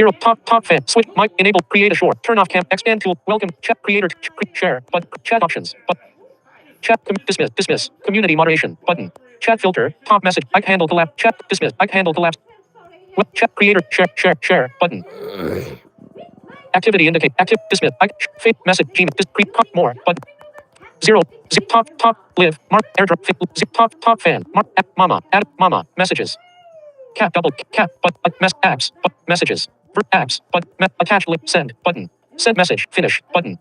0. Top fan. Switch. Mic. Enable. Create a short. Turn off cam. Expand tool. Welcome. Chat. Creator. Share. But chat options. But chat. Dismiss. Dismiss. Community moderation. Button. Chat filter. Top message. I handle collapse. Chat. Dismiss. I handle collapse. Chat. Creator. Share. Button. Activity indicate. Active. Dismiss. Fake message. Gmail. More. Button. 0. Zip top. Live. Mark. Airdrop. Zip top fan. Mark. Mama. Add. Mama. Messages. Cat double cat but apps but messages apps but attach link send button send message finish button.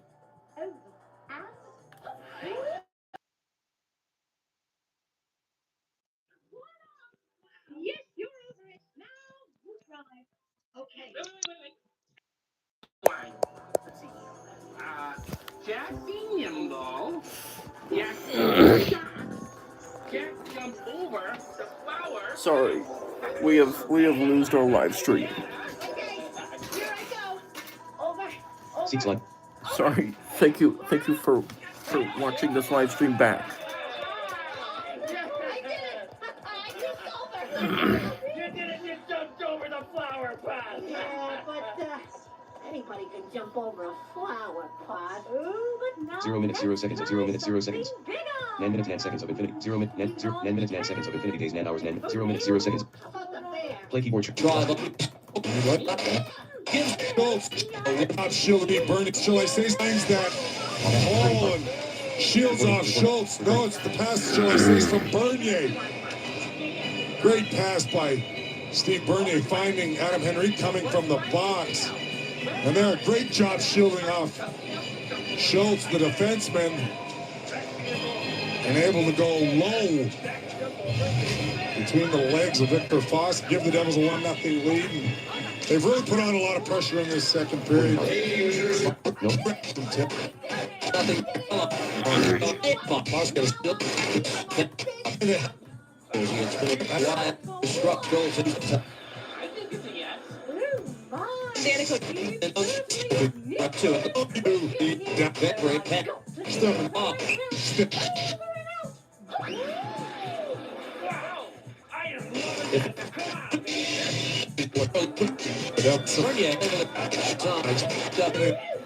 Jackie Nimble. Jack jumped over the flower. Sorry, we have lost our live stream. Seats like. Sorry. Thank you for watching this live stream back. You jumped over the flower pot. Yeah, but anybody can jump over a flower pot. Ooh, but not 0 minutes 0 seconds 0 minutes 0 seconds. 9 minutes 9 seconds of infinity. 9 minutes 9 seconds of infinity days 9 hours 9 0 minutes 0 seconds. Play keyboard. Drive up. Without Shield burning. Shall I say things that Holland shields off Schultz? No, it's the pass, shall I say, from Bernier. Great pass by Steve Bernier, finding Adam Henry coming from the box. And there, great job shielding off Schultz, the defenseman, and able to go low between the legs of Victor Foss, give the Devils a 1-0 lead. And they've really put on a lot of pressure in this second period.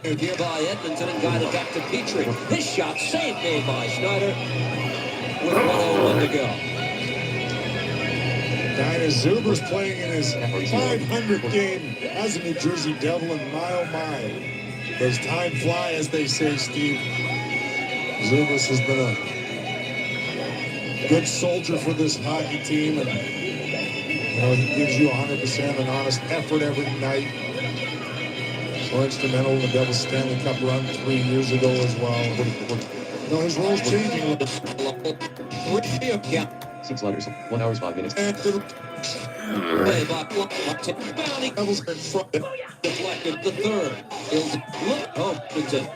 Here by Edmonton and got it back to Petrie. This shot saved made by Schneider with 1:01 to go. Dennis Zuber's playing in his 500th game as a New Jersey Devil, and my, does time fly, as they say, Steve. Zubas has been a good soldier for this hockey team, and he gives you 100% an honest effort every night. So instrumental in the Devils Stanley Cup run 3 years ago as well. His role's changing. 6 letters 1 hours 5 minutes. Devils in front. Deflected the third.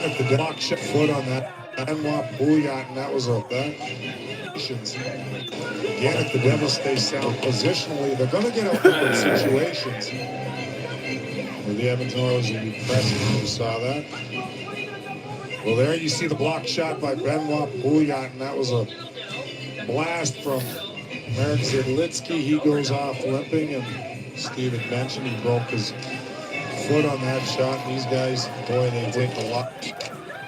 At the block shot foot on that Benoit Pouliot, and that was again, if the Devils stay sound positionally, they're going to get out in situations where the Edmonton Oilers will be pressing. You saw that. Well, there you see the block shot by Benoit Pouliot, and that was a blast from Marek Zidlitsky. He goes off limping, and Steve had mentioned he broke his foot on that shot. And these guys, boy, they take a lot.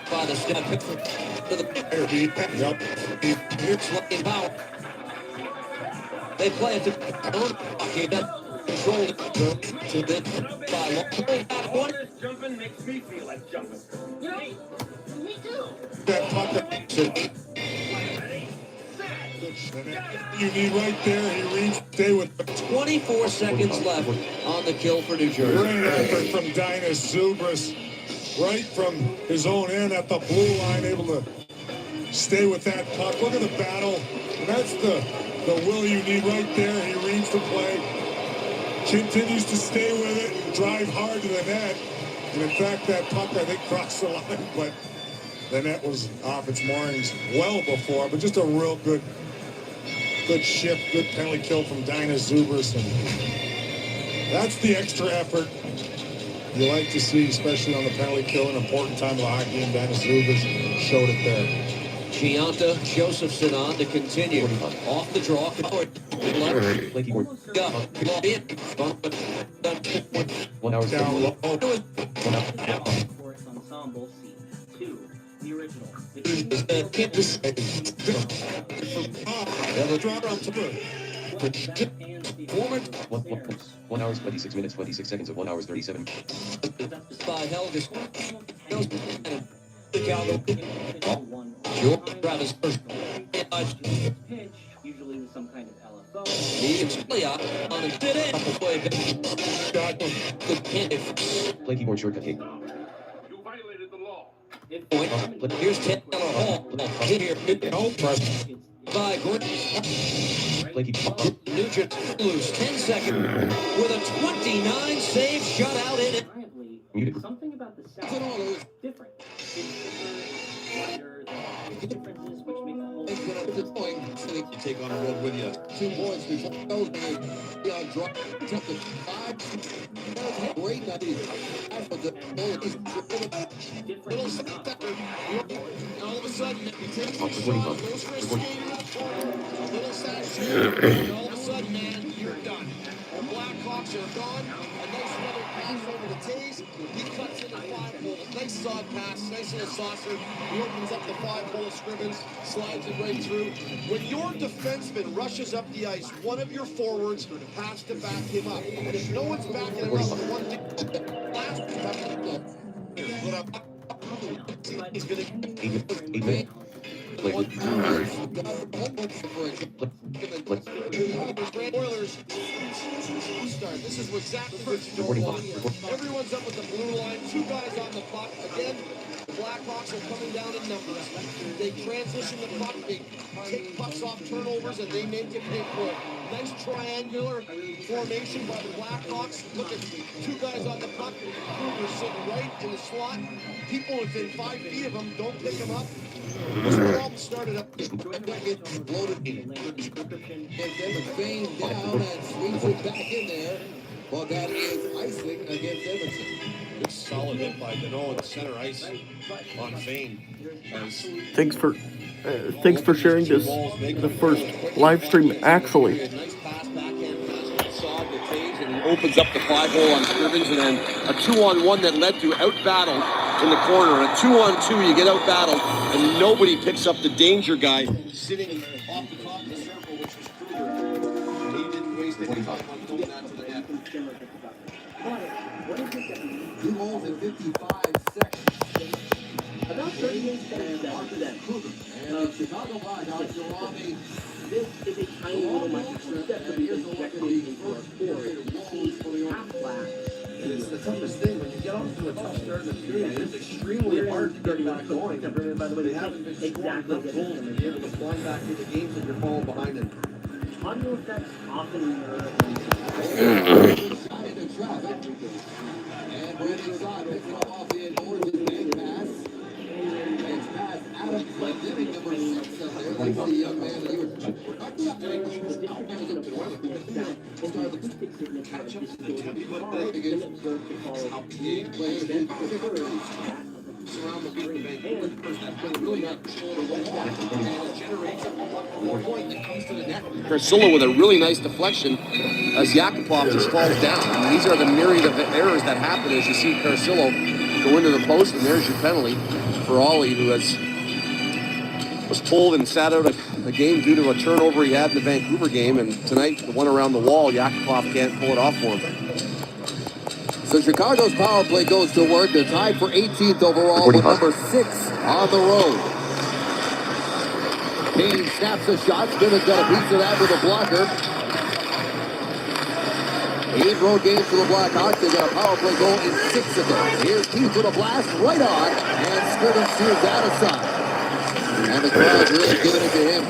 Father's gonna pick to the Yep. Here's looking power. They play it to hockey that controlled to the by one. Jumping makes me feel like jumping. Me too. That puck you need right there. He reads. Stay with 24 seconds left on the kill for New Jersey. great effort from Dennis Zubas, right from his own end at the blue line, able to stay with that puck. Look at the battle. And that's the will you need right there. He reads the play, continues to stay with it, and drive hard to the net. And in fact, that puck, I think, crossed the line, but the net was off its moorings well before. But just a real good shift, good penalty kill from Dennis Zubas. And that's the extra effort you like to see, especially on the penalty kill, an important time of the hockey game. Dennis Zubas showed it there. Gianta Josephson on to continue. Off the draw. Play keyboard. 1 hour. Down low. Chorus Ensemble C2, the original. Drop on to it. 1 hour, 26 minutes, 26 seconds of 1 hour, 37. By Helgas. Travis first. Pitch, usually with some kind of LFO. On and fit in. Good hit. Play keyboard shortcut key. Point. But here's Taylor Hall. Here. By Gordon. Play keyboard. Nugent loose. 10 seconds. With a 29 save shutout in it. Muted. Something about the sound is different. It's thicker, wider, the differences which make the whole Take on a road with you. 2 points before those on drop. Took the 5. Great night. All of a sudden, he takes the shot, goes for a skater, a little sashimi, and all of a sudden, man, you're done. The Blackhawks are gone. A nice little pass over to Taze. He cuts in the 5-hole. Nice sod pass, nice little saucer. He opens up the 5-hole Scrivens, slides it right through. When your defenseman rushes up the ice, one of your forwards has to back him up. And if no one's backing him up, the one thing last put up. He's gonna 8 minutes. Play Oilers start. This is exactly what you don't want. Everyone's up with the blue line. 2 guys on the puck. Again, the Blackhawks are coming down in numbers. They transition the puck. They take pucks off turnovers and they make it pay for it. Nice triangular formation by the Blackhawks. Look at 2 guys on the puck. Kruger sitting right in the slot. People within 5 feet of him don't pick him up. This problem started up. Loaded in. And then Fane down and swings it back in there. Well, that is icing against Edmonton. Good solid hit by Danault in the center ice on Fane. Thanks for sharing this, the first live stream actually. Nice pass backhand pass Saad to Taves, and he opens up the 5-hole on Scrivens, and then a 2-on-1 that led to out battle in the corner. A 2-on-2, you get out battle, and nobody picks up the danger guy sitting off the top of the circle, which was Kruger. And he didn't waste any time on going that to the net. 2 holes in 55 seconds. About 38 seconds after that, Kruger. And the Chicago Blackhawks are on the This is a tiny little microphone that could be executed for a sport. Half class. It's the toughest thing when you get off to a tough start in the period. It's extremely hard to get back going. By the way, They haven't been scoring enough goals and be able to climb back into games that you're falling behind in. audio effects often into traffic. And Brandon Saad picks it up off the end boards and bang pass. It's past Adam Clendening, number 6 up there. That's the young man that you were catch up to the tempo. Surround the beat the Vancouver person that plays really not control the wet and generates a point that comes to the net. Carcillo with a really nice deflection as Yakupov just falls down. I mean, these are the myriad of errors that happen as you see Carcillo go into the post, and there's your penalty for Ollie, who was pulled and sat out a game due to a turnover he had in the Vancouver game, and tonight the one around the wall, Yakupov can't pull it off for him. So Chicago's power play goes to work. They're tied for 18th overall with number 6 on the road. Kane snaps a shot. Scrivens got a piece of that with a blocker. 8 road games for the Blackhawks. They got a power play goal in 6 of them. Here's Keith with a blast right on, and Scrivens steers that aside. And the crowd's really giving it to him.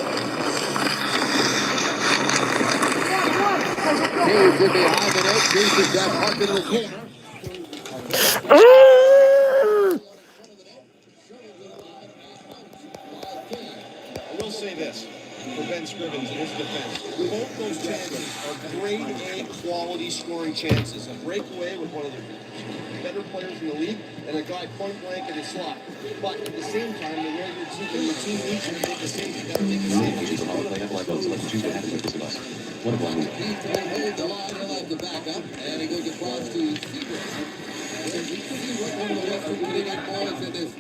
Taves in behind the net. Chases that puck into the corner. I will say this for Ben Scrivens in his defense. Both those chances are grade A quality scoring chances. A breakaway with one of the better players in the league and a guy point blank in his slot. But at the same time, the way your team needs to make the save, you gotta make the save. He's told the line, he'll have to back up, and he goes across to Seabrook. Seabrook, one of the Western Canadian boys in this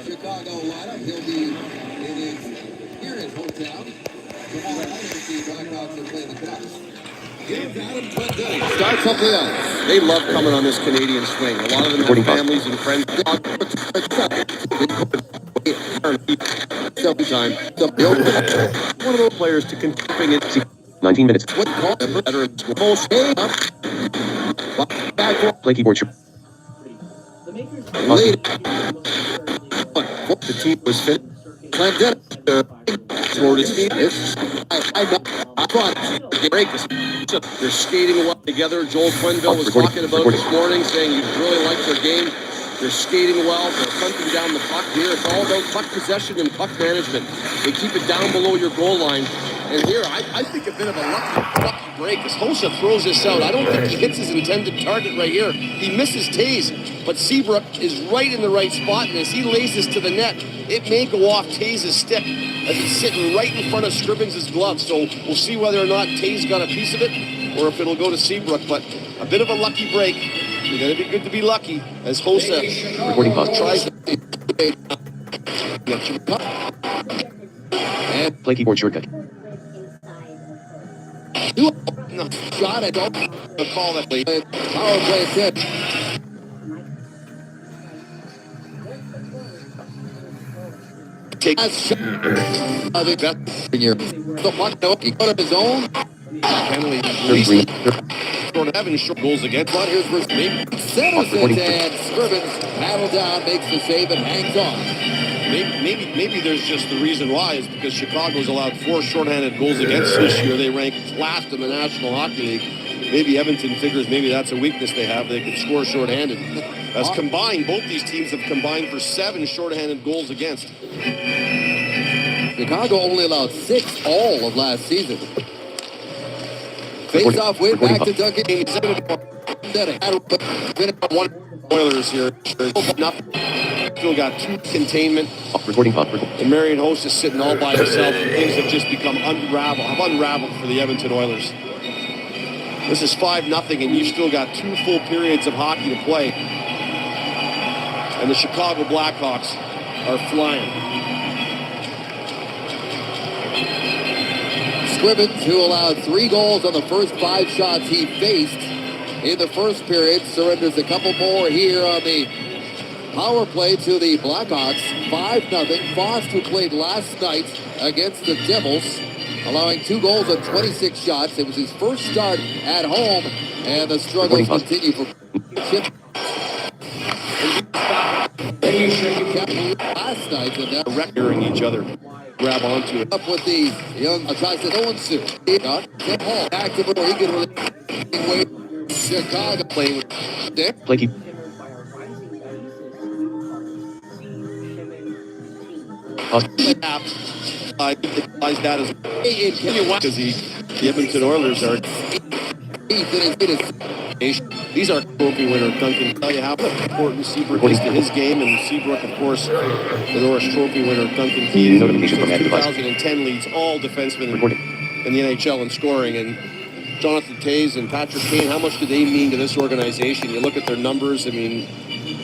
Chicago lineup. He'll be here in hometown. Tomorrow night, the Blackhawks will play the Canucks. Starts up the ice. They love coming on this Canadian swing. A lot of them have families and friends. Sometime. One of those players to continue it. 19 minutes. What call the veterans most back Play keyboard. the team was fit. Clinton scored his feet. I thought the break is. They're skating well together. Joel Quenneville was talking about this morning, saying he really liked their game. They're skating well. They're hunting down the puck here. It's all about puck possession and puck management. They keep it down below your goal line. And here, I think a bit of a lucky break as Hossa throws this out. I don't think he hits his intended target right here. He misses Taze, but Seabrook is right in the right spot, and as he lays this to the net, it may go off Taze's stick as he's sitting right in front of Scribbins' glove. So we'll see whether or not Taze got a piece of it or if it'll go to Seabrook. But a bit of a lucky break. You gotta be good to be lucky as Hossa tries to And play keyboard shortcut. no, shot. I don't call that play. Power play set. Take a shot. I think that's in your the puck. No, he got up his own. Penalty. 33. Short Evans short goals against. But here's first me. Settles it and Scribbins paddle down, makes the save and hangs on. Maybe there's just the reason why is because Chicago's allowed 4 shorthanded goals against this year. They rank last in the National Hockey League. Maybe Edmonton figures maybe that's a weakness they have. They can score shorthanded. As combined, both these teams have combined for 7 shorthanded goals against. Chicago only allowed 6 all of last season. Face off way back to Duncan. Oilers here. Still got 2 containment. And Marian Hossa is sitting all by himself. And things have just become unraveled for the Edmonton Oilers. This is 5-0, and you've still got 2 full periods of hockey to play. And the Chicago Blackhawks are flying. Scribbins, who allowed 3 goals on the first 5 shots he faced in the first period, surrenders a couple more here on the power play to the Blackhawks. 5-0. Foss, who played last night against the Devils, allowing 2 goals on 26 shots. It was his first start at home, and the struggles continue for Chip. Last night, and now Wrecking each other. Grab onto it. Up with the young tries to Owensu. Tim Hall back to where he can really Chicago playing with Dick. Play keep. Implies that as because the Edmonton Oilers are. These are trophy winner Duncan. Tell you how important Seabrook is to his game, and Seabrook, of course, the Norris Trophy winner Duncan Keith. 2010 leads all defensemen in the NHL in scoring, and Jonathan Taze and Patrick Kane. How much do they mean to this organization? You look at their numbers. I mean,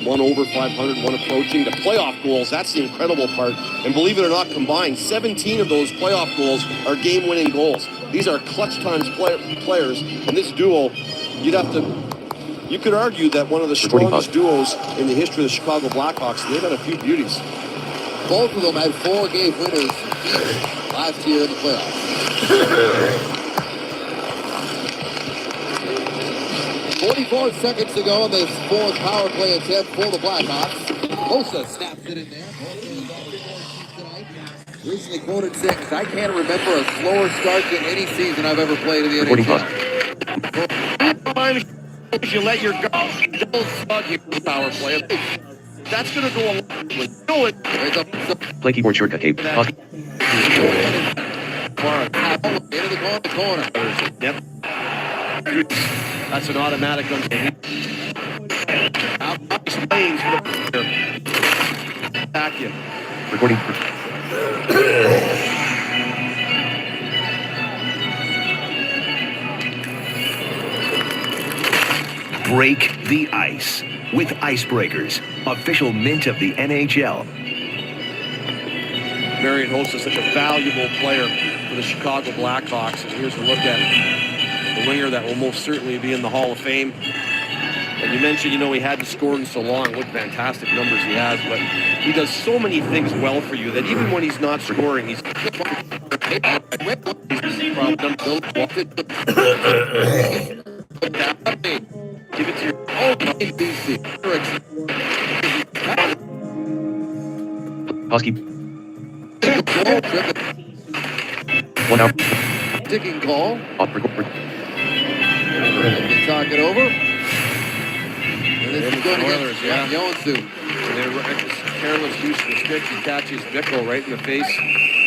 one over 500, one approaching. The playoff goals, that's the incredible part. And believe it or not, combined, 17 of those playoff goals are game-winning goals. These are clutch times players, and this duo. You could argue that one of the strongest duos in the history of the Chicago Blackhawks. They've had a few beauties. Both of them had 4-game winners last year in the playoffs. 44 seconds to go in this 4th power play attempt for the Blackhawks. Hossa snaps it in there. Recently quoted 6. I can't remember a slower start than any season I've ever played in the NHL. You let your double slug here power play. That's going to go along with do it. Play keyboard shortcut cape. Into the corner. Yep. That's an automatic. lanes for the attack you. Recording. Break the ice with Icebreakers, official mint of the NHL. Marian Hossa is such a valuable player for the Chicago Blackhawks. And here's a look at the winger that will most certainly be in the Hall of Fame. And you mentioned, he hadn't scored in so long. What fantastic numbers he has. But he does so many things well for you that even when he's not scoring, he's... Give it to your... Husky. 1 hour. Ticking call. Record. They talk it over. And this is going Oilers, against Joensu. Careless use of the stick. He catches Bickle right in the face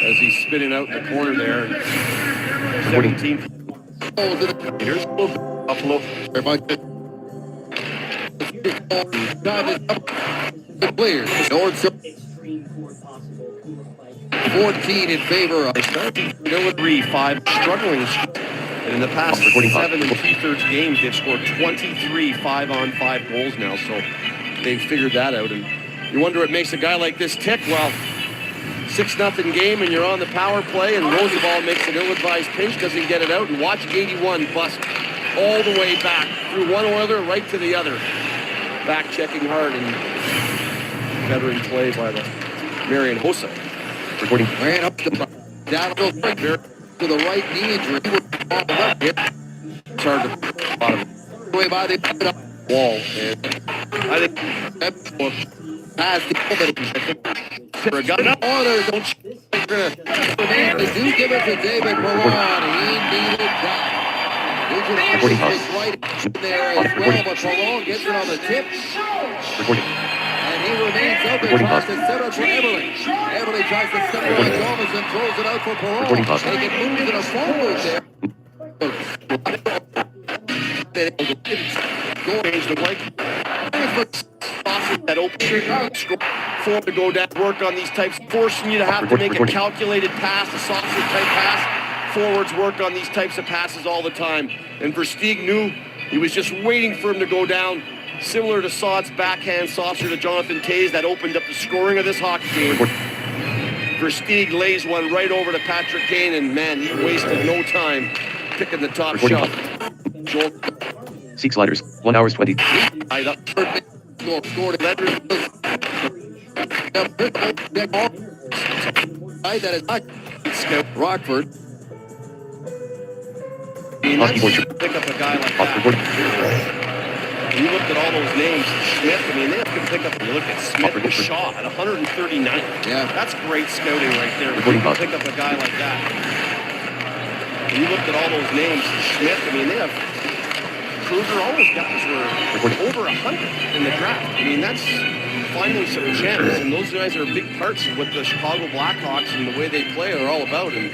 as he's spinning out in the corner there. 17 meters. Buffalo. Clear. North 14 in favor of. They started 3-5, struggling. And in the past 7 and 2/3 games, they've scored 23 5-on-5 goals now. So they've figured that out. And you wonder what makes a guy like this tick. Well, 6-0 game, and you're on the power play, and Roosevelt makes an ill-advised pinch, doesn't get it out, and watch 81 bust all the way back through one Oiler right to the other. Back checking hard, and veteran play by the Marian Hossa. Recording. Ran up the down to the right knee injury. It's hard to bottom Way by the wall, and I think past the for a guy. Oilers don't they do give it to David Perron. He needed that. Recording Right there as well, but Perron gets it on the tip. Recording. And he remains open, tries to set up for Everly. Everly tries to set up on Thomas and throws it out for Perron. Recording pause. They can move it a forward there. Change the play. That open for to go down, work on these types, forcing you to have to make a calculated pass, a saucer type pass. Forwards work on these types of passes all the time. And Versteeg knew he was just waiting for him to go down, similar to Saad's backhand saucer to Jonathan Toews that opened up the scoring of this hockey game. Versteeg lays one right over to Patrick Kane, and man, he wasted no time picking the top shot. Joel Seek sliders. 1 hours 20. tied up. Scored letters. That is not Rockford. I mean, that's pick up a guy like that. You looked at all those names, Smith, I mean, they have to pick up, you look at Smith and Shaw at 139. Yeah. That's great scouting right there. You can pick up a guy like that. You looked at all those names, Smith, I mean, they have, Kruger, all those guys were over 100 in the draft. I mean, that's finally some gems, and those guys are big parts of what the Chicago Blackhawks and the way they play are all about. And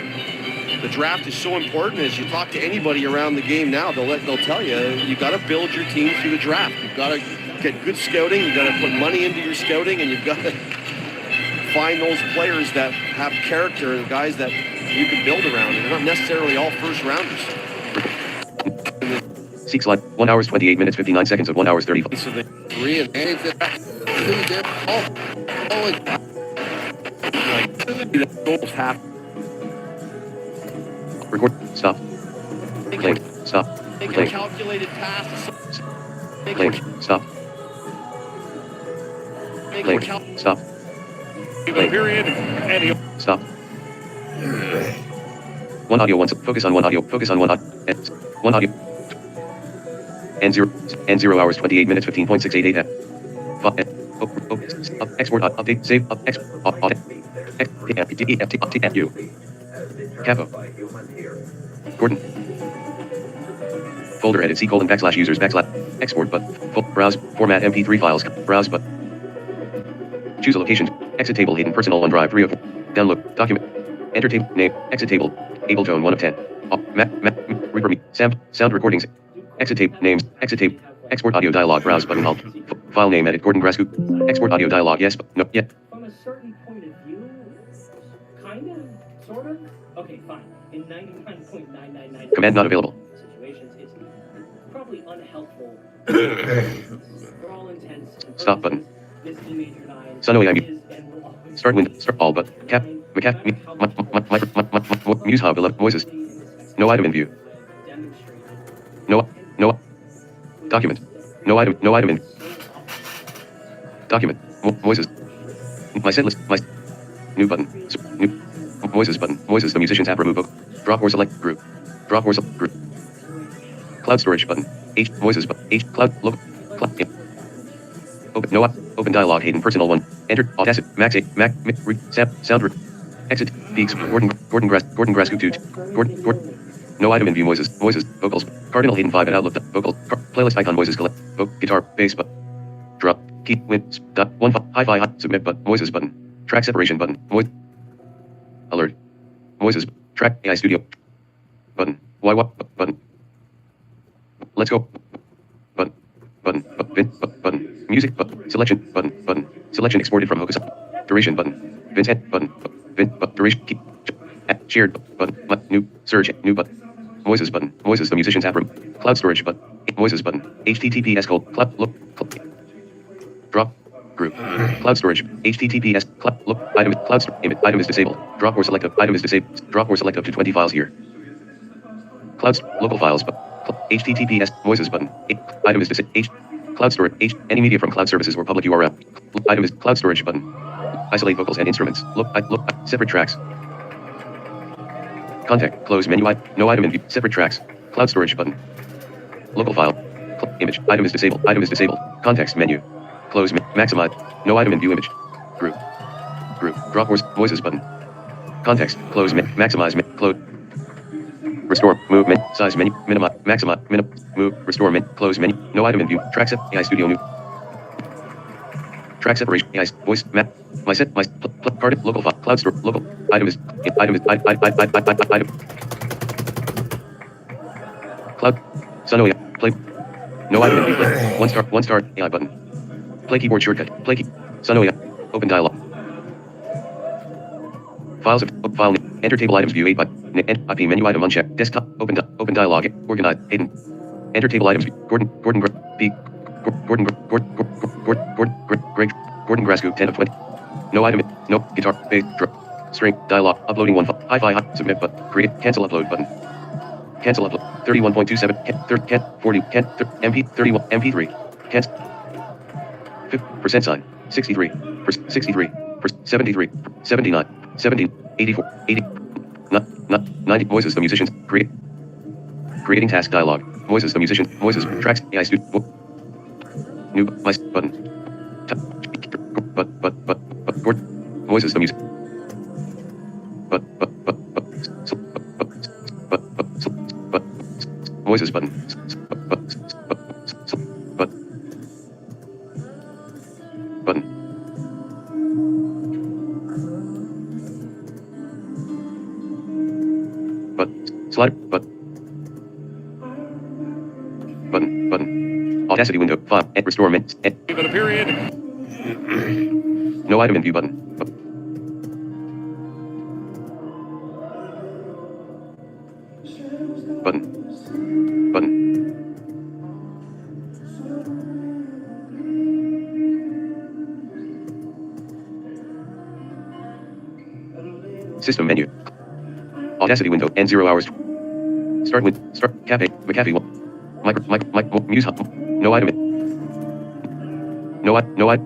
the draft is so important. As you talk to anybody around the game now, they'll tell you, you got to build your team through the draft. You've got to get good scouting. You've got to put money into your scouting, and you've got to find those players that have character and guys that you can build around. And they're not necessarily all first rounders. Seek slide. 1 hours 28 minutes 59 seconds of 1 hours 30. So they Three and it's goals half. Record. Stop. Playing. Stop. Make a Playing. calculated pass. Playing. Stop. Make a Playing. Stop. period. And Stop. One audio. Focus on one audio. Focus on one audio. One audio. N0 hours 28 minutes 15.688 F. Export update save U. Capo. Gordon. Folder edit C:\users export but browse format MP3 files browse but choose a location exit table hidden personal OneDrive 3 of download document enter table name exit table Ableton 1 of 10 Reaper me sound recordings exit tape names exit tape export audio dialog browse button alt File name edit Gordon Grascoop. Export audio dialog. Yes, but no, yeah. From a certain point of view, kind of, sort of. Okay, fine. In 99.999 Command not available. situations, it's probably unhelpful. For all intents and purposes, Stop button. this E major 9 Sono is I'm and will always Start window. Start all but cap. Macaf. Muse hub 11 voices. No item in view. No. Document. No item. No item in. Document. Voices. My set list. My new button. New voices button. Voices. The musicians app. Remove book. Drop or select group. Drop or select group. Cloud storage button. H voices button. H cloud look. Cloud. Yeah. Open. No. Open dialog. Hayden. Personal 1. Enter. Audacity. Max 8. Mac. Sound. Exit. Peaks. Gordon Grass. Scoop 2. Gordon. No item in view. Voices. Vocals. Cardinal Hayden 5 at Outlook. Vocal. Playlist icon. Voices. Collect. Guitar. Bass. But. Drop. Key. Win. Dot. 1. Hi-fi. Hot. Submit. But. Voices button. Track separation button. Voice. Alert. Voices. Track. AI Studio. Button. Why what? Button. Let's go. Button. Button. Music. Button. Selection. Button. Selection exported from Hokus. Duration. Button. Vincent. Button. Duration. Key. Shared. Button. New. Search. New button. Voices button. Voices. The musicians app room. Cloud storage button. Voices button. HTTPS cloud look. Drop. Group. Cloud storage. HTTPS cloud look. Item. Cloud storage. Item is disabled. Drop or select. Item is disabled. Drop or select up to 20 files here. Clouds. Local files. HTTPS. Voices button. Item is disabled. Cloud storage. Any media from cloud services or public URL. Item is cloud storage button. Isolate vocals and instruments. Look. Separate tracks. Contact. Close menu. No item in view. Separate tracks. Cloud storage button. Local file. Image. Item is disabled. Context menu. Close. Maximize. No item in view. Image. Group. Drop voices button. Context. Close. Maximize. Close. Restore. Movement. Size menu. Minimize. Maximize. Move. Restore. Close menu. No item in view. Track set. AI Studio. New. Track separation. AI voice. Map. My set. Card. Local file. Cloud store. Local. Item is. Item. Cloud. Sonoya. Play. No item in view. Play. One star. AI button. Play keyboard shortcut. Play key. Sonoya. Open dialog. Files of file name. Enter table items view 8 by IP menu item unchecked. Desktop. Open dialog. Organize. Hayden. Enter table items. Gordon Grass Scoop 10 of 20. No item. No guitar. Bass. String. Dialog. Uploading one file. Hi-fi. Submit button. Create. Cancel upload button. Cancel upload. 31.27. 40. MP. 31. MP3. Cancel. 50% sign. 63. 63. 73. 79. 17. 84. 80. 90. Voices the musicians. Creating task dialog. Voices the musicians. Voices. Tracks. AI studio. New. My button. Voices the music. Voices button. Button. Slide. Button. Audacity window. File. Restore. Give it a period. No item in view button. Button. System menu. Audacity window. End 0 hours. Start cafe. McAfee. Mic. Muse hub. No item. No item.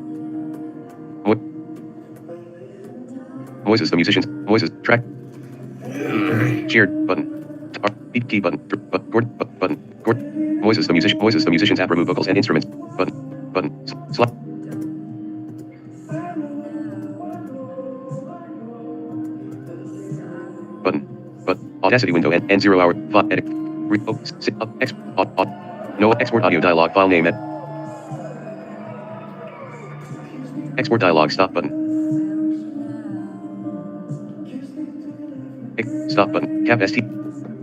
Voices the musicians. Voices. Track. Shared button. Beat key button. Button. Voices the musicians app. Remove vocals and instruments. Button. Slot. Button. Audacity window. End 0 hour. File. Edit. Sit up. No export audio dialog. File name. Export dialog. Stop button. Stop button. Cap ST.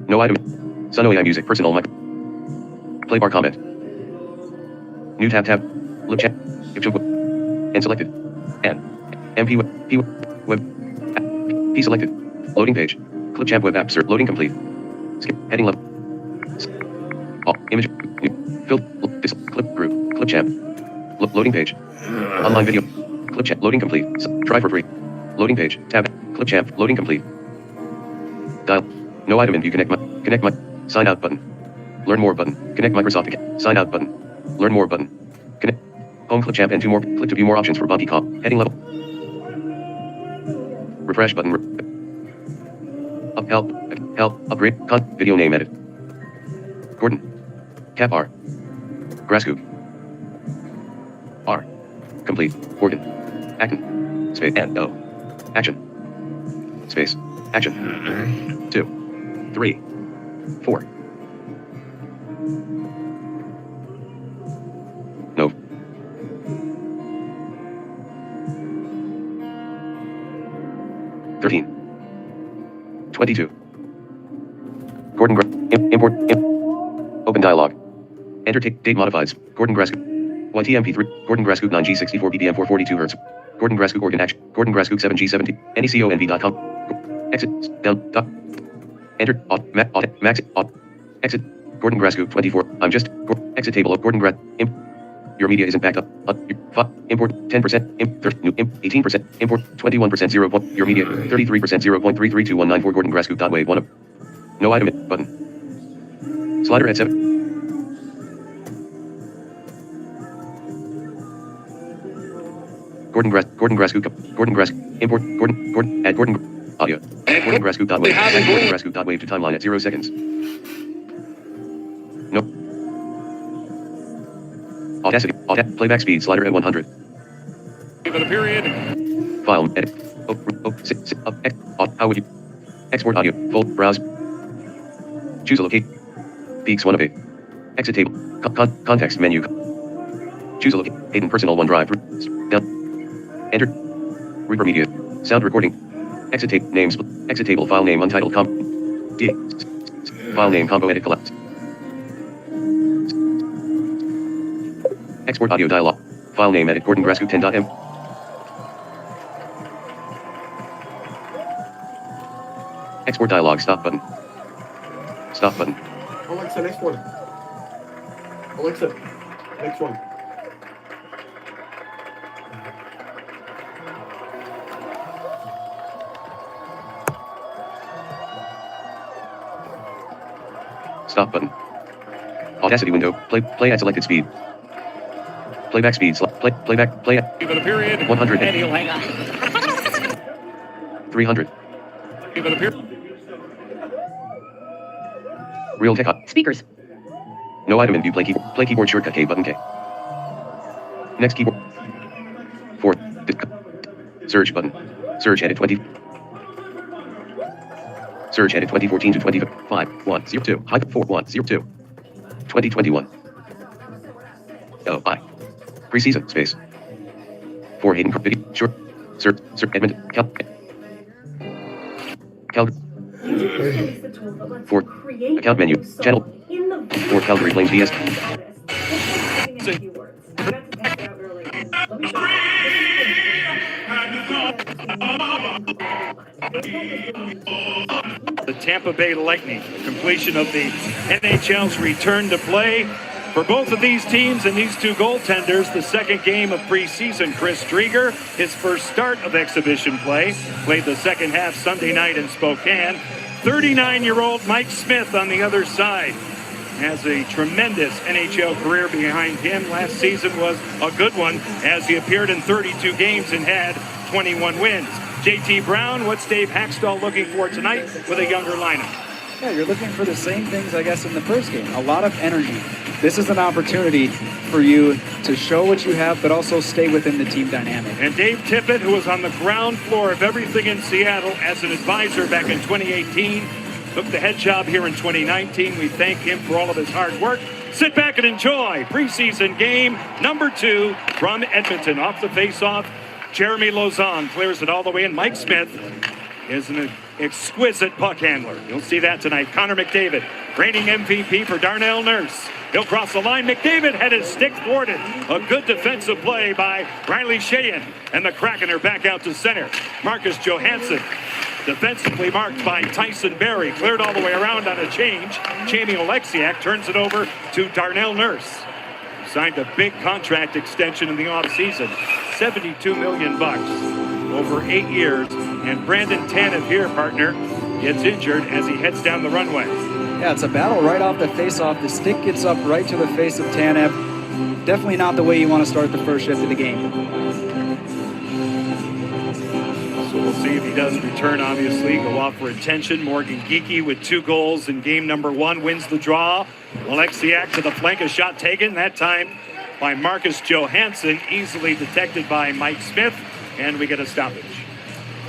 No item. Sonoya music. Personal mic. Play bar comment. New tab. Look chat. And selected. And. MP web. P selected. Loading page. Clipchamp web app. Loading complete. Skip. Heading level. Image. Filled. This clip group. Clipchamp. Loading page. Online video. Clipchamp. Loading complete. Try for free. Loading page. Tab. Clipchamp. Loading complete. Dial. No item in view. Connect my. Sign out button. Learn more button. Connect Microsoft account. Sign out button. Learn more button. Connect. Home Clipchamp and 2 more. Click to view more options for Bumpy Cop. Heading level. Refresh button. Up. Help. Upgrade. Video name edit. Gordon. Cap R. Grasscoop. R. Complete. Gordon. Acton. Space. And O. Action. Space. Action. 2. 3. 4. No. $13. 22. Gordon import. Open dialog. Enter date modifies. Gordon Grasscoop. YTMP3. Gordon Grasscoop 9G64 BPM 442 Hz. Gordon Grasscoop organ action. Gordon Grasscoop 7G70. NECONV.com. Exit. Down. Doc. Enter. Max. Exit. Gordon Grasscoop 24. I'm just. Exit table of Gordon Grass. Your media isn't backed up. Import 10%. New 18%. Import 21% 0. Your media 33% 0.332194 Gordon Grasscoop.wave 1 of. No item in button. Slider at 7. Gordon Grasscoop. Import Gordon. Add Gordon. Audio. Add Gordon Grasscoop.wave. Add Gordon Grasscoop.wave to timeline at 0 seconds. No. Audacity. Playback speed slider at 100. Give it a period. File. Edit. How would you export audio? Fold. Browse. Choose a locate. Peaks 1 of 8. Exit table. Context menu. Choose a locate. Hidden personal OneDrive. Down. Enter. Reaper media. Sound recording. Exit tape. Names. Exit table. File name. Untitled comp. D. File name. Combo edit collapse. Export audio dialog. File name edit. Gordon Grasscoop 10.m. Export dialog. Stop button. Stop button. Alexa, next one. Alexa, next one. Stop button. Audacity window. Play at selected speed. Playback speed. Playback. Play at. Give it a period. 100. And he'll hang on. 300. Give it a period. Real tech. Speakers. No item in view. Play keyboard shortcut K button K. Next keyboard. 4. Search button. Search edit 20. Search edit 2014 to 25102. High 4102. 2021. I. Preseason space. 4 Hayden video. Short. Search Edmund. Cal. 4. Account menu. Channel. 4 Calgary Flames DS. The Tampa Bay Lightning, completion of the NHL's return to play. For both of these teams and these two goaltenders, the second game of preseason. Chris Driedger, his first start of exhibition play, played the second half Sunday night in Spokane. 39-year-old Mike Smith on the other side has a tremendous NHL career behind him. Last season was a good one as he appeared in 32 games and had 21 wins. JT Brown, what's Dave Haxtell looking for tonight with a younger lineup? Yeah, you're looking for the same things, I guess, in the first game. A lot of energy. This is an opportunity for you to show what you have, but also stay within the team dynamic. And Dave Tippett, who was on the ground floor of everything in Seattle as an advisor back in 2018, took the head job here in 2019. We thank him for all of his hard work. Sit back and enjoy preseason game number 2 from Edmonton. Off the face-off, Jeremy Lauzon clears it all the way in. Mike Smith is an exquisite puck handler. You'll see that tonight. Connor McDavid, reigning MVP for Darnell Nurse. He'll cross the line. McDavid had his stick thwarted. A good defensive play by Riley Sheahan. And the Kraken are back out to center. Marcus Johansson, defensively marked by Tyson Barrie, cleared all the way around on a change. Jamie Oleksiak turns it over to Darnell Nurse. Signed a big contract extension in the offseason. $72 million over 8 years. And Brandon Tanev here, partner, gets injured as he heads down the runway. Yeah, it's a battle right off the face-off. The stick gets up right to the face of Tanev. Definitely not the way you want to start the first shift of the game. So we'll see if he does return, obviously. Go off for attention. Morgan Geekie with 2 goals in game number 1 wins the draw. Oleksiak to the flank, a shot taken, that time by Marcus Johansson, easily detected by Mike Smith, and we get a stoppage.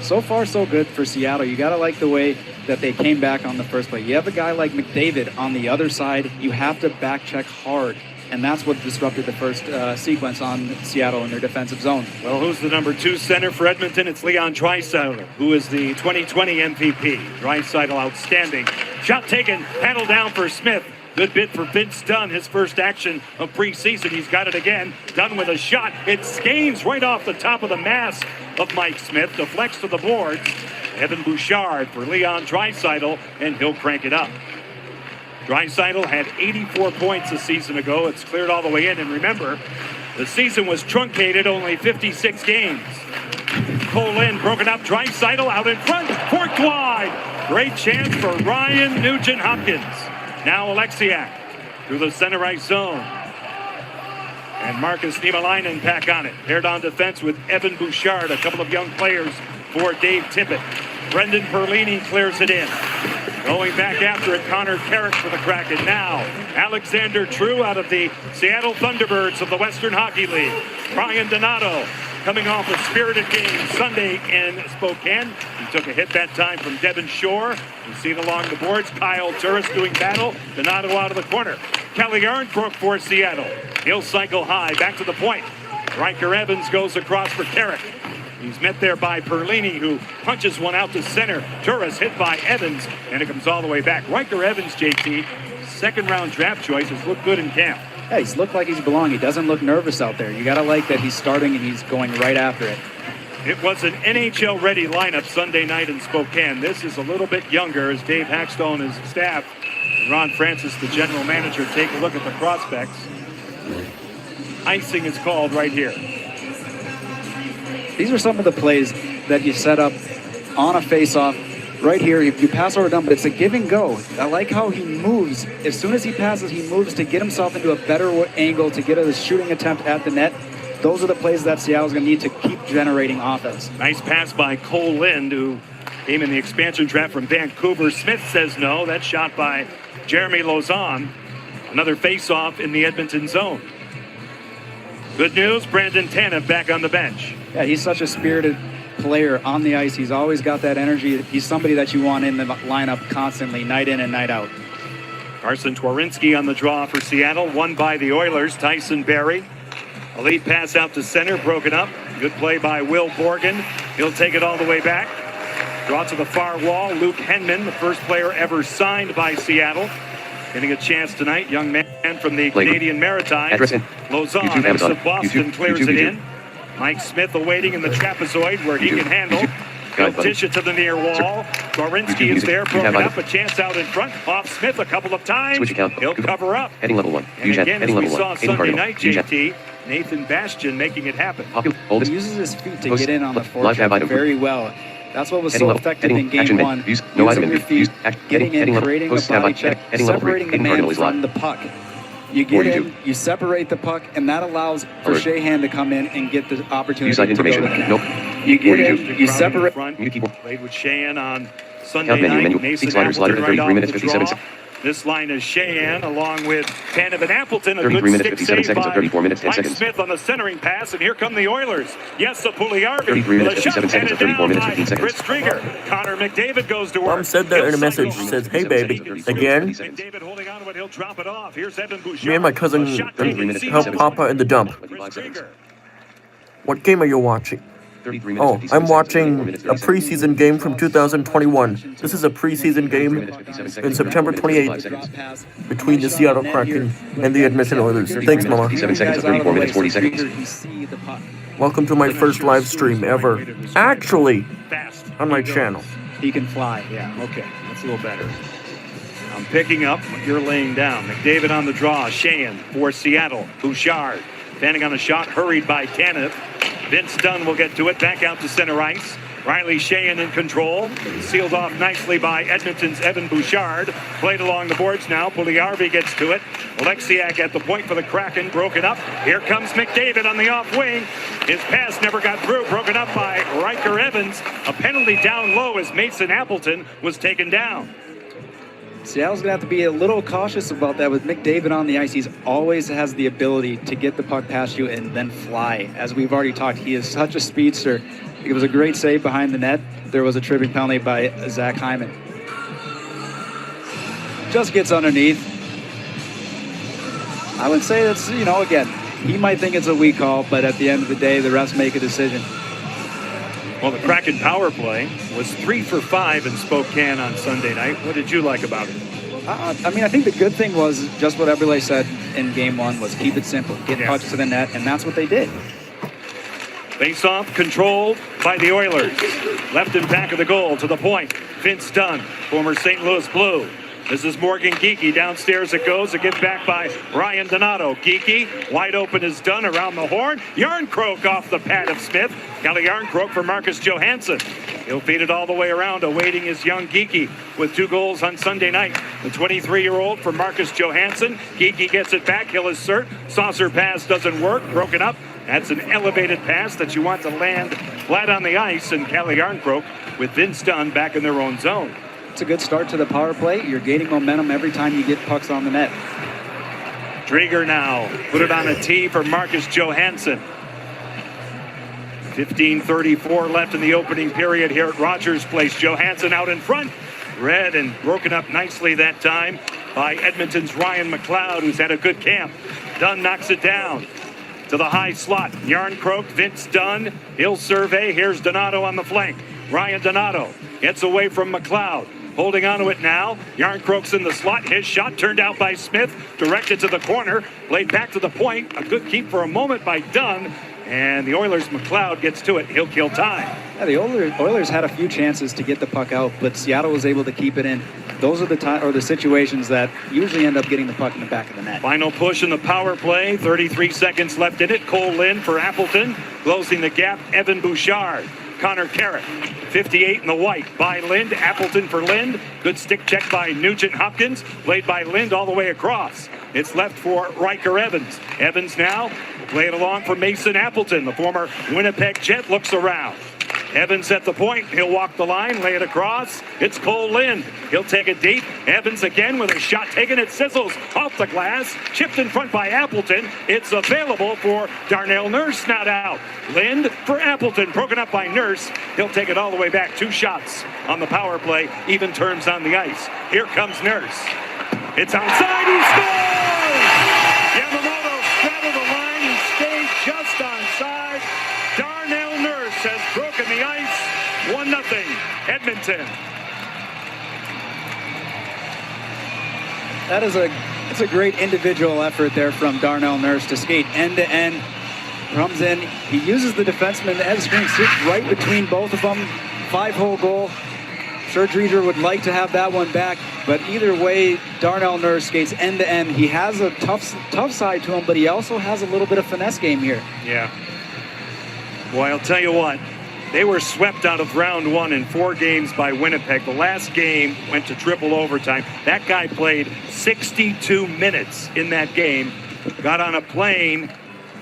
So far, so good for Seattle. You got to like the way that they came back on the first play. You have a guy like McDavid on the other side. You have to back check hard, and that's what disrupted the first sequence on Seattle in their defensive zone. Well, who's the number 2 center for Edmonton? It's Leon Draisaitl, who is the 2020 MVP. Draisaitl outstanding. Shot taken, handled down for Smith. Good bit for Vince Dunn, his first action of preseason. He's got it again. Dunn with a shot. It skeins right off the top of the mask of Mike Smith. Deflects to the boards. Evan Bouchard for Leon Draisaitl, and he'll crank it up. Draisaitl had 84 points a season ago. It's cleared all the way in. And remember, the season was truncated, only 56 games. Cole Lynn broken up. Draisaitl out in front. Forked wide. Great chance for Ryan Nugent-Hopkins. Now Oleksiak through the center ice zone. And Marcus Niemelainen back on it. Paired on defense with Evan Bouchard, a couple of young players for Dave Tippett. Brendan Perlini clears it in. Going back after it, Connor Carrick for the Kraken. Now, Alexander True out of the Seattle Thunderbirds of the Western Hockey League. Brian Donato coming off a spirited game Sunday in Spokane. He took a hit that time from Devon Shore. You see it along the boards. Kyle Turris doing battle. Donato out of the corner. Kelly Arnbrook for Seattle. He'll cycle high. Back to the point. Riker Evans goes across for Carrick. He's met there by Perlini, who punches one out to center. Turris hit by Evans, and it comes all the way back. Riker Evans, JT, second-round draft choice, has looked good in camp. Yeah, he's looked like he's belonging. He doesn't look nervous out there. You got to like that he's starting and he's going right after it. It was an NHL-ready lineup Sunday night in Spokane. This is a little bit younger as Dave Hackstall and his staff, and Ron Francis, the general manager, take a look at the prospects. Icing is called right here. These are some of the plays that you set up on a face-off. Right here, you pass over Dunn, but it's a give and go. I like how he moves. As soon as he passes, he moves to get himself into a better angle to get a shooting attempt at the net. Those are the plays that Seattle's going to need to keep generating offense. Nice pass by Cole Lind, who came in the expansion draft from Vancouver. Smith says no. That shot by Jeremy Lauzon. Another face-off in the Edmonton zone. Good news, Brandon Tanev back on the bench. Yeah, he's such a spirited player on the ice. He's always got that energy. He's somebody that you want in the lineup constantly, night in and night out. Carson Twarynski on the draw for Seattle, won by the Oilers. Tyson Barrie. A lead pass out to center, broken up. Good play by Will Borgen. He'll take it all the way back. Draw to the far wall. Luke Henman, the first player ever signed by Seattle. Getting a chance tonight. Young man from the Canadian Maritimes. Lauzon, ex of Boston, clears it in. Mike Smith awaiting in the trapezoid where he can handle. He'll dish it to the near wall. Twarynski is there, broken up. A chance out in front. Off Smith a couple of times. He'll cover up. Heading level 1. And again, as we saw Sunday night, JT, Nathan Bastian making it happen. He uses his feet to get in on the forecheck very well. That's what was so effective in game 1. Using your feet, getting in, creating the body check, separating the man from the puck. You get in, you separate the puck, and that allows for Sheahan to come in and get the opportunity to go to the net. You get in, you separate. Played with Sheahan on Sunday night. Mason Appleton right off the draw. This line is Sheahan along with Tanev and Appleton. A good stick save by Mike Smith on the centering pass, and here come the Oilers. Yes, Puljujärvi with a shot handed down by Chris Driedger. Connor McDavid goes to work. Mom said that in a message. She says, "Hey, baby, again." McDavid holding on to it. He'll drop it off. Here's Evan Bouchard. Me and my cousin helped Papa in the dump. What game are you watching? 33 minutes, Oh, 57 I'm seconds, watching 34 minutes, a 37 preseason game from 2021. This is a preseason game in September 28th between the Seattle Kraken and the Edmonton Oilers. Thanks, Mama. 57 seconds to 34 minutes, 40 seconds. Welcome to my first live stream ever. Actually, on my channel. He can fly. Yeah, okay. That's a little better. I'm picking up what you're laying down. McDavid on the draw. Sheahan for Seattle. Bouchard standing on a shot, hurried by Tanev. Vince Dunn will get to it. Back out to center ice. Riley Sheahan in control. Sealed off nicely by Edmonton's Evan Bouchard. Played along the boards now. Puljujärvi gets to it. Alexiak at the point for the Kraken. Broken up. Here comes McDavid on the off wing. His pass never got through. Broken up by Riker Evans. A penalty down low as Mason Appleton was taken down. Seattle's going to have to be a little cautious about that with McDavid on the ice. He always has the ability to get the puck past you and then fly. As we've already talked, he is such a speedster. It was a great save behind the net. There was a tripping penalty by Zach Hyman. Just gets underneath. I would say that's, again, he might think it's a weak call, but at the end of the day, the refs make a decision. Well, the Kraken power play was 3 for 5 in Spokane on Sunday night. What did you like about it? I think the good thing was just what Eberle said in game one was keep it simple, get pucks to the net, and that's what they did. Face-off controlled by the Oilers. Left and back of the goal to the point. Vince Dunn, former St. Louis Blue. This is Morgan Geekie. Downstairs it goes. A give back by Ryan Donato. Geekie, wide open is Dunn around the horn. Yarncroke off the pad of Smith. Calle Yarncroke for Marcus Johansson. He'll feed it all the way around, awaiting his young Geekie with 2 goals on Sunday night. The 23-year-old for Marcus Johansson. Geekie gets it back. He'll assert. Saucer pass doesn't work. Broken up. That's an elevated pass that you want to land flat on the ice. And Calle Yarncroke with Vince Dunn back in their own zone. It's a good start to the power play. You're gaining momentum every time you get pucks on the net. Drieger now put it on a tee for Marcus Johansson. 15:34 left in the opening period here at Rogers Place. Johansson out in front. Read and broken up nicely that time by Edmonton's Ryan McLeod, who's had a good camp. Dunn knocks it down to the high slot. Yarncroke, Vince Dunn. He'll survey. Here's Donato on the flank. Ryan Donato gets away from McLeod. Holding onto it now. Yarncroke's in the slot. His shot turned out by Smith. Directed to the corner. Played back to the point. A good keep for a moment by Dunn. And the Oilers' McLeod gets to it. He'll kill time. Yeah, the Oilers had a few chances to get the puck out, but Seattle was able to keep it in. Those are the situations that usually end up getting the puck in the back of the net. Final push in the power play. 33 seconds left in it. Cole Lind for Appleton. Closing the gap, Evan Bouchard. Connor Carrick, 58 in the white by Lind. Appleton for Lind. Good stick check by Nugent Hopkins. Played by Lind all the way across. It's left for Riker Evans. Evans now play it along for Mason Appleton. The former Winnipeg Jet looks around. Evans at the point. He'll walk the line, lay it across. It's Cole Lind. He'll take it deep. Evans again with a shot taken. It sizzles off the glass. Chipped in front by Appleton. It's available for Darnell Nurse, not out. Lind for Appleton. Broken up by Nurse. He'll take it all the way back. 2 shots on the power play. Even terms on the ice. Here comes Nurse. It's outside. He scores! Yamamoto straddled the line. He stayed just onside. Darnell Nurse has broken the ice. 1-0 Edmonton. It's a great individual effort there from Darnell Nurse to skate end to end. Comes in, he uses the defenseman as screen, sits right between both of them. 5-hole goal. Sure, Drieger would like to have that one back, but either way, Darnell Nurse skates end to end. He has a tough side to him, but he also has a little bit of finesse game here. Yeah. Boy, I'll tell you what, they were swept out of round 1 in 4 games by Winnipeg. The last game went to triple overtime. That guy played 62 minutes in that game, got on a plane,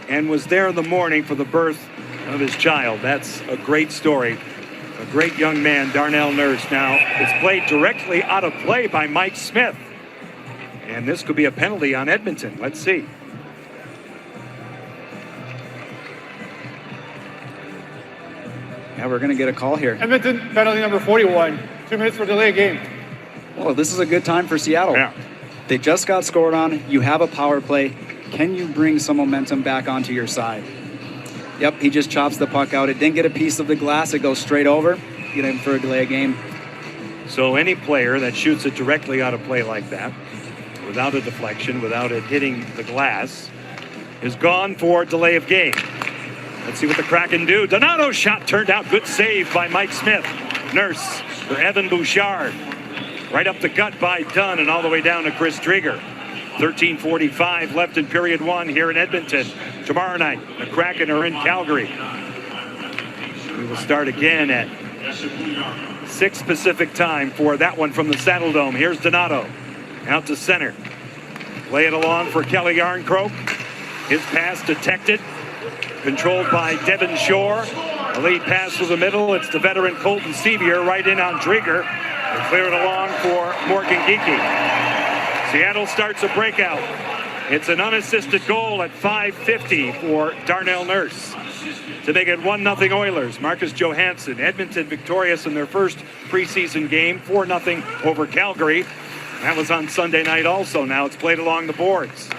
and was there in the morning for the birth of his child. That's a great story. A great young man, Darnell Nurse. Now, it's played directly out of play by Mike Smith. And this could be a penalty on Edmonton. Let's see. Yeah, we're going to get a call here. Edmonton, penalty number 41. 2 minutes for delay game. Well, this is a good time for Seattle. Yeah. They just got scored on. You have a power play. Can you bring some momentum back onto your side? Yep, he just chops the puck out. It didn't get a piece of the glass. It goes straight over. Get him for a delay of game. So any player that shoots it directly out of play like that, without a deflection, without it hitting the glass, is gone for delay of game. Let's see what the Kraken do. Donato's shot turned out. Good save by Mike Smith. Nurse for Evan Bouchard. Right up the gut by Dunn and all the way down to Chris Drieger. 13:45 left in period one here in Edmonton. Tomorrow night, the Kraken are in Calgary. We will start again at 6 Pacific time for that one from the Saddle Dome. Here's Donato out to center. Lay it along for Kelly Yarncroke. His pass detected. Controlled by Devin Shore. A lead pass through the middle. It's the veteran Colton Sevier right in on Drieger. They clear it along for Morgan Geekie. Seattle starts a breakout. It's an unassisted goal at 5:50 for Darnell Nurse to make it 1-0 Oilers. Marcus Johansson, Edmonton victorious in their first preseason game, 4-0 over Calgary. That was on Sunday night also. Now it's played along the boards.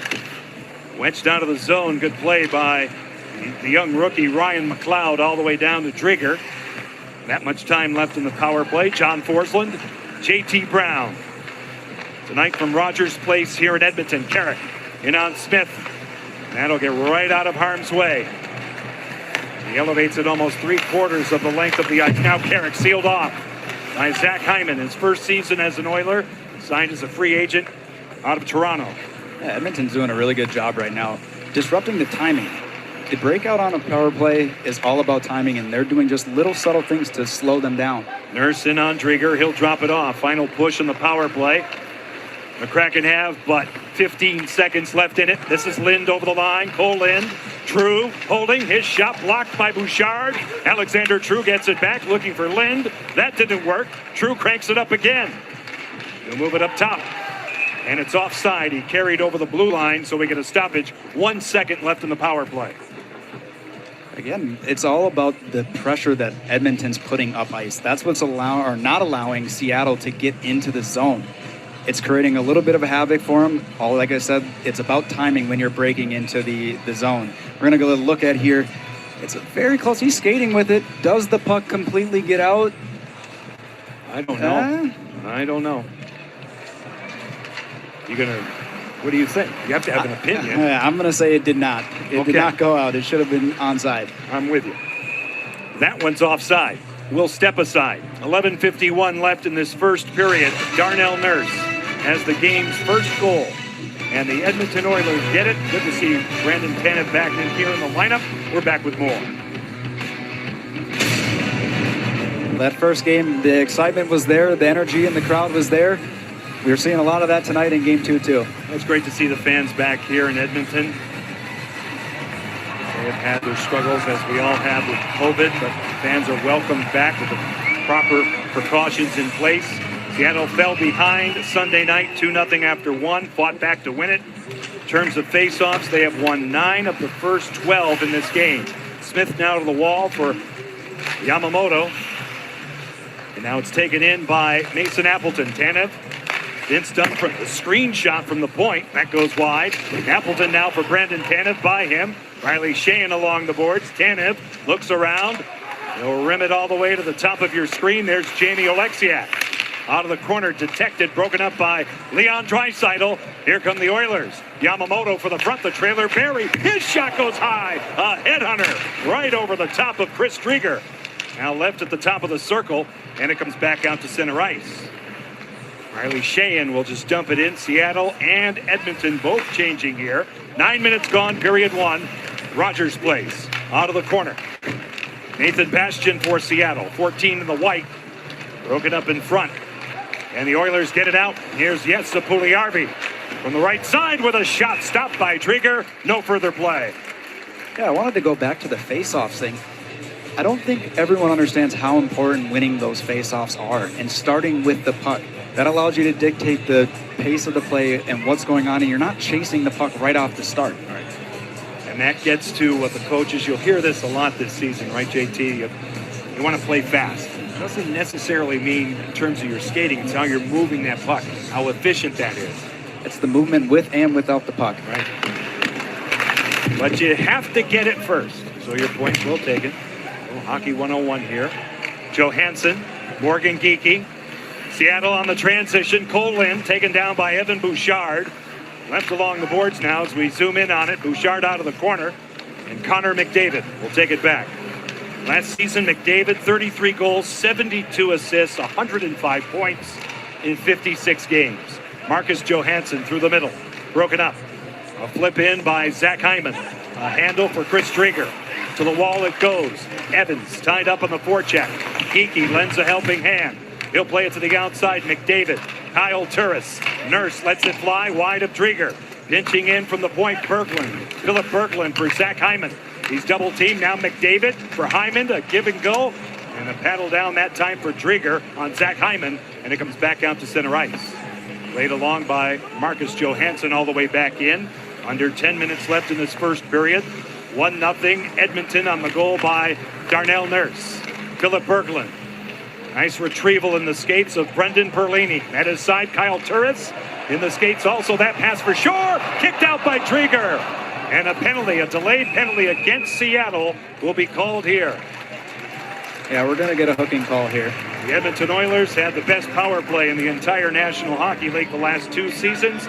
Wedged out of the zone. Good play by the young rookie Ryan McLeod all the way down to Drieger. That much time left in the power play. John Forsland, J.T. Brown. Tonight from Rogers Place here in Edmonton. Carrick in on Smith. That'll get right out of harm's way. He elevates it almost 3/4 of the length of the ice. Now Carrick sealed off by Zach Hyman. His first season as an Oiler. Signed as a free agent out of Toronto. Yeah, Edmonton's doing a really good job right now. Disrupting the timing. The breakout on a power play is all about timing, and they're doing just little subtle things to slow them down. Nurse in on Drieger. He'll drop it off. Final push in the power play. The Kraken have but 15 seconds left in it. This is Lind over the line. Cole Lind. True holding. His shot blocked by Bouchard. Alexander True gets it back, looking for Lind. That didn't work. True cranks it up again. He'll move it up top. And it's offside. He carried over the blue line, so we get a stoppage. 1 second left in the power play. Again, it's all about the pressure that Edmonton's putting up ice. That's what's not allowing Seattle to get into the zone. It's creating a little bit of a havoc for them. Like I said, it's about timing when you're breaking into the zone. We're going to go look at here. It's very close. He's skating with it. Does the puck completely get out? I don't know. I don't know. What do you think? You have to have an opinion. I'm going to say it did not. It did not go out. It should have been onside. I'm with you. That one's offside. We'll step aside. 11:51 left in this first period. Darnell Nurse has the game's first goal. And the Edmonton Oilers get it. Good to see Brandon Tanev back in here in the lineup. We're back with more. That first game, the excitement was there. The energy in the crowd was there. We were seeing a lot of that tonight in Game 2, too. It's great to see the fans back here in Edmonton. They have had their struggles, as we all have with COVID, but fans are welcomed back with the proper precautions in place. Seattle fell behind Sunday night, 2-0 after 1, fought back to win it. In terms of face-offs, they have won 9 of the first 12 in this game. Smith now to the wall for Yamamoto. And now it's taken in by Mason Appleton. Tanev. Vince Dunn from the screenshot from the point. That goes wide. Appleton now for Brandon Tanev by him. Riley Sheahan along the boards. Tanev looks around. He'll rim it all the way to the top of your screen. There's Jamie Oleksiak. Out of the corner, detected, broken up by Leon Draisaitl. Here come the Oilers. Yamamoto for the front, the trailer. Barry, his shot goes high. A headhunter right over the top of Chris Drieger. Now left at the top of the circle, and it comes back out to center ice. Riley Sheahan will just dump it in. Seattle and Edmonton both changing here. 9 minutes gone, period 1. Rogers Place, out of the corner. Nathan Bastian for Seattle, 14 in the white. Broken up in front. And the Oilers get it out. Here's Jesse Puljujärvi from the right side with a shot stopped by Drieger. No further play. Yeah, I wanted to go back to the face-offs thing. I don't think everyone understands how important winning those face-offs are, and starting with the puck. That allows you to dictate the pace of the play and what's going on, and you're not chasing the puck right off the start. Right. And that gets to what the coaches, you'll hear this a lot this season, right, JT? You want to play fast. It doesn't necessarily mean in terms of your skating. It's how you're moving that puck, how efficient that is. It's the movement with and without the puck. Right. But you have to get it first. So So your points will take it. Hockey 101 here. Johansson, Morgan Geekie. Seattle on the transition. Cole Lynn taken down by Evan Bouchard. Left along the boards now as we zoom in on it. Bouchard out of the corner. And Connor McDavid will take it back. Last season, McDavid, 33 goals, 72 assists, 105 points in 56 games. Marcus Johansson through the middle. Broken up. A flip in by Zach Hyman. A handle for Chris Drieger. To the wall it goes. Evans tied up on the forecheck. Geekie lends a helping hand. He'll play it to the outside. McDavid. Kyle Turris. Nurse lets it fly wide of Drieger. Pinching in from the point, Berglund. Philip Berglund for Zach Hyman. He's double teamed now. McDavid for Hyman to give and go. And a paddle down that time for Drieger on Zach Hyman. And it comes back out to center ice. Laid along by Marcus Johansson all the way back in. Under 10 minutes left in this first period. 1-0 Edmonton on the goal by Darnell Nurse. Philip Berglund. Nice retrieval in the skates of Brendan Perlini. At his side, Kyle Turris. In the skates also, that pass for Shore. Kicked out by Drieger. And a penalty, a delayed penalty against Seattle will be called here. Yeah, we're going to get a hooking call here. The Edmonton Oilers had the best power play in the entire National Hockey League the last 2 seasons.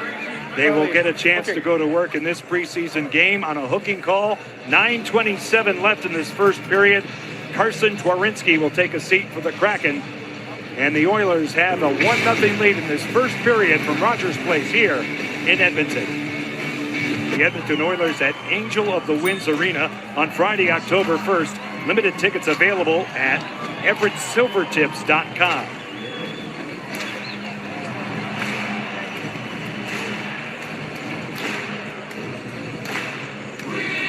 They will get a chance to go to work in this preseason game on a hooking call. 9:27 left in this first period. Carson Twarynski will take a seat for the Kraken. And the Oilers have a 1-0 lead in this first period from Rogers Place here in Edmonton. The Edmonton Oilers at Angel of the Winds Arena on Friday, October 1st. Limited tickets available at EverettSilvertips.com.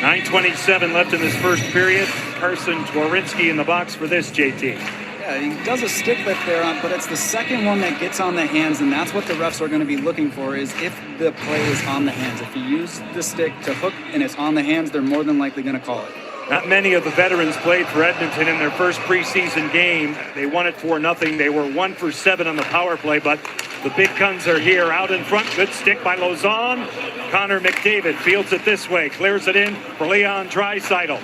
.927 left in this first period. Carson Twarynski in the box for this, JT. Yeah, he does a stick lift there, but it's the second one that gets on the hands, and that's what the refs are going to be looking for, is if the play is on the hands. If you use the stick to hook and it's on the hands, they're more than likely going to call it. Not many of the veterans played for Edmonton in their first preseason game. They won it 4-0. They were 1 for 7 on the power play, but the big guns are here out in front. Good stick by Lauzon. Connor McDavid fields it this way, clears it in for Leon Draisaitl.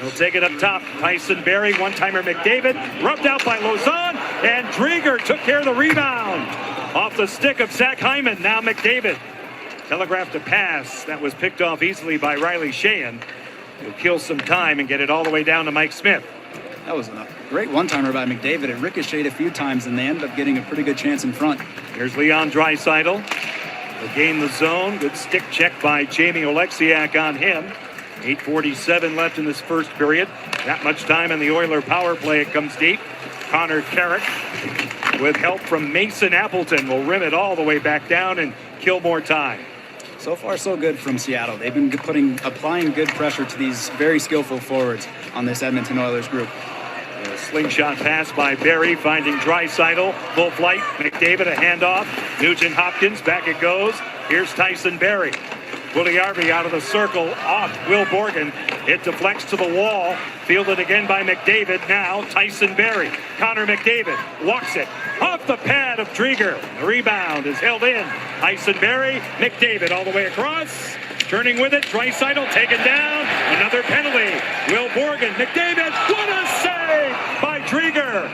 He'll take it up top. Tyson Barrie, one-timer McDavid, rubbed out by Lauzon, and Drieger took care of the rebound. Off the stick of Zach Hyman, now McDavid. Telegraphed a pass that was picked off easily by Riley Sheahan. He'll kill some time and get it all the way down to Mike Smith. That was a great one-timer by McDavid. It ricocheted a few times, and they ended up getting a pretty good chance in front. Here's Leon Draisaitl. He'll gain the zone. Good stick check by Jamie Oleksiak on him. 8:47 left in this first period. Not much time in the Oiler power play. It comes deep. Connor Carrick, with help from Mason Appleton, will rim it all the way back down and kill more time. So far, so good from Seattle. They've been applying good pressure to these very skillful forwards on this Edmonton Oilers group. A slingshot pass by Barrie, finding Draisaitl. Full flight. McDavid, a handoff. Nugent Hopkins, back it goes. Here's Tyson Barrie. Puljujärvi out of the circle, off Will Borgen. It deflects to the wall. Fielded again by McDavid. Now Tyson Barrie. Connor McDavid walks it off the pad of Drieger. The rebound is held in. Tyson Barrie, McDavid all the way across. Turning with it, Draisaitl taken down. Another penalty. Will Borgen, McDavid, what a save by Drieger.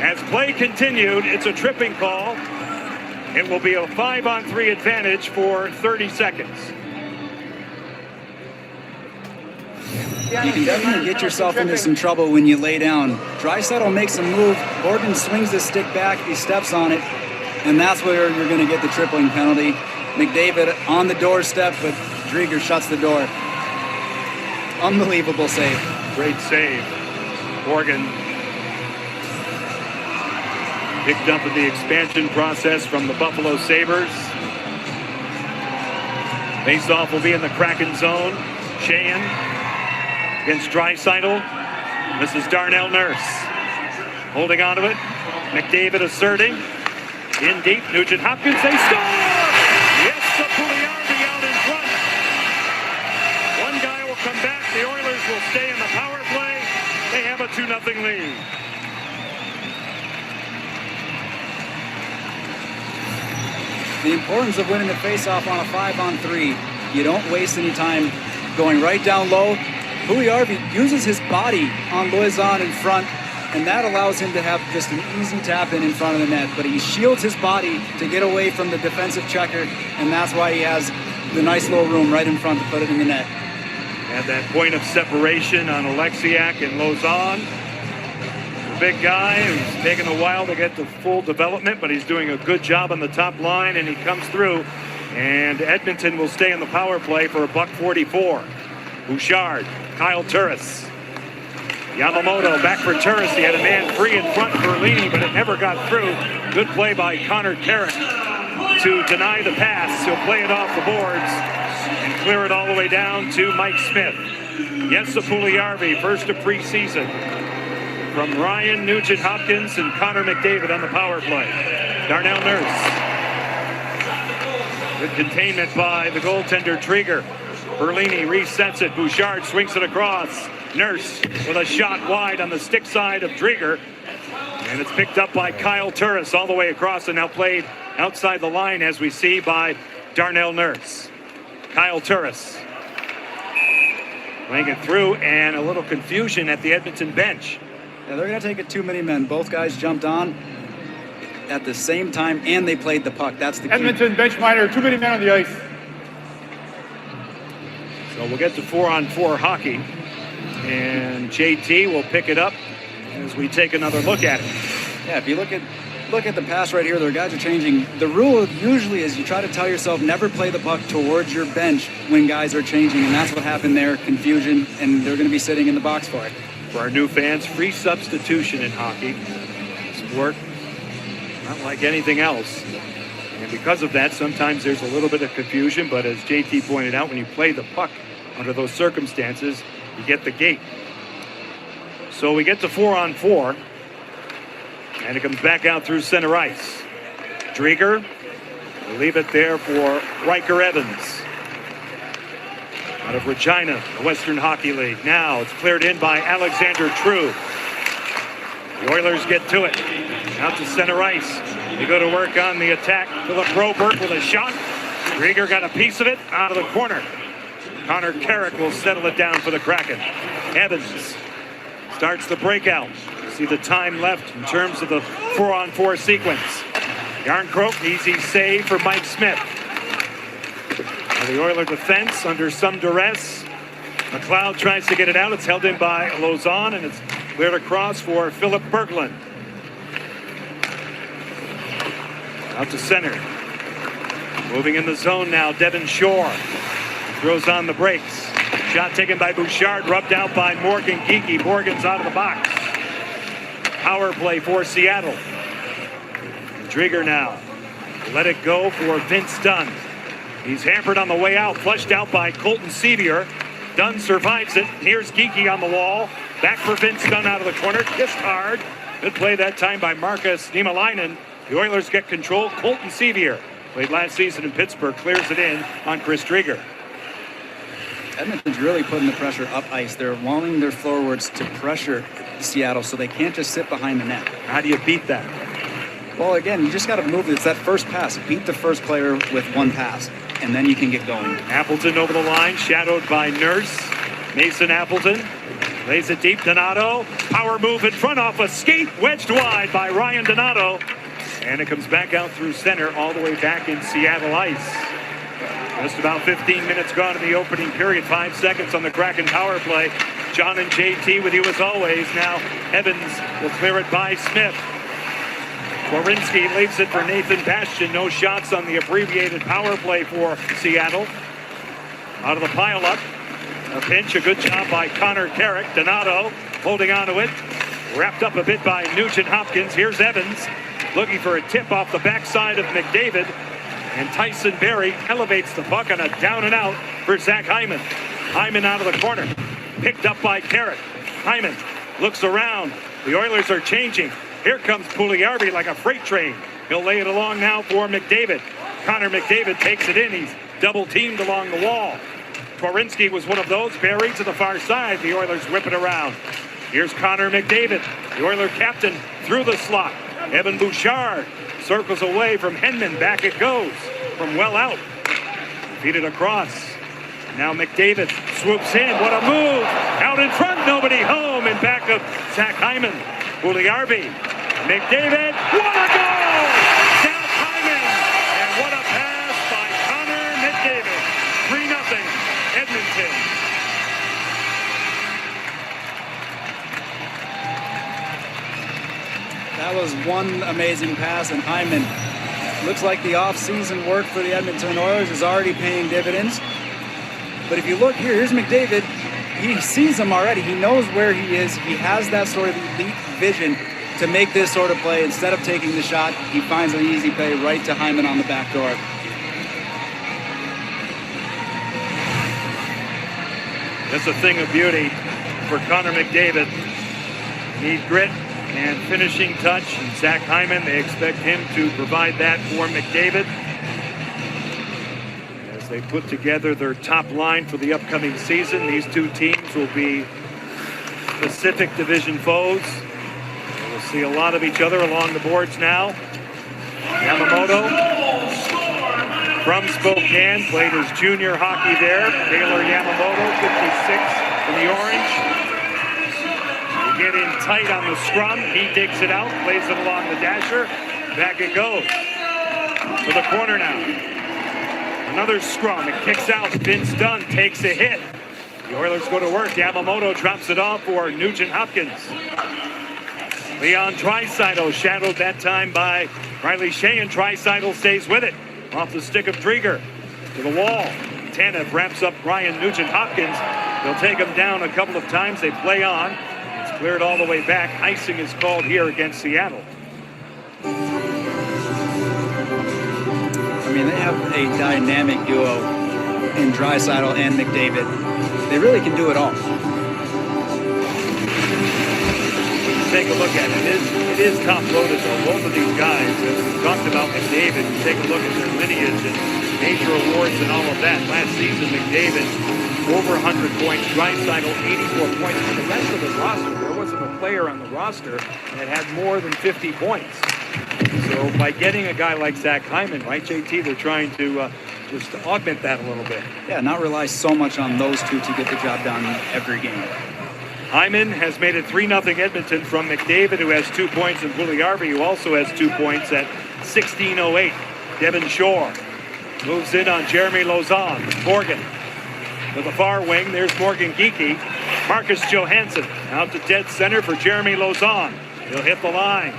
As play continued, it's a tripping call. It will be a 5-on-3 advantage for 30 seconds. You can definitely get yourself into some trouble when you lay down. Draisaitl makes a move. Borgen swings his stick back. He steps on it. And that's where you're going to get the tripling penalty. McDavid on the doorstep, but Drieger shuts the door. Unbelievable save. Great save. Borgen picked up in the expansion process from the Buffalo Sabres. Faceoff will be in the Kraken zone. Sheahan against Draisaitl. This is Darnell Nurse. Holding on to it. McDavid asserting. In deep. Nugent Hopkins. They score! Yes, the Puljujärvi out in front. One guy will come back. The Oilers will stay in the power play. They have a 2-0 lead. The importance of winning the faceoff on a 5-on-3. You don't waste any time going right down low. Puljujarvi uses his body on Loizon in front, and that allows him to have just an easy tap in front of the net. But he shields his body to get away from the defensive checker, and that's why he has the nice little room right in front to put it in the net. And that point of separation on Alexiak and Lauzon. The big guy who's taken a while to get to full development, but he's doing a good job on the top line, and he comes through. And Edmonton will stay in the power play for $1:44. Bouchard, Kyle Turris. Yamamoto back for Turris. He had a man free in front for Berlini, but it never got through. Good play by Connor Carrick to deny the pass. He'll play it off the boards and clear it all the way down to Mike Smith. Jesse Puljujarvi, first of preseason, from Ryan Nugent-Hopkins and Connor McDavid on the power play. Darnell Nurse. Good containment by the goaltender Trigger. Berlini resets it. Bouchard swings it across. Nurse with a shot wide on the stick side of Trigger. And it's picked up by Kyle Turris all the way across, and now played outside the line, as we see, by Darnell Nurse. Kyle Turris playing it through, and a little confusion at the Edmonton bench. Yeah, they're going to take it too many men. Both guys jumped on at the same time, and they played the puck. That's the key. Edmonton bench minor, too many men on the ice. So we'll get to 4-on-4 hockey, and JT will pick it up as we take another look at it. Yeah, if you look at the pass right here, their guys are changing. The rule usually is you try to tell yourself never play the puck towards your bench when guys are changing, and that's what happened there. Confusion, and they're going to be sitting in the box for it. For our new fans, free substitution in hockey. Sport not like anything else. And because of that, sometimes there's a little bit of confusion, but as JT pointed out, when you play the puck under those circumstances, you get the gate. So we get to 4-on-4, and it comes back out through center ice. Drieger will leave it there for Riker Evans out of Regina, the Western Hockey League. Now it's cleared in by Alexander True. The Oilers get to it. Out to center ice. They go to work on the attack. Philip Broberg with a shot. Drieger got a piece of it out of the corner. Connor Carrick will settle it down for the Kraken. Evans starts the breakout. See the time left in terms of the 4-on-4 sequence. Yarncroke, easy save for Mike Smith. Now the Oiler defense under some duress. McLeod tries to get it out. It's held in by Lauzon, and it's cleared across for Philip Berglund. Out to center. Moving in the zone now, Devin Shore. Throws on the brakes. Shot taken by Bouchard, rubbed out by Morgan Geekie. Morgan's out of the box. Power play for Seattle. Drieger now. Let it go for Vince Dunn. He's hampered on the way out, flushed out by Colton Sevier. Dunn survives it. Here's Geekie on the wall. Back for Vince Dunn out of the corner. Kissed hard. Good play that time by Marcus Niemelainen. The Oilers get control. Colton Sevier, played last season in Pittsburgh, clears it in on Chris Drieger. Edmonton's really putting the pressure up ice. They're wanting their forwards to pressure Seattle, so they can't just sit behind the net. How do you beat that? Well, again, you just got to move. It's that first pass. Beat the first player with one pass, and then you can get going. Appleton over the line, shadowed by Nurse. Mason Appleton lays it deep. Donato, power move in front off a skate, wedged wide by Ryan Donato. And it comes back out through center, all the way back in Seattle ice. Just about 15 minutes gone in the opening period. 5 seconds on the Kraken power play. John and JT with you as always. Now Evans will clear it by Smith. Wawrinski leaves it for Nathan Bastian. No shots on the abbreviated power play for Seattle. Out of the pileup. A pinch, a good job by Connor Carrick. Donato holding on to it. Wrapped up a bit by Nugent-Hopkins. Here's Evans looking for a tip off the backside of McDavid. And Tyson Barrie elevates the puck on a down and out for Zach Hyman. Hyman out of the corner. Picked up by Carrick. Hyman looks around. The Oilers are changing. Here comes Puljujarvi like a freight train. He'll lay it along now for McDavid. Connor McDavid takes it in. He's double teamed along the wall. Wawrinski was one of those. Buried to the far side. The Oilers whip it around. Here's Connor McDavid, the Oiler captain, through the slot. Evan Bouchard circles away from Henman. Back it goes from well out. Feed it across. Now McDavid swoops in. What a move! Out in front, nobody home. In back of Zach Hyman. Puljujarvi. McDavid. What a goal! Zach Hyman. And what a pass by Connor McDavid. 3-0 Edmonton. That was one amazing pass, and Hyman, looks like the off-season work for the Edmonton Oilers is already paying dividends. But if you look here, here's McDavid. He sees him already. He knows where he is. He has that sort of elite vision to make this sort of play. Instead of taking the shot, he finds an easy play right to Hyman on the back door. That's a thing of beauty for Connor McDavid. Need grit and finishing touch. And Zach Hyman, they expect him to provide that for McDavid as they put together their top line for the upcoming season. These two teams will be Pacific Division foes. We'll see a lot of each other along the boards now. Yamamoto from Spokane, played his junior hockey there. Taylor Yamamoto, 56 in the orange. They get in tight on the scrum. He digs it out, plays it along the dasher. Back it goes. To the corner now. Another scrum. It kicks out. Vince Dunn takes a hit. The Oilers go to work. Yamamoto drops it off for Nugent Hopkins. Leon Draisaitl shadowed that time by Riley Sheahan. Draisaitl stays with it. Off the stick of Drieger. To the wall. Tanev wraps up Ryan Nugent Hopkins. They'll take him down a couple of times. They play on. It's cleared all the way back. Icing is called here against Seattle. I mean, they have a dynamic duo in Draisaitl and McDavid. They really can do it all. Take a look at it. It is top-loaded, though. Both of these guys, as we talked about McDavid, you take a look at their lineage and major awards and all of that. Last season, McDavid, over 100 points. Draisaitl, 84 points. For the rest of the roster, there wasn't a player on the roster that had more than 50 points. So by getting a guy like Zach Hyman, right, JT, they're trying to just augment that a little bit. Yeah, not rely so much on those two to get the job done every game. Hyman has made it 3-0 Edmonton from McDavid, who has 2 points, and Puljujarvi, who also has 2 points at 16:08. Devin Shore moves in on Jeremy Lauzon. Morgan to the far wing. There's Morgan Geekie. Marcus Johansson out to dead center for Jeremy Lauzon. He'll hit the line.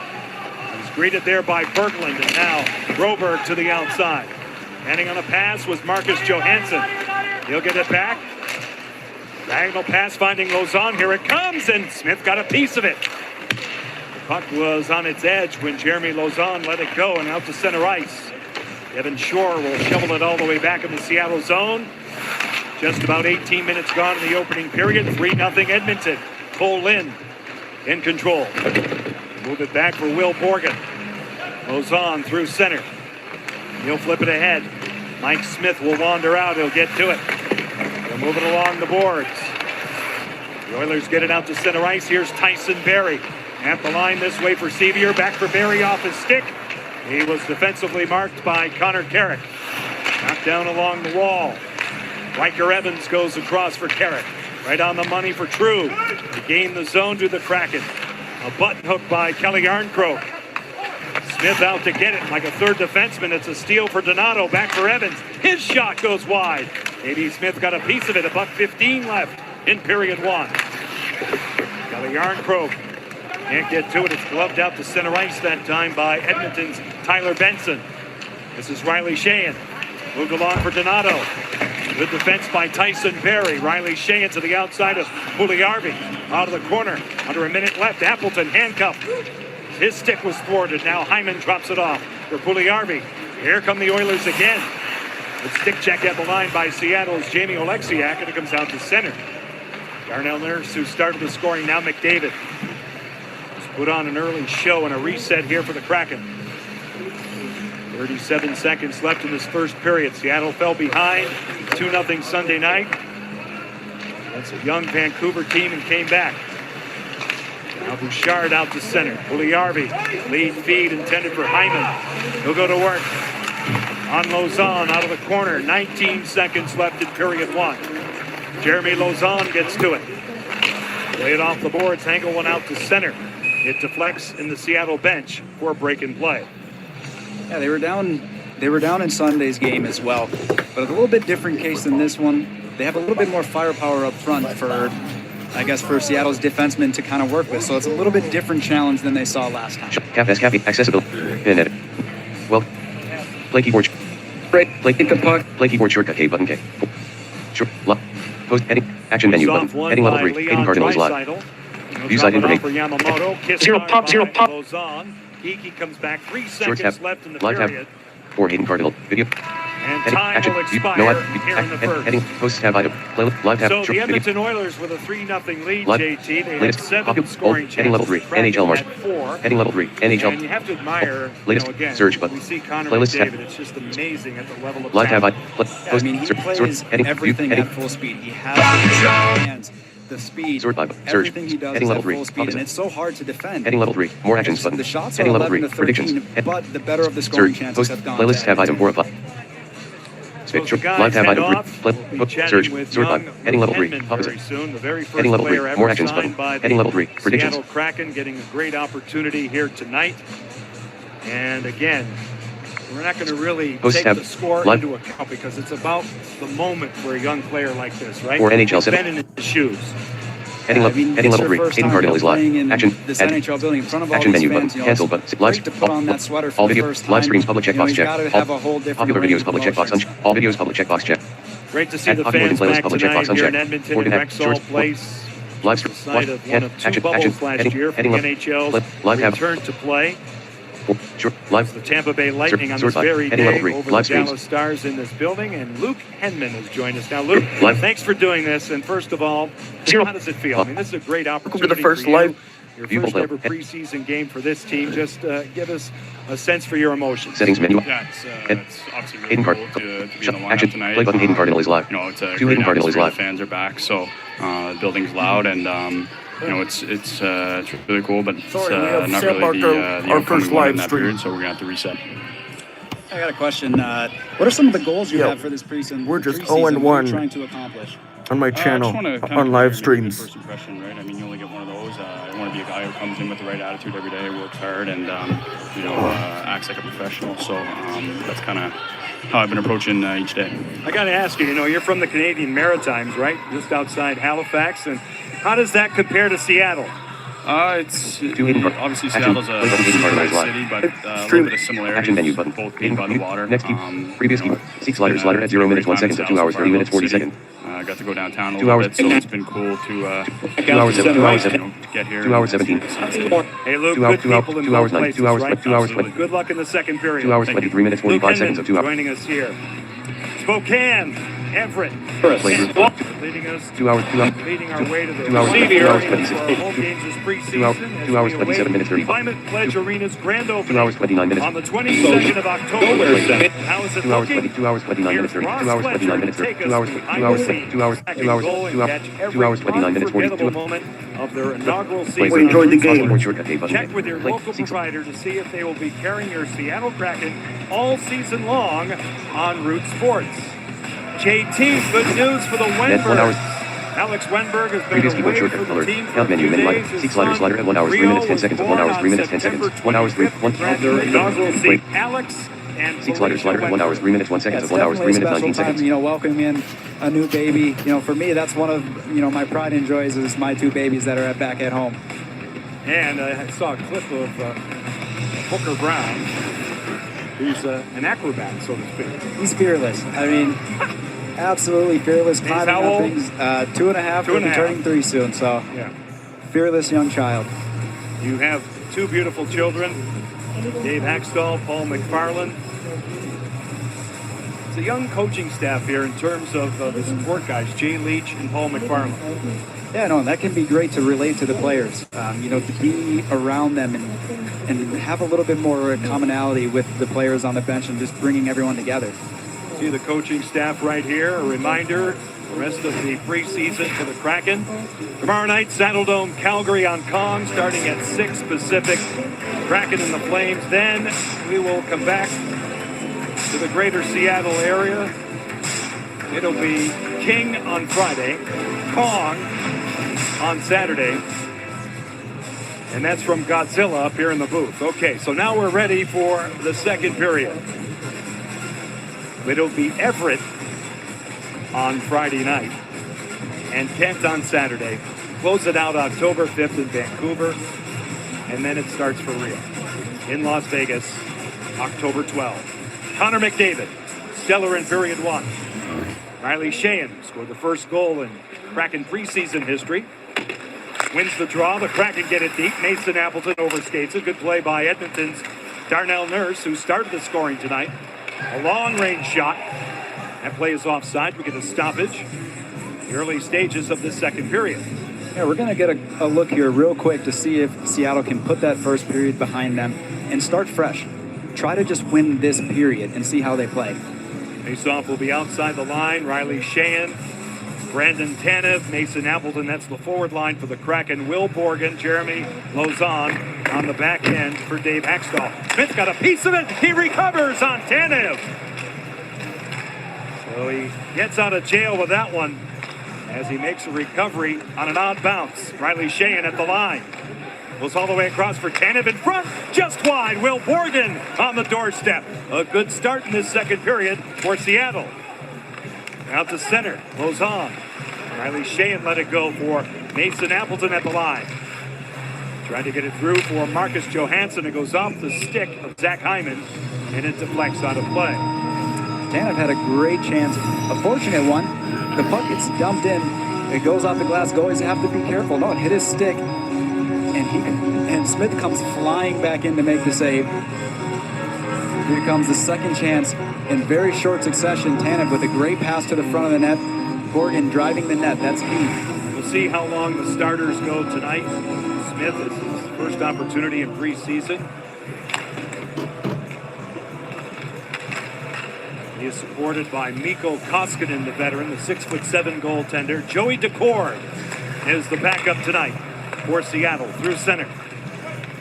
He's greeted there by Berglund, and now Broberg to the outside. Handing on a pass was Marcus Johansson. He'll get it back. Diagonal pass finding Lauzon. Here it comes, and Smith got a piece of it. The puck was on its edge when Jeremy Lauzon let it go and out to center ice. Devin Shore will shovel it all the way back in the Seattle zone. Just about 18 minutes gone in the opening period. 3-0 Edmonton. Cole Lind in control. Move it back for Will Borgen. Lauzon through center. He'll flip it ahead. Mike Smith will wander out. He'll get to it. They'll move it along the boards. The Oilers get it out to center ice. Here's Tyson Barrie. At the line this way for Sevier. Back for Barrie off his stick. He was defensively marked by Connor Carrick. Knocked down along the wall. Riker Evans goes across for Carrick. Right on the money for True. To gain the zone to the Kraken. A button hook by Kelly Arncroke. Smith out to get it like a third defenseman. It's a steal for Donato. Back for Evans. His shot goes wide. Maybe Smith got a piece of it. $1:15 left in period one. Kelly Arncroke can't get to it. It's gloved out to center ice that time by Edmonton's Tyler Benson. This is Riley Sheahan. Moved along for Donato. Good defense by Tyson Barrie. Riley Sheahan to the outside of Puljujarvi. Out of the corner. Under a minute left. Appleton handcuffed. His stick was thwarted. Now Hyman drops it off for Puljujarvi. Here come the Oilers again. The stick check at the line by Seattle's Jamie Oleksiak, and it comes out to center. Darnell Nurse, who started the scoring, now McDavid. Has put on an early show and a reset here for the Kraken. 37 seconds left in this first period. Seattle fell behind 2-0 Sunday night. That's a young Vancouver team and came back. Now Bouchard out to center. Puljujarvi, lead feed intended for Hyman. He'll go to work. on Lausanne out of the corner. 19 seconds left in period one. Jeremy Lausanne gets to it. Play it off the boards, angle one out to center. It deflects in the Seattle bench for a break in play. Yeah, they were down in Sunday's game as well, but a little bit different case than this one. They have a little bit more firepower up front for Seattle's defensemen to kind of work with. So it's a little bit different challenge than they saw last time. Cafe, accessibility, pin edit. Well, play keyboard. Play the puck. Play keyboard shortcut K button K. Sure. Lock. Post heading. Action menu button. Heading level 3. Hayden Cardinals live. View side information. Zero pop. Geeky comes back. 3 seconds left in the live period. Tab. For Hayden Cardinal. Video. And time will expire here in the first. Heading. Post tab item. Play live tab. So Short the video. Edmonton Oilers with a 3-0 lead, Live. JT. They have Latest. 7 scoring chances. Heading level 3. NHL March. 4. Heading level 3. NHL. And you have to admire, Latest. again, Search button. we see Connor Playlist tab. McDavid. It's just amazing at the level of Live tab. talent. I mean, he plays heading. everything Heading. at full speed. He has the hands, the speed, Sort by everything he does heading is level at 3. full speed, and it's so hard to defend. Heading level 3. More actions button. The shots are Heading level 11 3. to Predictions. 13, but the better of the scoring Search. chances Post. have gone Playlist to tab item 4 apply. So the guys Live tab head item off. 3. We'll be chatting Search. with Sort by. young Heading level 3. Hedman Opposite. very soon. The very first Heading level 3. player ever More actions signed button. by the Heading level 3. Predictions. Seattle Kraken, getting a great opportunity here tonight. And again, we're not going to really Post take tab. the score Live. into account because it's about the moment for a young player like this, right? For NHL He's 7. been in his shoes. Heading level 3. Hayden Cardinal is live. Action. This Add. NHL building in front of all Action these menu fans, button. Cancel button. Live Live. to put on that sweater for All the video. first time. Live streams public checkbox He's check. got to have a whole different Popular range videos of public checkbox emotions. uncheck. All videos public checkbox check. Great to see Add the popular fans playlist back public tonight checkbox here in uncheck. Edmonton in Coordinate. Rexall Source. Place. Live The stream. site of one of two bubbles last year for the NHL's Live tab. return to play. Sure. Live. The Tampa Bay Lightning on this Sort by. very Heading level day 3. over Live the streams. Dallas Stars in this building, and Luke Henman has joined us. Now, Luke, Live. thanks for doing this, and first of all, how does it feel? I mean, this is a great opportunity to the first for you. live. Your View first play. ever preseason game for this team. Just give us a sense for your emotions. Settings menu. Yeah, it's obviously really Hayden cool Cardinal. to be in the lineup Action. tonight. Play button. Hayden Cardinal is live. You know, it's a Two great Hayden Cardinal is atmosphere. live. The fans are back, so the building's loud, and you know, it's really cool, but it's Sorry, we have not Sam really Barker, the our outcome first we wanted live in that stream. period, so we're gonna have to reset. I got a question. What are some of the goals you Yeah, have for this preseason? we're just preseason? 0-1. What are you trying to accomplish? On my I just channel, wanna kinda on live compare streams. First impression, right? I mean, you only get one of those. I want to be a guy who comes in with the right attitude every day, works hard, and you know, acts like a professional. So that's kind of how I've been approaching each day. I got to ask you, you know, you're from the Canadian Maritimes, right? Just outside Halifax, and how does that compare to Seattle? It's obviously Seattle's a great city, but a little bit of similarities. Action menu button. Both being by the water. Next key. Previous key. Seek slider. Slider at 0 minutes 1 second to 2 hours 30 minutes 40 seconds. Got to go downtown a 2 little hours. bit, so it's been cool to 2 hours 7. 2 hours you 7. know, to get here. 2 hours 17. Hey, Luke, 2 hours. good 2 hours. people in 2 hours both 9. places, 2 hours. right? 2 hours. Absolutely. Good luck in the second period. 2 hours Thank you. 23 minutes 45 seconds of 2 hours. Joining us here. Spokane, Everett, leading us 2 hours. 2 hours. leading our way to the 2 hours. receive 2 area hours for 26. our home games this preseason. 2 hours. as 2 hours we 27 await minutes 35. Climate Pledge Arena's grand 2 opening hours 29 minutes. on the 22nd of October. How is it 2 hours looking? 2 hours 29 minutes 30. 2 hours 29 minutes 30. 2 hours 2 hours 2 hours 2 hours 2 hours 29 minutes 42. moment of their inaugural Play. season. enjoyed the game. Keyboard shortcut K button. Check with your Play. local 6. provider to see if they will be carrying your Seattle Kraken all season long on Root Sports. JT, good news for the Net 1 hours. Wenbergs. Alex Wenberg has been Previous keyboard away shortcut for the color. team for Count menu a min few light. days. Seek slider slider at 1 hours 3 minutes 10 seconds of 1 hours 3 minutes 10 seconds. 1 hours 3 1 of their inaugural Play. seat. Alex and Seek slider slider at 1 hours 3 minutes 1 seconds It's of 1 hours 3 definitely a minutes 19 special time, seconds. you know, welcoming in a new baby. You know, for me, that's one of, you know, my pride and joys is my two babies that are back at home. And I saw a clip of Booker Brown, who's an acrobat, so to speak. He's fearless. I mean, absolutely fearless. He's Climbing how up old? things. 2.5. 2 and a half. Turning 3 soon. So, Yeah. fearless young child. You have two beautiful children, Dave Haxtell, Paul McFarland. It's a young coaching staff here in terms of the support guys, Jay Leach and Paul McFarland. Yeah, no, and that can be great to relate to the players. You know, to be around them and have a little bit more commonality with the players on the bench and just bringing everyone together. See the coaching staff right here. A reminder, the rest of the preseason for the Kraken. Tomorrow night, Saddle Dome, Calgary on Kong, starting at 6 Pacific. Kraken and the Flames. Then we will come back to the greater Seattle area. It'll be King on Friday, Kong on Saturday, and that's from Godzilla up here in the booth. Okay, so now we're ready for the second period. It'll be Everett on Friday night and Kent on Saturday. Close it out October 5th in Vancouver, and then it starts for real in Las Vegas, October 12th. Connor McDavid, stellar in period one. Riley Sheahan scored the first goal in Kraken preseason history. Wins the draw. The Kraken get it deep. Mason Appleton overskates it. Good play by Edmonton's Darnell Nurse, who started the scoring tonight. A long-range shot. That play is offside. We get a stoppage. The early stages of the second period. Yeah, we're going to get a look here real quick to see if Seattle can put that first period behind them and start fresh. Try to just win this period and see how they play. Faceoff will be outside the line. Riley Sheahan, Brandon Tanev, Mason Appleton. That's the forward line for the Kraken. Will Borgen, Jeremy Lauzon on the back end for Dave Haxtell. Smith got a piece of it. He recovers on Tanev. So he gets out of jail with that one as he makes a recovery on an odd bounce. Riley Sheahan at the line. Goes all the way across for Tanev in front, just wide. Will Borgen on the doorstep. A good start in this second period for Seattle. Out to center, Lauzon. Riley Sheahan let it go for Mason Appleton at the line. Tried to get it through for Marcus Johansson. It goes off the stick of Zach Hyman, and it deflects out of play. Tanev had a great chance, a fortunate one. The puck gets dumped in. It goes off the glass. Goalies have to be careful. No, it hit his stick. And Smith comes flying back in to make the save. Here comes the second chance in very short succession. Tanev with a great pass to the front of the net. Borgen driving the net. That's key. We'll see how long the starters go tonight. Smith is his first opportunity in preseason. He is supported by Mikko Koskinen, the veteran, the 6'7" goaltender. Joey Decord is the backup tonight for Seattle through center.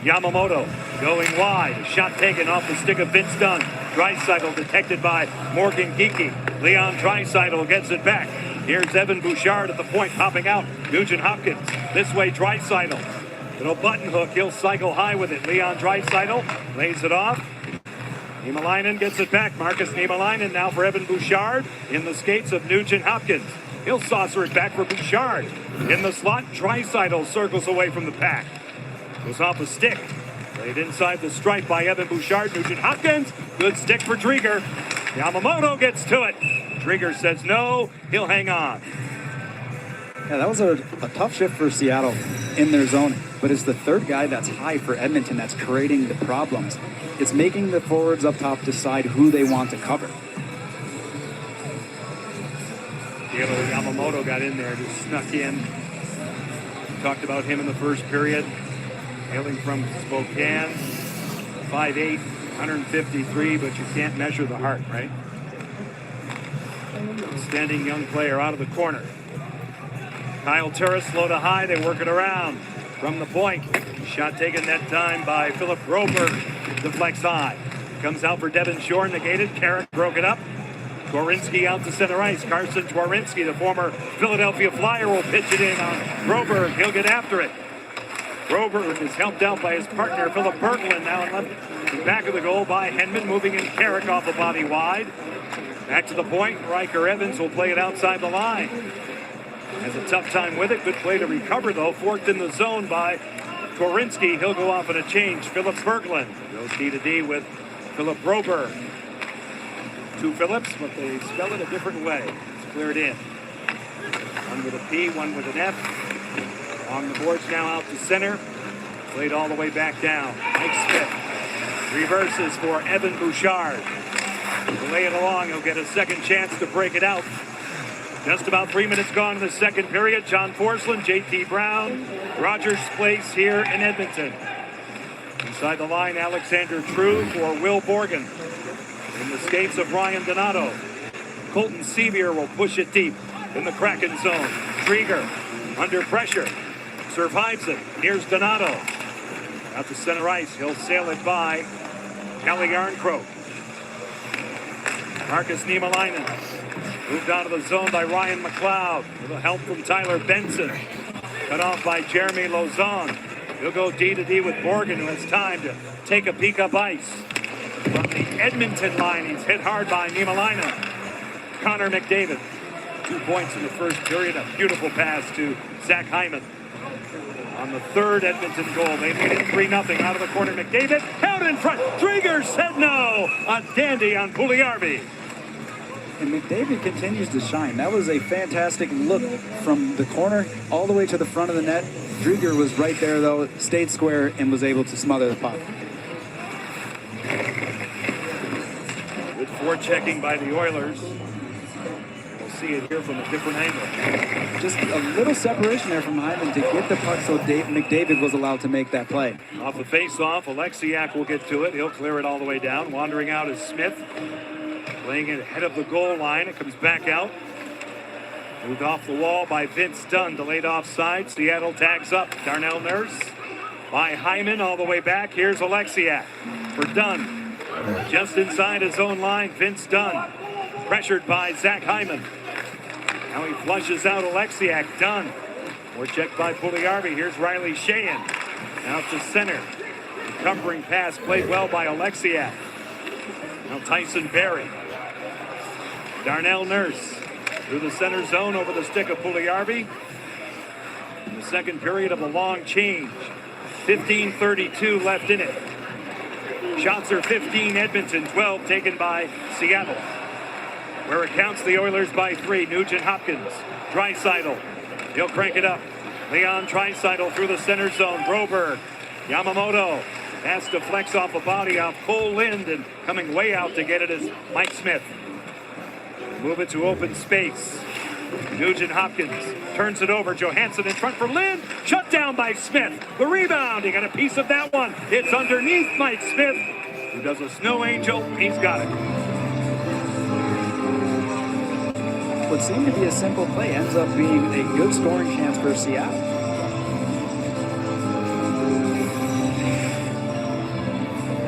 Yamamoto going wide. A shot taken off the stick of Vince Dunn. Draisaitl detected by Morgan Geekie. Leon Draisaitl gets it back. Here's Evan Bouchard at the point, popping out. Nugent Hopkins. This way, Draisaitl. Little button hook. He'll cycle high with it. Leon Draisaitl lays it off. Niemelainen gets it back. Marcus Niemelainen now for Evan Bouchard in the skates of Nugent Hopkins. He'll saucer it back for Bouchard. In the slot, Draisaitl circles away from the pack. Goes off a stick. Played inside the stripe by Evan Bouchard. Nugent Hopkins. Good stick for Drieger. Yamamoto gets to it. Drieger says no. He'll hang on. Yeah, that was a tough shift for Seattle in their zone, but it's the third guy that's high for Edmonton that's creating the problems. It's making the forwards up top decide who they want to cover. Diego Yamamoto got in there, just snuck in. We talked about him in the first period. Hailing from Spokane, 5'8", 153, but you can't measure the heart, right? Outstanding young player out of the corner. Kyle Turris, low to high, they work it around. From the point, shot taken that time by Philip Roper, deflects high. Comes out for Devin Shore, negated, Carrick broke it up. Twarynski out to center ice. Carson Twarynski, the former Philadelphia Flyer, will pitch it in on Broberg. He'll get after it. Broberg is helped out by his partner, Philip Berglund, now in the back of the goal by Henman, moving in Carrick off the body wide. Back to the point, Riker Evans will play it outside the line. Has a tough time with it. Good play to recover, though. Forked in the zone by Twarynski. He'll go off on a change. Philip Berglund goes D to D with Philip Broberg. Two Phillips, but they spell it a different way. It's cleared in. One with a P, one with an F. On the boards now out to center. Played all the way back down. Mike Smith reverses for Evan Bouchard. To lay it along, he'll get a second chance to break it out. Just about 3 minutes gone in the second period. John Forslund, J.T. Brown, Rogers Place here in Edmonton. Inside the line, Alexander True for Will Borgen. In the skates of Ryan Donato. Colton Sevier will push it deep in the Kraken zone. Drieger under pressure. Survives it. Here's Donato. Out to center ice. He'll sail it by Calle Yarncroke. Marcus Niemelainen moved out of the zone by Ryan McLeod with a help from Tyler Benson. Cut off by Jeremy Lauzon. He'll go D to D with Morgan, who has time to take a peek up ice. From the Edmonton line, he's hit hard by Niemelainen. Connor McDavid. 2 points in the first period. A beautiful pass to Zach Hyman. On the third Edmonton goal, they made it 3-0 out of the corner. McDavid out in front. Drieger said no. A dandy on Puljujärvi. And McDavid continues to shine. That was a fantastic look from the corner all the way to the front of the net. Drieger was right there, though, stayed square and was able to smother the puck. Good forechecking by the Oilers. We'll see it here from a different angle. Just a little separation there from Hyman to get the puck so McDavid was allowed to make that play. Off the face-off, Alexiak will get to it. He'll clear it all the way down. Wandering out is Smith. Playing it ahead of the goal line. It comes back out. Moved off the wall by Vince Dunn. Delayed offside. Seattle tags up. Darnell Nurse by Hyman all the way back. Here's Alexiak for Dunn. Just inside his own line, Vince Dunn. Pressured by Zach Hyman. Now he flushes out Alexiak. Dunn. More checked by Puljujärvi. Here's Riley Sheahan. Out to center. Covering pass played well by Alexiak. Now Tyson Barrie. Darnell Nurse through the center zone over the stick of Puljujärvi. In the second period of a long change. 15:32 left in it. Shots are 15 Edmonton, 12 taken by Seattle. Where it counts the Oilers by 3. Nugent Hopkins. Draisaitl. He'll crank it up. Leon Draisaitl through the center zone. Broberg. Yamamoto has to flex off a body off Cole Lind, and coming way out to get it is Mike Smith. Move it to open space. Nugent Hopkins turns it over. Johansson in front for Lind. Shut down by Smith. The rebound. He got a piece of that one. It's underneath Mike Smith, who does a snow angel. He's got it. What seemed to be a simple play ends up being a good scoring chance for Seattle.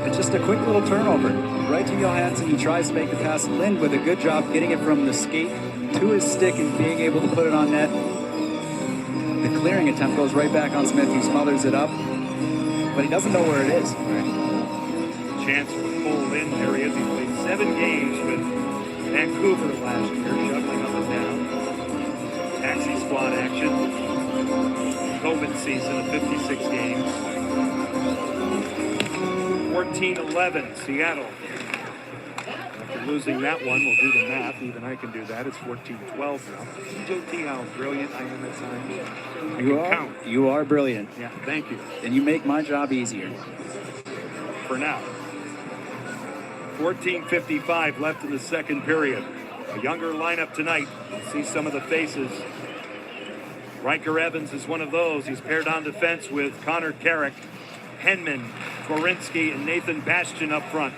It's just a quick little turnover. Right to Johansson. He tries to make the pass. Lind with a good job getting it from the skate to his stick and being able to put it on net. The clearing attempt goes right back on Smith, who smothers it up, but he doesn't know where it is. Chance for Cole Lind. There he is. He played 7 games with Vancouver last year, shuttling up and down. Taxi squad action. COVID season of 56 games. 14-11, Seattle. After losing that one, we'll do the math. Even I can do that. It's 14-12 now. JT, how brilliant I am at times. You are brilliant. Yeah, thank you. And you make my job easier. For now. 14:55 left in the second period. A younger lineup tonight. See some of the faces. Riker Evans is one of those. He's paired on defense with Connor Carrick, Henman, Twarynski, and Nathan Bastian up front.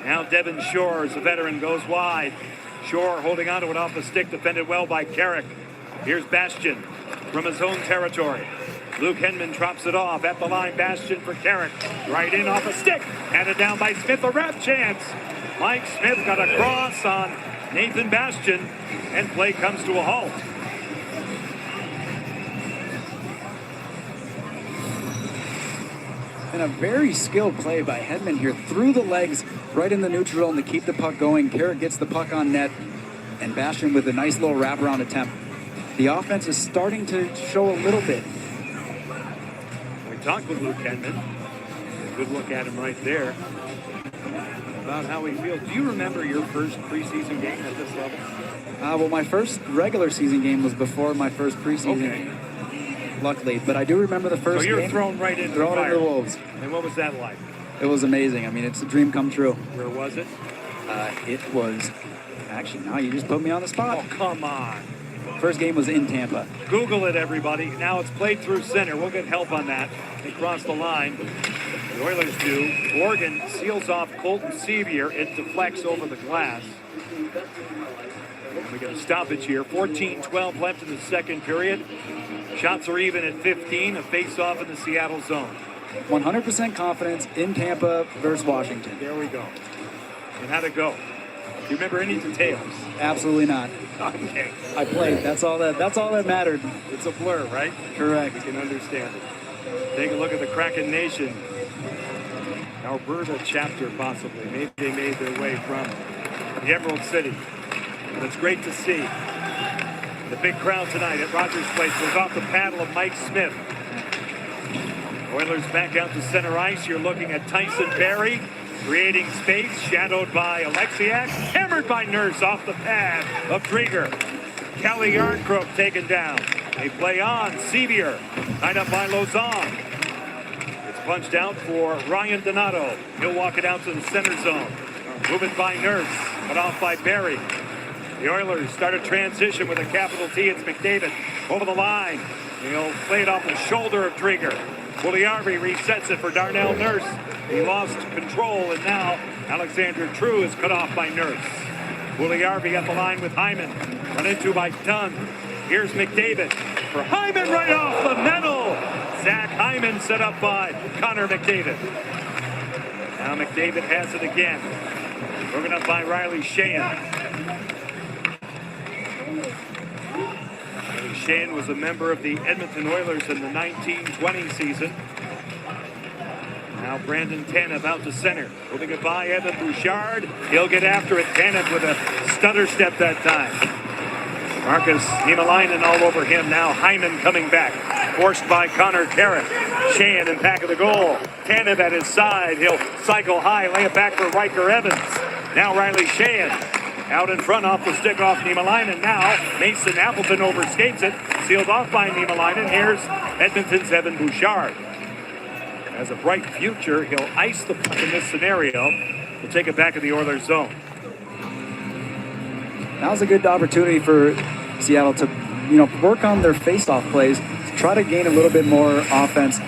Now Devin Shore, as a veteran, goes wide. Shore holding onto it off the stick, defended well by Carrick. Here's Bastian from his own territory. Luke Henman drops it off at the line. Bastian for Carrick. Right in off a stick. Handed down by Smith. A wrap chance. Mike Smith got a cross on Nathan Bastian, and play comes to a halt. And a very skilled play by Hedman here through the legs, right in the neutral zone to keep the puck going. Carrick gets the puck on net, and Bastian with a nice little wraparound attempt. The offense is starting to show a little bit. We talked with Luke Henman. A good look at him right there. About how he feels. Do you remember your first preseason game at this level? Well, my first regular season game was before my first preseason game. Luckily, but I do remember the first game. So you're thrown right into the fire. Into the Wolves. And what was that like? It was amazing. I mean, it's a dream come true. Where was it? It was, actually, now you just put me on the spot. Oh, come on. First game was in Tampa. Google it, everybody. Now it's played through center. We'll get help on that. They cross the line. The Oilers do. Morgan seals off Colton Sevier. It deflects over the glass. We got a stoppage here. 14-12 left in the second period. Shots are even at 15. A face-off in the Seattle zone. 100% confidence in Tampa versus Washington. There we go. And how'd it go? Do you remember any details? Absolutely not. Okay. I played. That's all that mattered. It's a blur, right? Correct. We can understand it. Take a look at the Kraken Nation. Alberta chapter, possibly. Maybe they made their way from the Emerald City. But it's great to see. The big crowd tonight at Rogers Place goes off the paddle of Mike Smith. Oilers back out to center ice. You're looking at Tyson Barrie creating space, shadowed by Alexiak, hammered by Nurse off the pad of Drieger. Kelly Yarncroke taken down. They play on. Sevier tied up by Lauzon. It's punched out for Ryan Donato. He'll walk it out to the center zone. Move it by Nurse, cut off by Barrie. The Oilers start a transition with a capital T. It's McDavid over the line. He'll play it off the shoulder of Drieger. Puljujarvi resets it for Darnell Nurse. He lost control, and now Alexander True is cut off by Nurse. Puljujarvi at the line with Hyman. Run into by Dunn. Here's McDavid for Hyman right off the metal. Zach Hyman set up by Connor McDavid. Now McDavid has it again. Broken up by Riley Sheahan. Sheahan was a member of the Edmonton Oilers in the 1920 season. Now Brandon Tanev out to center. Moving it by Evan Bouchard. He'll get after it. Tanev with a stutter step that time. Marcus Niemelainen all over him. Now Hyman coming back. Forced by Connor Carrick. Sheahan in back of the goal. Tanev at his side. He'll cycle high. Lay it back for Riker Evans. Now Riley Sheahan. Out in front off the stick off Niemelainen. Now Mason Appleton overskates it. Sealed off by Niemelainen. Here's Edmonton's Evan Bouchard. Has a bright future. He'll ice the puck in this scenario. He'll take it back in the Oilers zone. Now's a good opportunity for Seattle to, work on their face-off plays, to try to gain a little bit more offense.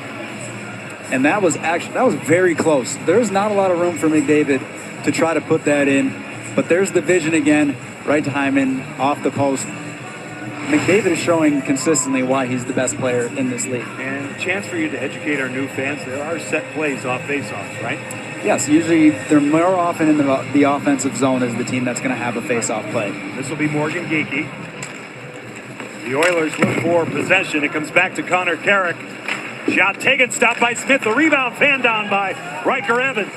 And that was very close. There's not a lot of room for McDavid to try to put that in. But there's the vision again, right to Hyman, off the post. McDavid is showing consistently why he's the best player in this league. And a chance for you to educate our new fans. There are set plays off face-offs, right? Yes, usually they're more often in the offensive zone as the team that's going to have a face-off play. This will be Morgan Geekie. The Oilers look for possession. It comes back to Connor Carrick. Shot taken, stopped by Smith. The rebound fanned down by Riker Evans.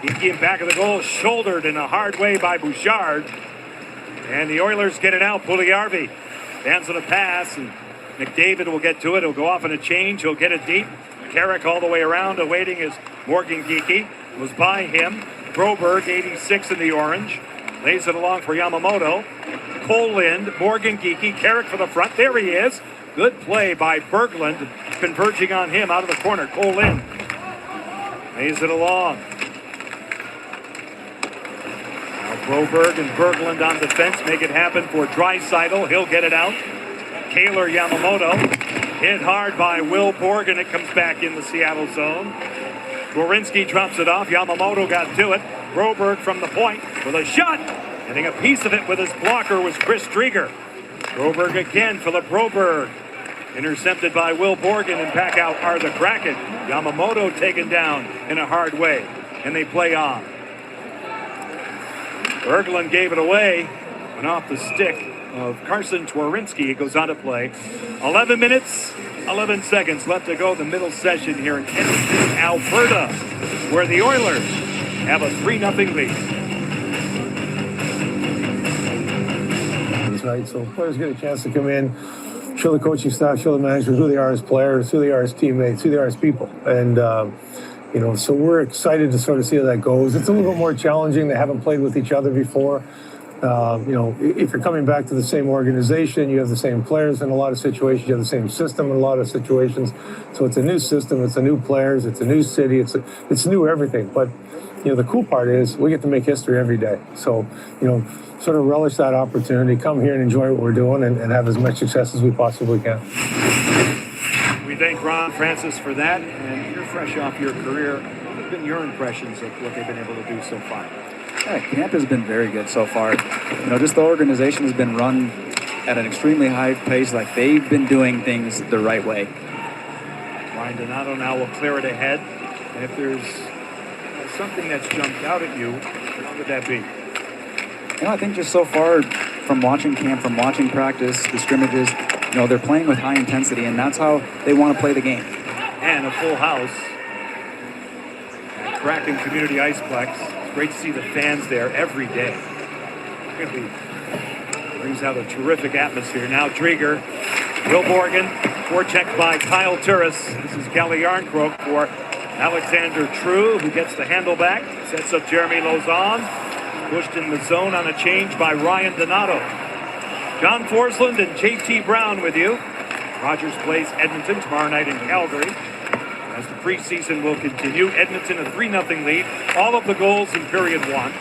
Geekie in back of the goal, shouldered in a hard way by Bouchard. And the Oilers get it out. Puljujarvi stands on a pass, and McDavid will get to it. He'll go off in a change. He'll get it deep. Carrick all the way around, awaiting is Morgan Geekie. Was by him. Broberg, 86 in the orange. Lays it along for Yamamoto. Cole Lind, Morgan Geekie, Carrick for the front. There he is. Good play by Berglund, converging on him out of the corner. Cole Lind lays it along. Broberg and Berglund on defense make it happen for Draisaitl. He'll get it out. Kaylor Yamamoto hit hard by Will Borg, and it comes back in the Seattle zone. Werenski drops it off. Yamamoto got to it. Broberg from the point with a shot. Getting a piece of it with his blocker was Chris Drieger. Broberg again, Philip Broberg. Intercepted by Will Borgen, and back out are the Kraken. Yamamoto taken down in a hard way, and they play on. Berglund gave it away, and off the stick of Carson Werenski. It goes on to play. 11 minutes, 11 seconds left to go. The middle session here in Edmonton, Alberta, where the Oilers have a 3-0 lead. Right, so players get a chance to come in, show the coaching staff, show the managers who they are as players, who they are as teammates, who they are as people, and so we're excited to sort of see how that goes. It's a little bit more challenging. They haven't played with each other before. If you're coming back to the same organization, you have the same players in a lot of situations, you have the same system in a lot of situations. So it's a new system, it's a new players, it's a new city, it's new everything. But the cool part is we get to make history every day. So sort of relish that opportunity, come here and enjoy what we're doing, and have as much success as we possibly can. We thank Ron Francis for that, and you're fresh off your career. What have been your impressions of what they've been able to do so far? Yeah, camp has been very good so far. Just the organization has been run at an extremely high pace. Like, they've been doing things the right way. Ryan Donato now will clear it ahead. And if there's something that's jumped out at you, what would that be? I think just so far from watching camp, from watching practice, the scrimmages, they're playing with high intensity, and that's how they want to play the game. And a full house at Kraken Community Iceplex. It's great to see the fans there every day. Really brings out a terrific atmosphere. Now Drieger, Will Borgen, forechecked by Kyle Turris. This is Kelly Yarncroke for Alexander True, who gets the handle back, sets up Jeremy Lauzon, pushed in the zone on a change by Ryan Donato. John Forsland and JT Brown with you. Rogers plays Edmonton tomorrow night in Calgary. As the preseason will continue, Edmonton a 3-0 lead. All of the goals in period 1.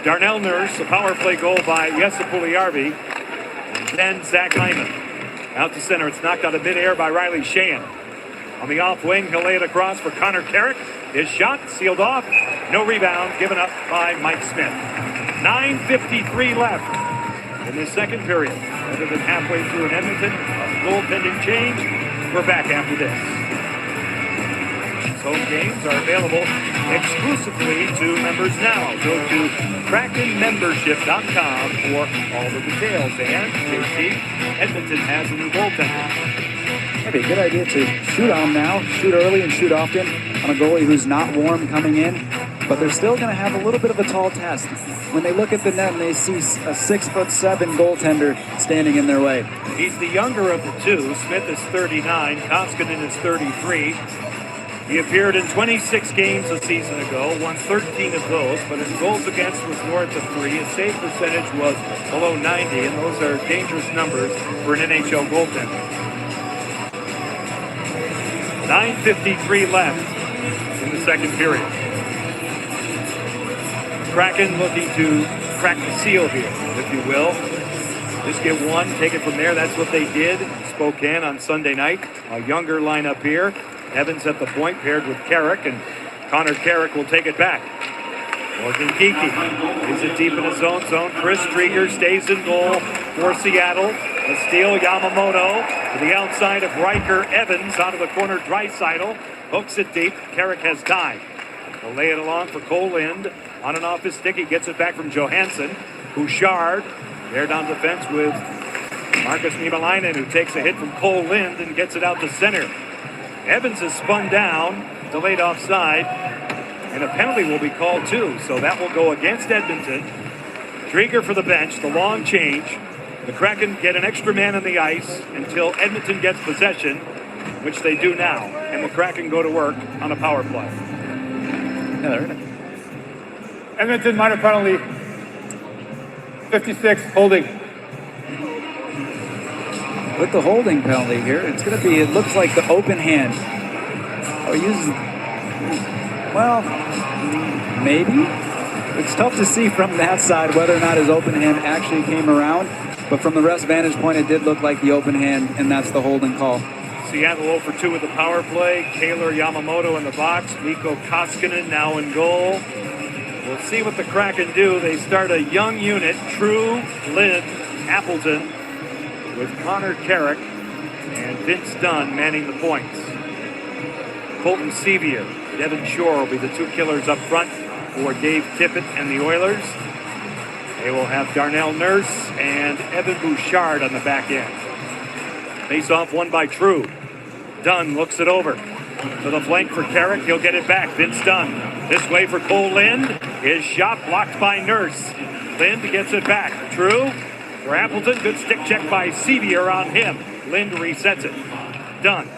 Darnell Nurse, a power play goal by Jesse Puljujärvi. And then Zach Hyman. Out to center, it's knocked out of midair by Riley Sheahan. On the off wing, he'll lay it across for Connor Carrick. His shot sealed off. No rebound, given up by Mike Smith. 9:53 left in the second period. Better than halfway through in Edmonton. A goaltending change. We're back after this. Home games are available exclusively to members now. Go to KrakenMembership.com for all the details. And, JT, Edmonton has a new goaltender. That'd be a good idea to shoot on him now, shoot early and shoot often on a goalie who's not warm coming in, but they're still going to have a little bit of a tall test when they look at the net and they see a 6'7" goaltender standing in their way. He's the younger of the two. Smith is 39, Koskinen is 33. He appeared in 26 games a season ago, won 13 of those, but his goals against was north of 3. His save percentage was below 90, and those are dangerous numbers for an NHL goaltender. 9:53 left in the second period. Kraken looking to crack the seal here, if you will. Just get one, take it from there. That's what they did in Spokane on Sunday night. A younger lineup here. Evans at the point paired with Carrick, and Connor Carrick will take it back. Morgan Geekie is it deep in his own zone. Chris Drieger stays in goal for Seattle. A steal, Yamamoto to the outside of Riker. Evans out of the corner, Draisaitl hooks it deep. Carrick has time. He'll lay it along for Cole Lind. On and off his stick, he gets it back from Johansson. Bouchard there down defense with Marcus Niemelainen, who takes a hit from Cole Lind and gets it out to center. Evans is spun down, delayed offside, and a penalty will be called too, so that will go against Edmonton. Drieger for the bench, the long change. The Kraken get an extra man on the ice until Edmonton gets possession, which they do now, and the Kraken go to work on a power play. Yeah, they're in it. Edmonton minor penalty. 56 holding. With the holding penalty here, it's going to be, it looks like the open hand. Oh, he uses, well, maybe. It's tough to see from that side whether or not his open hand actually came around, but from the ref's vantage point, it did look like the open hand, and that's the holding call. Seattle 0 for 2 with the power play. Taylor Yamamoto in the box. Mikko Koskinen now in goal. We'll see what the Kraken do. They start a young unit, True, Lind, Appleton, with Connor Carrick and Vince Dunn manning the points. Colton Sevier, Devin Shore will be the two killers up front for Dave Tippett and the Oilers. They will have Darnell Nurse and Evan Bouchard on the back end. Face off won by True. Dunn looks it over to the flank for Carrick. He'll get it back. Vince Dunn this way for Cole Lind. His shot blocked by Nurse. Lind gets it back. True for Appleton. Good stick check by Sevier on him. Lind resets it. Dunn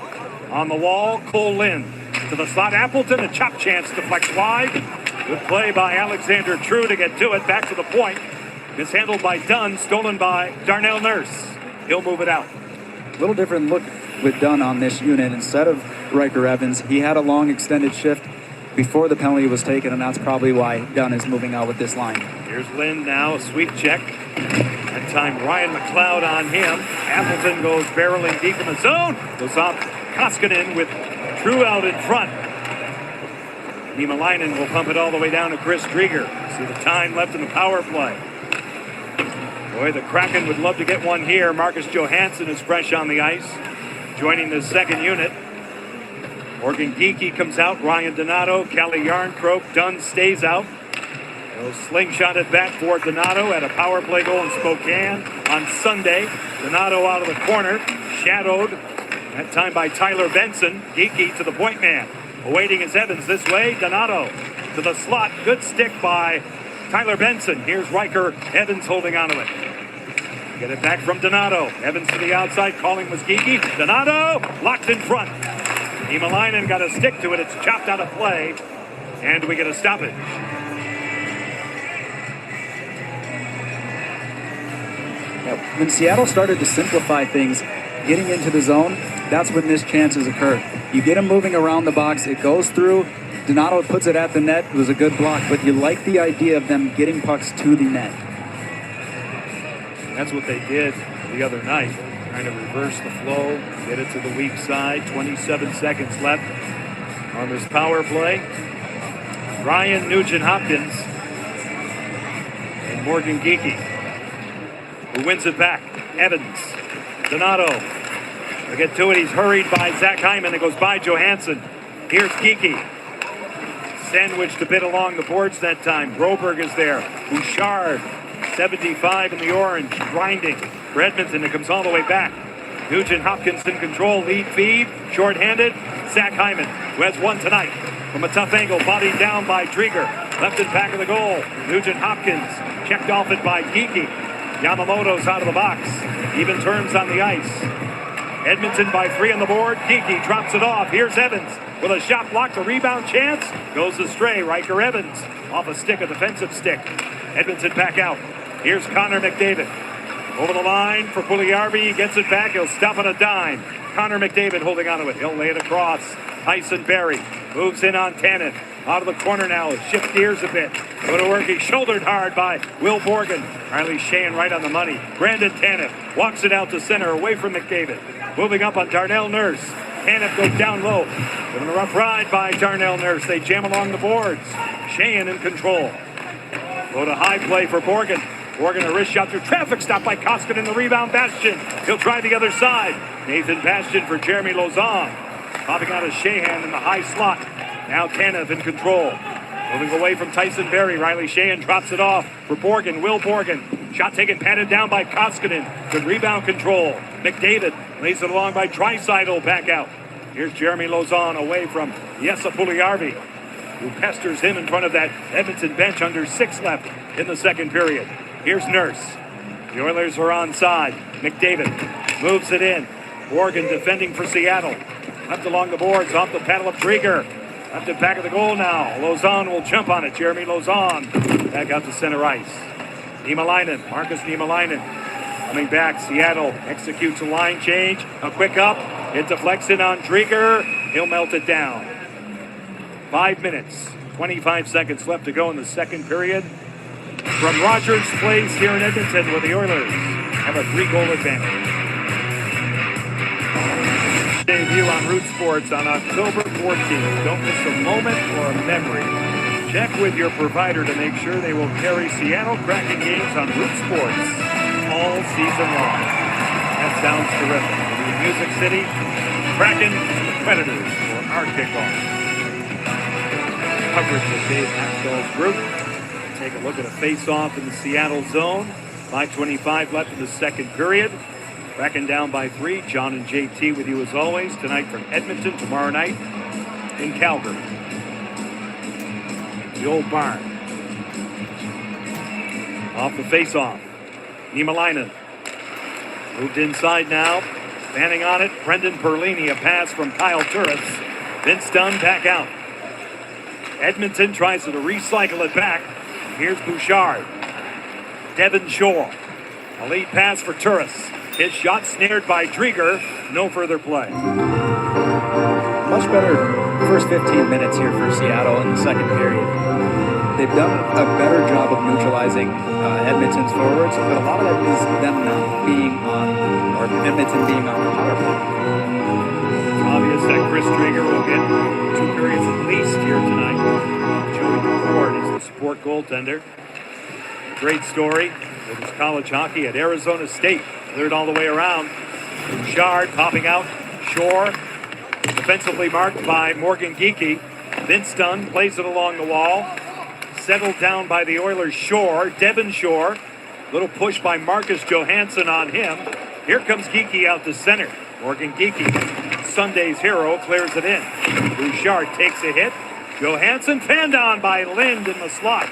on the wall. Cole Lind to the slot. Appleton, a chop chance to flex wide. Good play by Alexander True to get to it. Back to the point. Mishandled by Dunn. Stolen by Darnell Nurse. He'll move it out. A little different look with Dunn on this unit. Instead of Riker Evans, he had a long extended shift before the penalty was taken, and that's probably why Dunn is moving out with this line. Here's Lind now, a sweep check. That time Ryan McLeod on him. Appleton goes barreling deep in the zone. Goes off Koskinen with True out in front. Niemelainen will pump it all the way down to Chris Drieger. See the time left in the power play. Boy, the Kraken would love to get one here. Marcus Johansson is fresh on the ice, joining the second unit. Morgan Geekie comes out. Ryan Donato, Kelly Yarncroke. Dunn stays out. He'll slingshot it back for Donato at a power play goal in Spokane on Sunday. Donato out of the corner, shadowed that time by Tyler Benson. Geeky to the point man. Awaiting is Evans this way. Donato to the slot. Good stick by Tyler Benson. Here's Riker. Evans holding onto it. Get it back from Donato. Evans to the outside. Calling was Geeky. Donato locked in front. Niemelainen got a stick to it. It's chopped out of play. And we get a stoppage. Yeah, when Seattle started to simplify things, getting into the zone, that's when this chance has occurred. You get him moving around the box, it goes through, Donato puts it at the net, it was a good block, but you like the idea of them getting pucks to the net. That's what they did the other night, trying to reverse the flow, get it to the weak side. 27 seconds left on this power play. Ryan Nugent-Hopkins and Morgan Geeky, who wins it back. Evans, Donato. To get to it, he's hurried by Zach Hyman. It goes by Johansson. Here's Geeky. Sandwiched a bit along the boards that time. Broberg is there. Bouchard, 75 in the orange, grinding. For Edmonton, it comes all the way back. Nugent-Hopkins in control, lead feed, short-handed. Zach Hyman, who has one tonight. From a tough angle, bodied down by Drieger. Left in back of the goal. Nugent-Hopkins checked off it by Geeky. Yamamoto's out of the box. Even terms on the ice. Edmonton by 3 on the board. Geeky drops it off. Here's Evans with a shot blocked. A rebound chance. Goes astray. Riker Evans off a stick, a defensive stick. Edmonton back out. Here's Connor McDavid. Over the line for Puljujarvi. He gets it back. He'll stop on a dime. Connor McDavid holding onto it. He'll lay it across. Tyson Barrie moves in on Tanev. Out of the corner now. Shift gears a bit. Go to work. He's shouldered hard by Will Borgen. Riley Sheahan right on the money. Brandon Tanev walks it out to center away from McDavid. Moving up on Darnell Nurse. Tanev goes down low. Given a rough ride by Darnell Nurse. They jam along the boards. Sheahan in control. Go to high play for Borgen. Borgen a wrist shot through traffic. Stopped by Koskinen. The rebound Bastian. He'll try the other side. Nathan Bastian for Jeremy Lauzon. Popping out of Sheahan in the high slot. Now Tanev in control. Moving away from Tyson Barrie. Riley Sheahan drops it off for Borgen. Will Borgen. Shot taken, patted down by Koskinen. Good rebound control. McDavid lays it along by Draisaitl. Back out. Here's Jeremy Lauzon away from Jesse Puljujarvi, who pesters him in front of that Edmonton bench under 6 left in the second period. Here's Nurse. The Oilers are onside. McDavid moves it in. Borgen defending for Seattle. Left along the boards, off the paddle of Drieger. Left it back of the goal now. Lauzon will jump on it. Jeremy Lauzon back out to center ice. Niemelainen, Marcus Niemelainen coming back. Seattle executes a line change. A quick up. It deflects in on Drieger. He'll melt it down. 5 minutes, 25 seconds left to go in the second period. From Rogers Place here in Edmonton, where the Oilers have a 3-goal advantage. Debut on Root Sports on October 14th. Don't miss a moment or a memory. Check with your provider to make sure they will carry Seattle Kraken games on Root Sports all season long. That sounds terrific. We'll be in Music City, Kraken, Predators for our kickoff. Coverage of Dave Axtell's group. Take a look at a face-off in the Seattle zone. 5:25 left in the second period. Kraken down by 3. John and JT with you as always. Tonight from Edmonton, tomorrow night in Calgary. The old barn. Off the face-off. Niemelainen. Moved inside now. Standing on it, Brendan Perlini. A pass from Kyle Turris. Vince Dunn back out. Edmonton tries to recycle it back. Here's Bouchard. Devin Shore. A lead pass for Turris. His shot snared by Drieger. No further play. Much better first 15 minutes here for Seattle in the second period. They've done a better job of neutralizing Edmonton's forwards, but a lot of that is them not being on, or Edmonton being on the power play. It's obvious that Chris Drieger will get 2 periods at least here tonight. Joey McCord is the support goaltender. Great story with his college hockey at Arizona State. Cleared all the way around. Bouchard popping out. Shore defensively marked by Morgan Geeky. Vince Dunn plays it along the wall. settled down by the Oilers' Shore. Devin Shore. Little push by Marcus Johansson on him. Here comes Geekie out to center. Morgan Geekie, Sunday's hero, clears it in. Bouchard takes a hit. Johansson fanned on by Lind in the slot.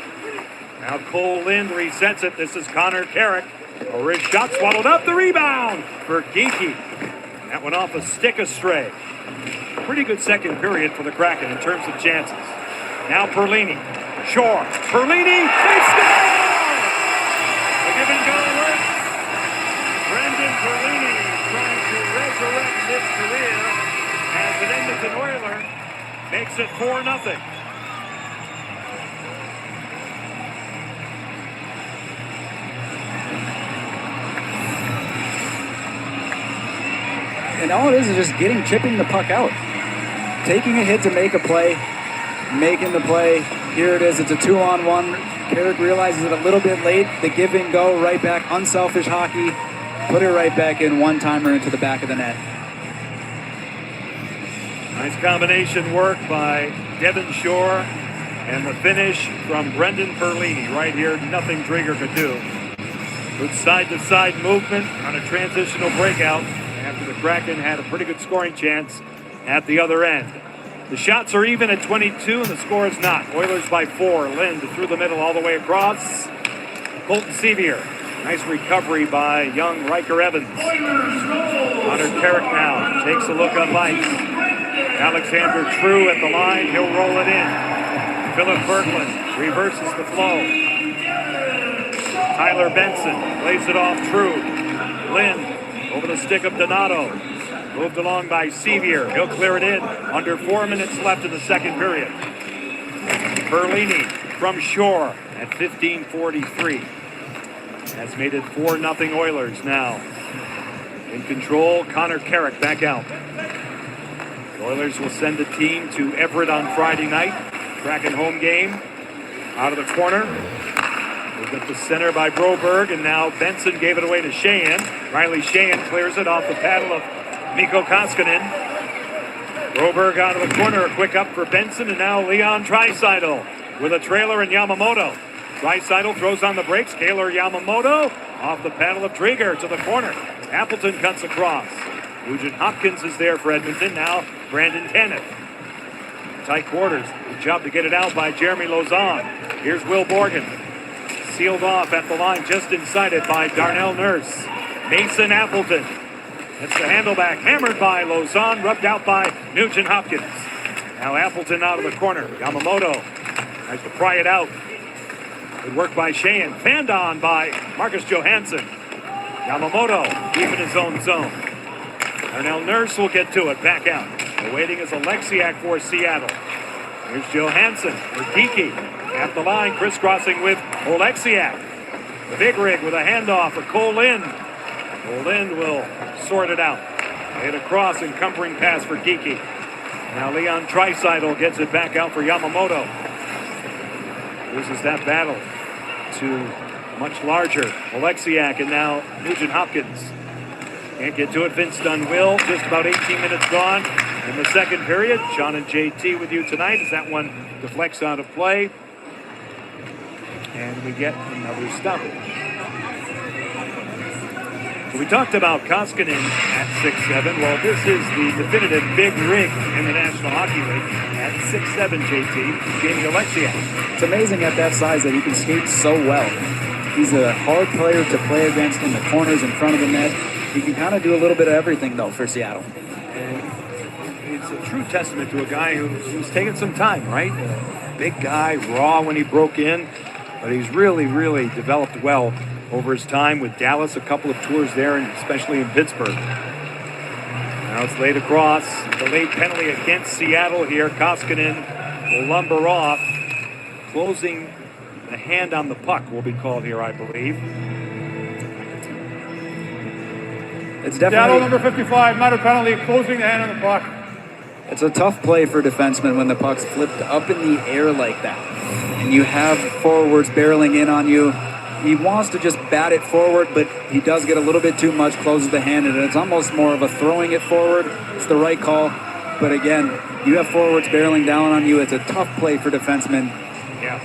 Now Cole Lind resets it. This is Connor Carrick. A wrist shot swallowed up. The rebound for Geekie. That went off a stick astray. Pretty good second period for the Kraken in terms of chances. Now Perlini. Shore. Perlini. They score! The give and go works. Brendan Perlini trying to resurrect his career as an Edmonton Oiler makes it 4-0. And all it is just chipping the puck out. Taking a hit to make a play, making the play. Here it is, it's a 2-on-1. Carrick realizes it a little bit late. The give and go, right back, unselfish hockey. Put it right back in, one-timer into the back of the net. Nice combination work by Devin Shore. And the finish from Brendan Perlini. Right here, nothing Drieger could do. Good side-to-side movement on a transitional breakout after the Kraken had a pretty good scoring chance at the other end. The shots are even at 22 and the score is not. Oilers by 4. Lind through the middle all the way across. Colton Sevier. Nice recovery by young Riker Evans. Connor Carrick now takes a look up ice. Alexander True at the line. He'll roll it in. Philip Berglund reverses the flow. Tyler Benson plays it off True. Lind over the stick of Donato. Moved along by Sevier. He'll clear it in. Under 4 minutes left in the second period. Perlini from Shore at 15:43. That's made it 4-0 Oilers now. In control, Connor Carrick back out. The Oilers will send a team to Everett on Friday night. Kraken home game. Out of the corner. Moved up the center by Broberg, and now Benson gave it away to Sheahan. Riley Sheahan clears it off the paddle of Mikko Koskinen. Broberg out of the corner, a quick up for Benson, and now Leon Draisaitl with a trailer and Yamamoto. Draisaitl throws on the brakes. Taylor Yamamoto off the paddle of Drieger to the corner. Appleton cuts across. Nugent Hopkins is there for Edmonton. Now Brandon Tanev. Tight quarters. Good job to get it out by Jeremy Lauzon. Here's Will Borgen. Sealed off at the line, just inside it by Darnell Nurse. Mason Appleton. It's the handle back, hammered by Lauzon, rubbed out by Nugent Hopkins. Now Appleton out of the corner. Yamamoto tries to pry it out. Good work by Sheahan. Fanned on by Marcus Johansson. Yamamoto deep in his own zone. Darnell Nurse will get to it. Back out. The waiting is Alexiak for Seattle. Here's Johansson for Geekie. At the line, crisscrossing with Oleksiak. The big rig with a handoff for Cole Lind. Cole Lind will sort it out. Hit across, encumbering pass for Geekie. Now Leon Draisaitl gets it back out for Yamamoto. Loses that battle to much larger Oleksiak, and now Nugent Hopkins. Can't get to it. Vince Dunn will. Just about 18 minutes gone in the second period. Sean and JT with you tonight as that one deflects out of play. And we get another stoppage. So we talked about Koskinen at 6'7". Well, this is the definitive big rig in the National Hockey League at 6'7", JT, Jamie Oleksiak. It's amazing at that size that he can skate so well. He's a hard player to play against in the corners in front of the net. He can kind of do a little bit of everything, though, for Seattle. And it's a true testament to a guy who's taken some time, right? A big guy, raw when he broke in, but he's really, really developed well over his time with Dallas, a couple of tours there, and especially in Pittsburgh. Now it's laid across. The late penalty against Seattle here. Koskinen will lumber off. Closing the hand on the puck will be called here, I believe. It's definitely Seattle number 55, minor penalty, closing the hand on the puck. It's a tough play for defensemen when the puck's flipped up in the air like that. And you have forwards barreling in on you. He wants to just bat it forward, but he does get a little bit too much, closes the hand, and it's almost more of a throwing it forward. It's the right call. But again, you have forwards barreling down on you. It's a tough play for defensemen. Yeah.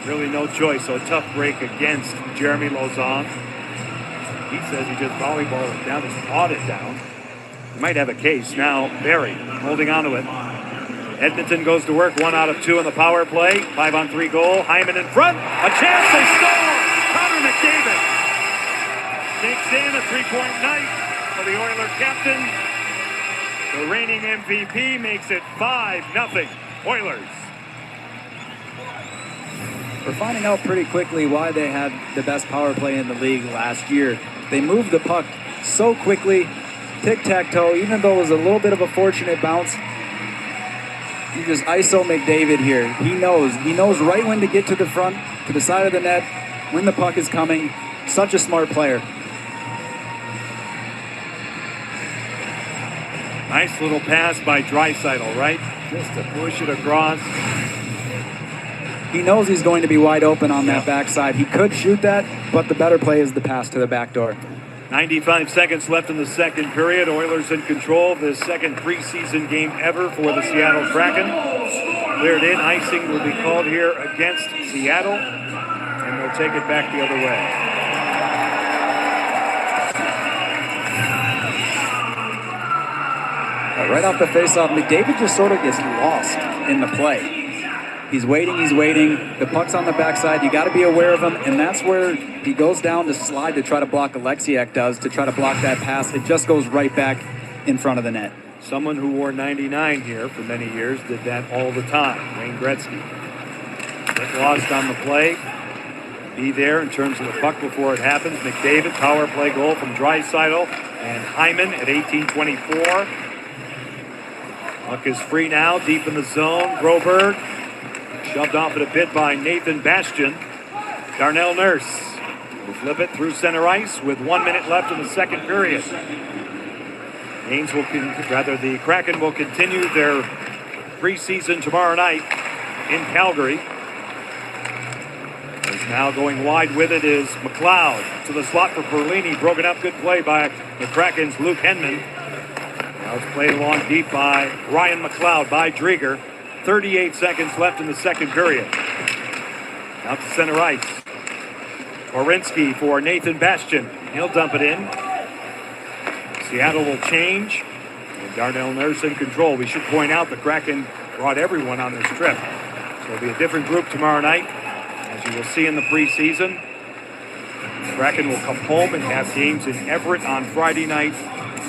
Really no choice. So a tough break against Jeremy Lauzon. He says he just volleyballed it down and pawed it down. He might have a case. Now Barry holding on to it. Edmonton goes to work, 1 out of 2 on the power play. 5-on-3 goal. Hyman in front. A chance, they score! Connor McDavid takes in a 3-point night for the Oiler captain. The reigning MVP makes it 5-0 Oilers. We're finding out pretty quickly why they had the best power play in the league last year. They moved the puck so quickly, tic-tac-toe, even though it was a little bit of a fortunate bounce. You just ISO McDavid here. He knows right when to get to the front, to the side of the net, when the puck is coming. Such a smart player. Nice little pass by Draisaitl, right? Just to push it across. He knows he's going to be wide open on that backside. He could shoot that, but the better play is the pass to the back door. 95 seconds left in the second period. Oilers in control of the second preseason game ever for the Seattle Kraken. Cleared in. Icing will be called here against Seattle, and they'll take it back the other way. Right off the faceoff, McDavid just sort of gets lost in the play. He's waiting. The puck's on the backside. You got to be aware of him, and that's where he goes down to slide to try to block. Alexiak does to try to block that pass. It just goes right back in front of the net. Someone who wore 99 here for many years did that all the time. Wayne Gretzky. Get lost on the play. Be there in terms of the puck before it happens. McDavid, power play goal from Draisaitl and Hyman at 18:24. Puck is free now, deep in the zone. Broberg shoved off it a bit by Nathan Bastian. Darnell Nurse will flip it through center ice with 1 minute left in the second period. The Kraken will continue their preseason tomorrow night in Calgary. Is now going wide with it is McLeod to the slot for Perlini. Broken up, good play by the Kraken's Luke Henman. Now it's played along deep by Ryan McLeod by Drieger. 38 seconds left in the second period. Out to center ice. Orinsky for Nathan Bastian. He'll dump it in. Seattle will change. And Darnell Nurse in control. We should point out the Kraken brought everyone on this trip. So it'll be a different group tomorrow night. As you will see in the preseason, the Kraken will come home and have games in Everett on Friday night,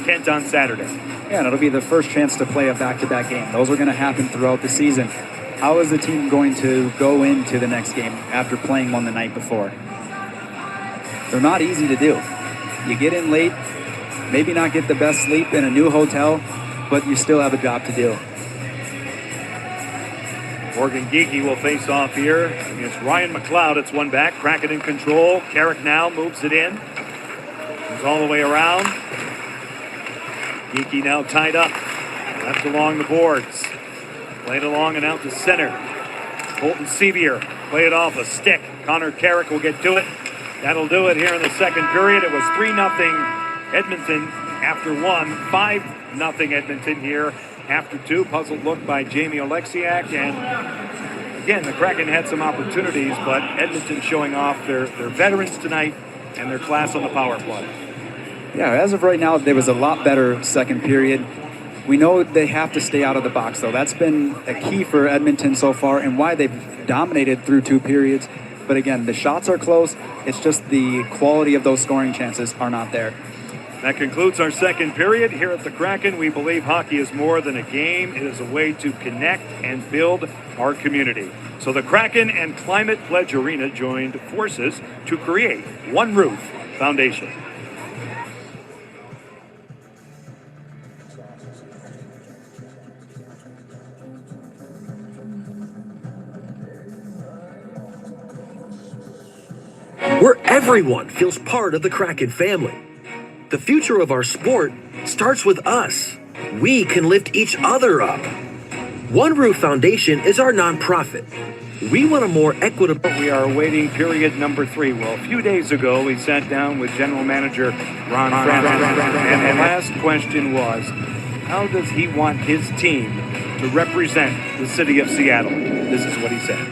Kent on Saturday. Yeah, and it'll be the first chance to play a back-to-back game. Those are going to happen throughout the season. How is the team going to go into the next game after playing one the night before? They're not easy to do. You get in late, maybe not get the best sleep in a new hotel, but you still have a job to do. Morgan Geekie will face off here against Ryan McLeod. It's one back. Kraken in control. Carrick now moves it in. Goes all the way around. Geekie now tied up. Left along the boards. Played along and out to center. Colton Sevier play it off a stick. Connor Carrick will get to it. That'll do it here in the second period. It was 3-0 Edmonton after one. 5-0 Edmonton here after two. Puzzled look by Jamie Oleksiak. And again, the Kraken had some opportunities, but Edmonton showing off their veterans tonight and their class on the power play. Yeah, as of right now, there was a lot better second period. We know they have to stay out of the box, though. That's been a key for Edmonton so far and why they've dominated through two periods. But again, the shots are close. It's just the quality of those scoring chances are not there. That concludes our second period. Here at the Kraken, we believe hockey is more than a game. It is a way to connect and build our community. So the Kraken and Climate Pledge Arena joined forces to create One Roof Foundation. Where everyone feels part of the Kraken family. The future of our sport starts with us. We can lift each other up. One Roof Foundation is our nonprofit. We want a more equitable... We are awaiting period number 3. Well, a few days ago, we sat down with General Manager Ron Francis, and the last question was, how does he want his team to represent the city of Seattle? This is what he said.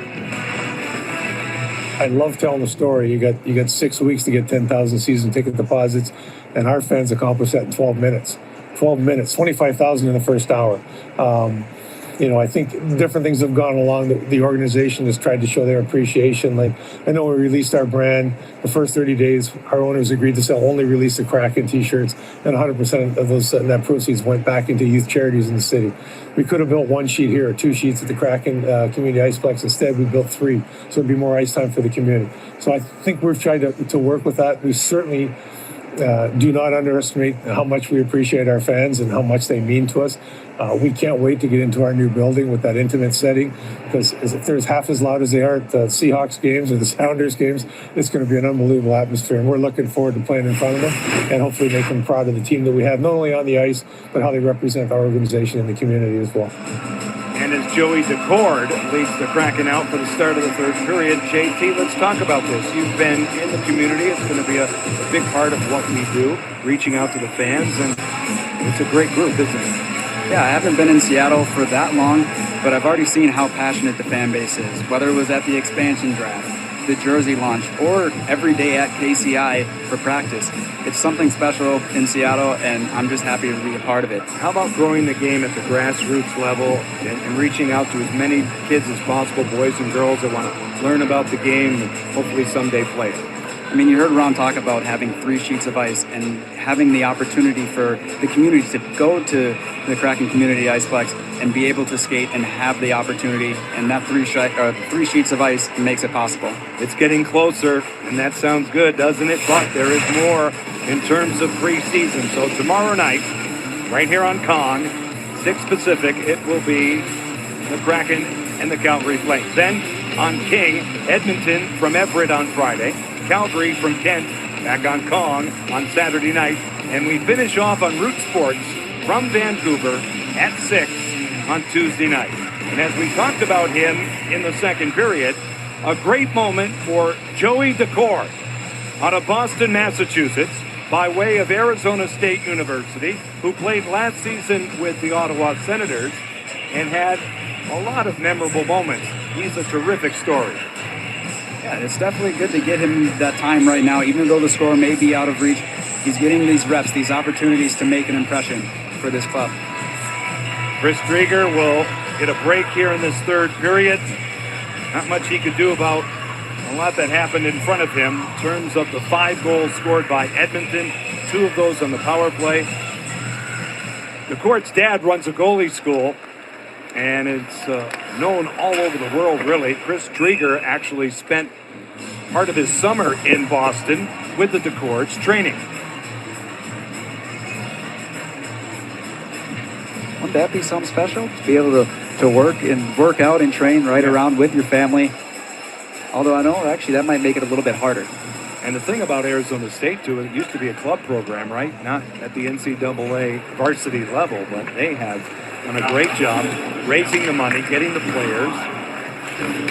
I love telling the story. You got 6 weeks to get 10,000 season ticket deposits, and our fans accomplished that in 12 minutes. 12 minutes, 25,000 in the first hour. I think different things have gone along. The organization has tried to show their appreciation. Like, I know we released our brand. The first 30 days, our owners agreed to only release the Kraken t-shirts, and 100% of those net proceeds went back into youth charities in the city. We could have built 1 sheet here or 2 sheets at the Kraken Community Iceplex. Instead, we built 3, so it'd be more ice time for the community. So I think we've tried to work with that. We certainly do not underestimate how much we appreciate our fans and how much they mean to us. We can't wait to get into our new building with that intimate setting, because if there's half as loud as they are at the Seahawks games or the Sounders games, it's going to be an unbelievable atmosphere, and we're looking forward to playing in front of them and hopefully make them proud of the team that we have, not only on the ice, but how they represent our organization in the community as well. And as Joey Decord leads the Kraken out for the start of the third period, JT, let's talk about this. You've been in the community. It's going to be a big part of what we do, reaching out to the fans, and it's a great group, isn't it? Yeah, I haven't been in Seattle for that long, but I've already seen how passionate the fan base is, whether it was at the expansion draft, the jersey launch, or every day at KCI for practice. It's something special in Seattle, and I'm just happy to be a part of it. How about growing the game at the grassroots level and reaching out to as many kids as possible, boys and girls that want to learn about the game and hopefully someday play it? I mean, you heard Ron talk about having 3 sheets of ice and having the opportunity for the community to go to the Kraken Community Iceplex and be able to skate and have the opportunity, and that 3 sheets of ice makes it possible. It's getting closer, and that sounds good, doesn't it? But there is more in terms of preseason. So tomorrow night, right here on Kong, 6 Pacific, it will be the Kraken and the Calgary Flames. Then on King, Edmonton from Everett on Friday, Calgary from Kent, back on Kong on Saturday night, and we finish off on Root Sports from Vancouver at 6 on Tuesday night. And as we talked about him in the second period, a great moment for Joey Decord out of Boston, Massachusetts, by way of Arizona State University, who played last season with the Ottawa Senators and had a lot of memorable moments. He's a terrific story. Yeah, it's definitely good to get him that time right now, even though the score may be out of reach. He's getting these reps, these opportunities to make an impression for this club. Chris Driedger will get a break here in this third period. Not much he could do about a lot that happened in front of him in terms of the 5 goals scored by Edmonton, 2 of those on the power play. Decord's dad runs a goalie school, and it's known all over the world, really. Chris Driedger actually spent part of his summer in Boston with the Decords training. Wouldn't that be something special? To be able to work out and train right around with your family. Although I know actually that might make it a little bit harder. And the thing about Arizona State, too, it used to be a club program, right? Not at the NCAA varsity level, but they have done a great job raising the money, getting the players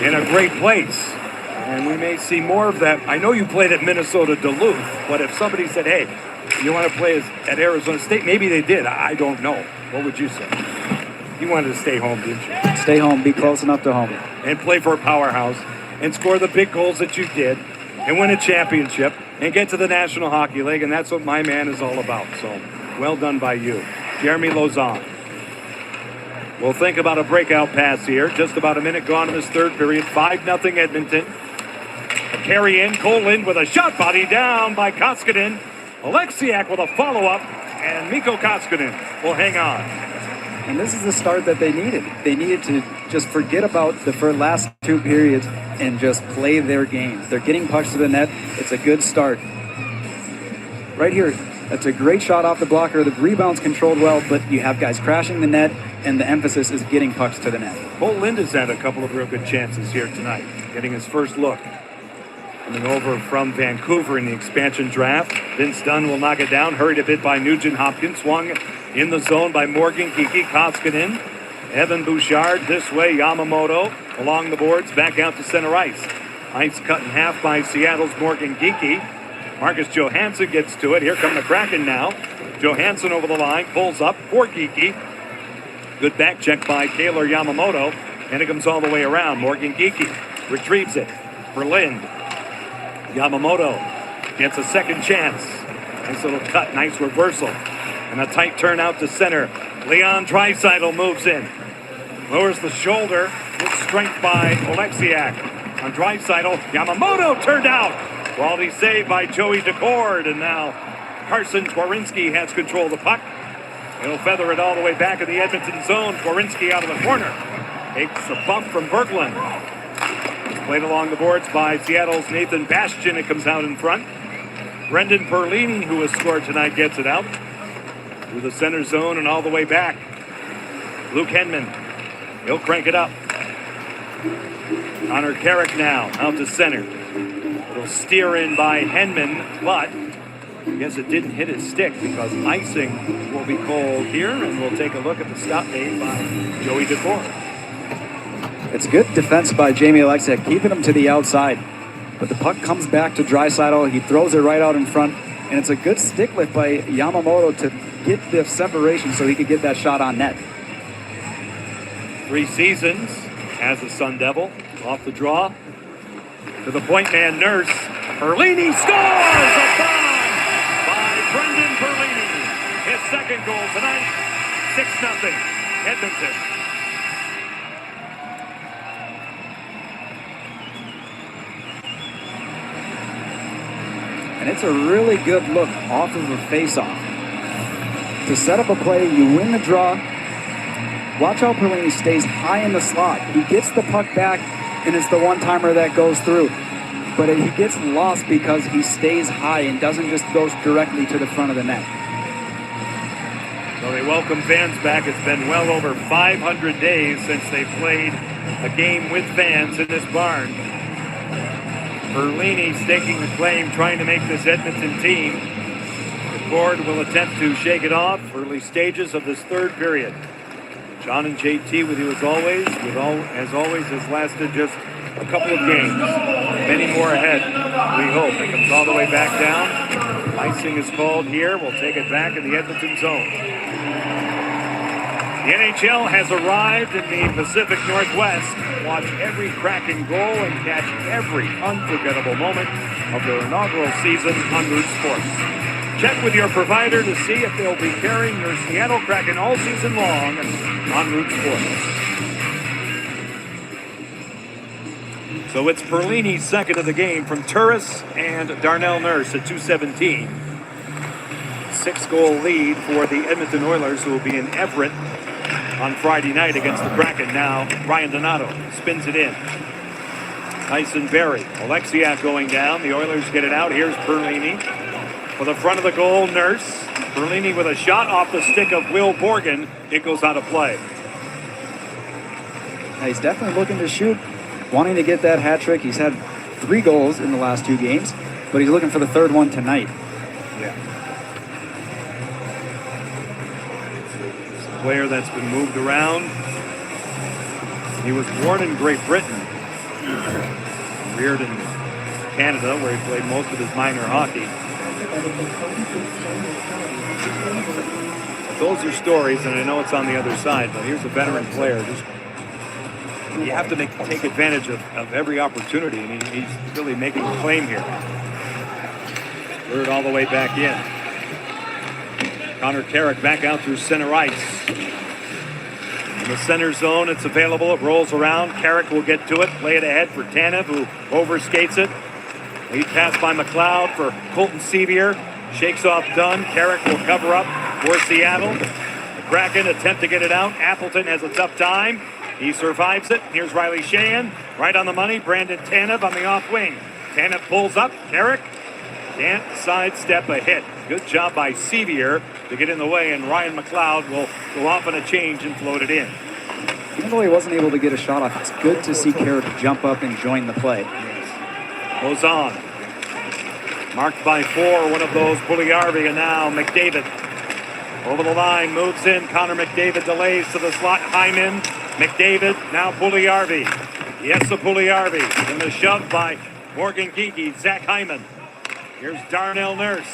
in a great place. And we may see more of that. I know you played at Minnesota Duluth, but if somebody said, hey, you want to play at Arizona State, maybe they did. I don't know. What would you say? You wanted to stay home, didn't you? Stay home, be close enough to home. And play for a powerhouse and score the big goals that you did and win a championship and get to the National Hockey League, and that's what my man is all about. So, well done by you. Jeremy Lauzon. We'll think about a breakout pass here. Just about a minute gone in this third period. 5-0 Edmonton. A carry in. Cole Lind with a shot, body down by Koskinen. Alexiak with a follow-up, and Mikko Koskinen will hang on. And this is the start that they needed. They needed to just forget about the last 2 periods and just play their game. They're getting pucks to the net. It's a good start. Right here, that's a great shot off the blocker. The rebound's controlled well, but you have guys crashing the net, and the emphasis is getting pucks to the net. Cole Lind has had a couple of real good chances here tonight, getting his first look. Coming over from Vancouver in the expansion draft. Vince Dunn will knock it down. Hurried a bit by Nugent Hopkins. Swung in the zone by Morgan Geekie. Koskinen. Evan Bouchard this way. Yamamoto along the boards. Back out to center ice. Ice cut in half by Seattle's Morgan Geekie. Marcus Johansson gets to it. Here come the Kraken now. Johansson over the line. Pulls up for Geekie. Good back check by Taylor Yamamoto. And it comes all the way around. Morgan Geekie retrieves it for Lind. Yamamoto gets a second chance. Nice little cut, nice reversal. And a tight turn out to center. Leon Draisaitl moves in. Lowers the shoulder. Good strength by Oleksiak. On Draisaitl, Yamamoto turned out. Quality save by Joey Decord. And now Carson Twarinski has control of the puck. He'll feather it all the way back in the Edmonton zone. Twarinski out of the corner. Takes a bump from Berglund. It's played along the boards by Seattle's Nathan Bastian. It comes out in front. Brendan Perlini, who has scored tonight, gets it out. Through the center zone and all the way back. Luke Henman. He'll crank it up. Connor Carrick now out to center. It'll steer in by Henman, but I guess it didn't hit his stick because icing will be called here, and we'll take a look at the stop made by Joey Decord. It's good defense by Jamie Oleksiak, keeping him to the outside. But the puck comes back to Draisaitl. He throws it right out in front, and it's a good stick lift by Yamamoto to get the separation so he could get that shot on net. 3 seasons as a Sun Devil. Off the draw. To the point man, Nurse. Perlini scores! A bomb by Brendan Perlini. His second goal tonight. 6-0 Edmonton. And it's a really good look off of a face-off. To set up a play, you win the draw. Watch how Perlini stays high in the slot. He gets the puck back, and it's the one-timer that goes through. But he gets lost because he stays high and doesn't just go directly to the front of the net. So they welcome fans back. It's been well over 500 days since they played a game with fans in this barn. Perlini staking the claim, trying to make this Edmonton team. The board will attempt to shake it off. Early stages of this third period. John and JT with you as always. As always, has lasted just a couple of games. Many more ahead, we hope. It comes all the way back down. Icing is called here. We'll take it back in the Edmonton zone. The NHL has arrived in the Pacific Northwest. Watch every Kraken goal and catch every unforgettable moment of their inaugural season on Root Sports. Check with your provider to see if they'll be carrying your Seattle Kraken all season long on Root Sports. So it's Perlini's second of the game from Turris and Darnell Nurse at 2:17. 6-goal lead for the Edmonton Oilers, who will be in Everett on Friday night against the Kraken. Now Ryan Donato spins it in. Tyson Barrie. Oleksiak going down. The Oilers get it out. Here's Perlini. For the front of the goal, Nurse. Perlini with a shot off the stick of Will Borgen. It goes out of play. Now he's definitely looking to shoot, wanting to get that hat trick. He's had 3 goals in the last 2 games, but he's looking for the third one tonight. Yeah. Player that's been moved around. He was born in Great Britain, reared in Canada, where he played most of his minor hockey. Those are stories, and I know it's on the other side, but here's a veteran player. You have to take advantage of every opportunity, and he's really making a claim here. Third all the way back in. Connor Carrick back out through center ice. In the center zone, it's available. It rolls around. Carrick will get to it. Play it ahead for Tanev, who overskates it. Lead pass by McLeod for Colton Sevier. Shakes off Dunn. Carrick will cover up for Seattle. The Kraken attempt to get it out. Appleton has a tough time. He survives it. Here's Riley Sheahan. Right on the money. Brandon Tanev on the off wing. Tanev pulls up. Carrick can't sidestep a hit. Good job by Sevier to get in the way, and Ryan McLeod will go off on a change and float it in. Even though he wasn't able to get a shot off, it's good to see Carrick jump up and join the play. Goes on. Marked by 4, one of those, Puljujarvi, and now McDavid. Over the line, moves in. Connor McDavid delays to the slot. Hyman, McDavid, now Puljujarvi. Yes, the Puljujarvi. And the shove by Morgan Geekie, Zach Hyman. Here's Darnell Nurse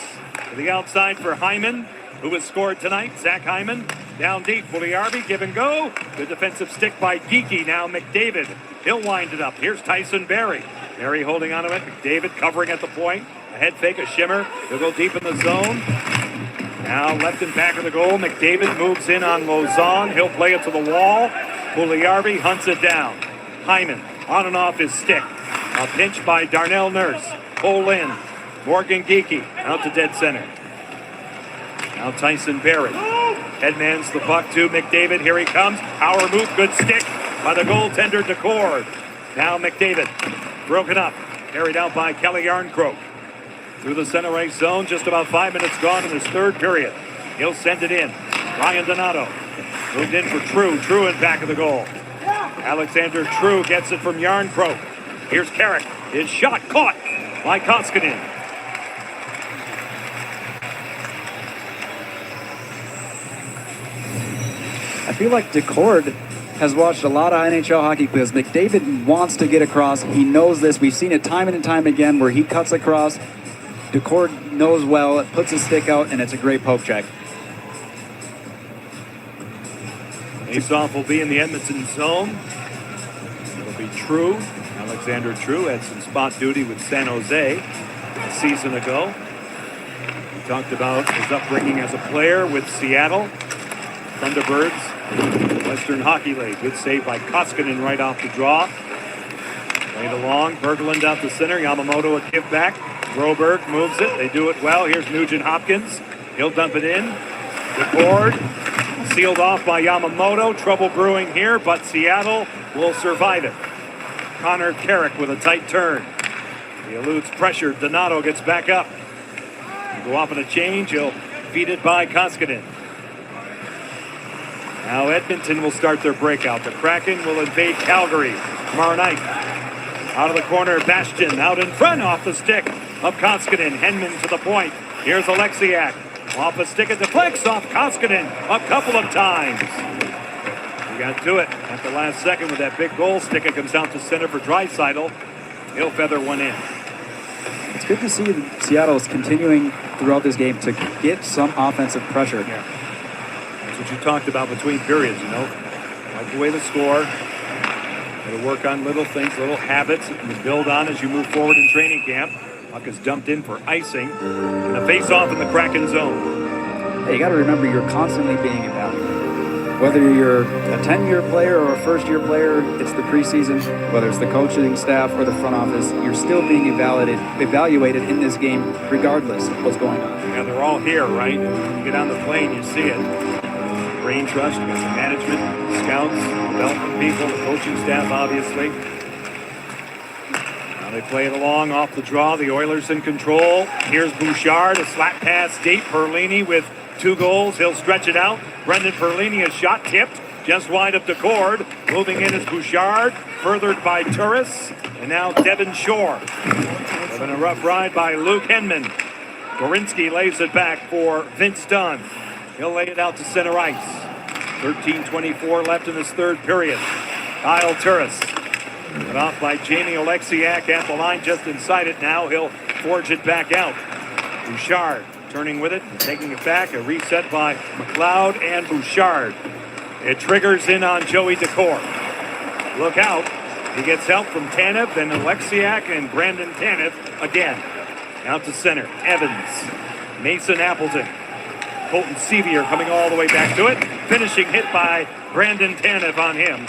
to the outside for Hyman, who has scored tonight. Zach Hyman down deep. Puljujarvi, give and go. Good defensive stick by Geekie. Now McDavid. He'll wind it up. Here's Tyson Barrie. Mary holding onto it. McDavid covering at the point. A head fake, a shimmer. He'll go deep in the zone. Now left and back of the goal. McDavid moves in on Lauzon. He'll play it to the wall. Puljujarvi hunts it down. Hyman on and off his stick. A pinch by Darnell Nurse. Pull in. Morgan Geekie out to dead center. Now Tyson Barrett. Headmans the puck to McDavid. Here he comes. Power move. Good stick by the goaltender Decord. Now McDavid. Broken up. Carried out by Kelly Yarncroke. Through the center ice zone. Just about 5 minutes gone in this third period. He'll send it in. Ryan Donato. Moved in for True. True in back of the goal. Alexander True gets it from Yarncroke. Here's Carrick. His shot caught by Koskinen. I feel like Decord has watched a lot of NHL hockey because McDavid wants to get across. He knows this. We've seen it time and time again where he cuts across. Decord knows well. It puts his stick out, and it's a great poke check. Faceoff will be in the Edmonton zone. It'll be True. Alexander True had some spot duty with San Jose a season ago. We talked about his upbringing as a player with Seattle Thunderbirds, Western Hockey League. Good save by Koskinen right off the draw. Played along. Berglund out the center. Yamamoto a give back. Broberg moves it. They do it well. Here's Nugent Hopkins. He'll dump it in. Decord sealed off by Yamamoto. Trouble brewing here, but Seattle will survive it. Connor Carrick with a tight turn. He eludes pressure. Donato gets back up. He'll go off on a change. He'll feed it by Koskinen. Now Edmonton will start their breakout. The Kraken will invade Calgary tomorrow night. Out of the corner, Bastian out in front off the stick of Koskinen. Henman to the point. Here's Alexiak. Off the stick, it deflects off Koskinen a couple of times. He got to it at the last second with that big goal stick. It comes down to center for Draisaitl. He'll feather one in. It's good to see Seattle is continuing throughout this game to get some offensive pressure. Yeah. That's what you talked about between periods, you know. Wipe away the score. Got to work on little things, little habits that you build on as you move forward in training camp. Puck is dumped in for icing. And a face-off in the Kraken zone. Hey, you got to remember you're constantly being evaluated. Whether you're a 10-year player or a first-year player, it's the preseason. Whether it's the coaching staff or the front office, you're still being evaluated in this game regardless of what's going on. Yeah, they're all here, right? When you get on the plane, you see it. Brain trust, you got the management, scouts, development people, the coaching staff, obviously. Now they play it along off the draw. The Oilers in control. Here's Bouchard, a slap pass deep. Perlini with 2 goals. He'll stretch it out. Brendan Perlini, a shot tipped just wide of Decord. Moving in is Bouchard, furthered by Turris. And now Devin Shore. Having a rough ride by Luke Henman. Gorinsky lays it back for Vince Dunn. He'll lay it out to center ice. 13:24 left in this third period. Kyle Turris. Put off by Jamie Oleksiak at the line just inside it now. He'll forge it back out. Bouchard turning with it, taking it back. A reset by McLeod and Bouchard. It triggers in on Joey Decord. Look out. He gets help from Tanev, then Oleksiak and Brandon Tanev again. Out to center. Evans. Mason Appleton. Colton Sevier coming all the way back to it. Finishing hit by Brandon Tanev on him.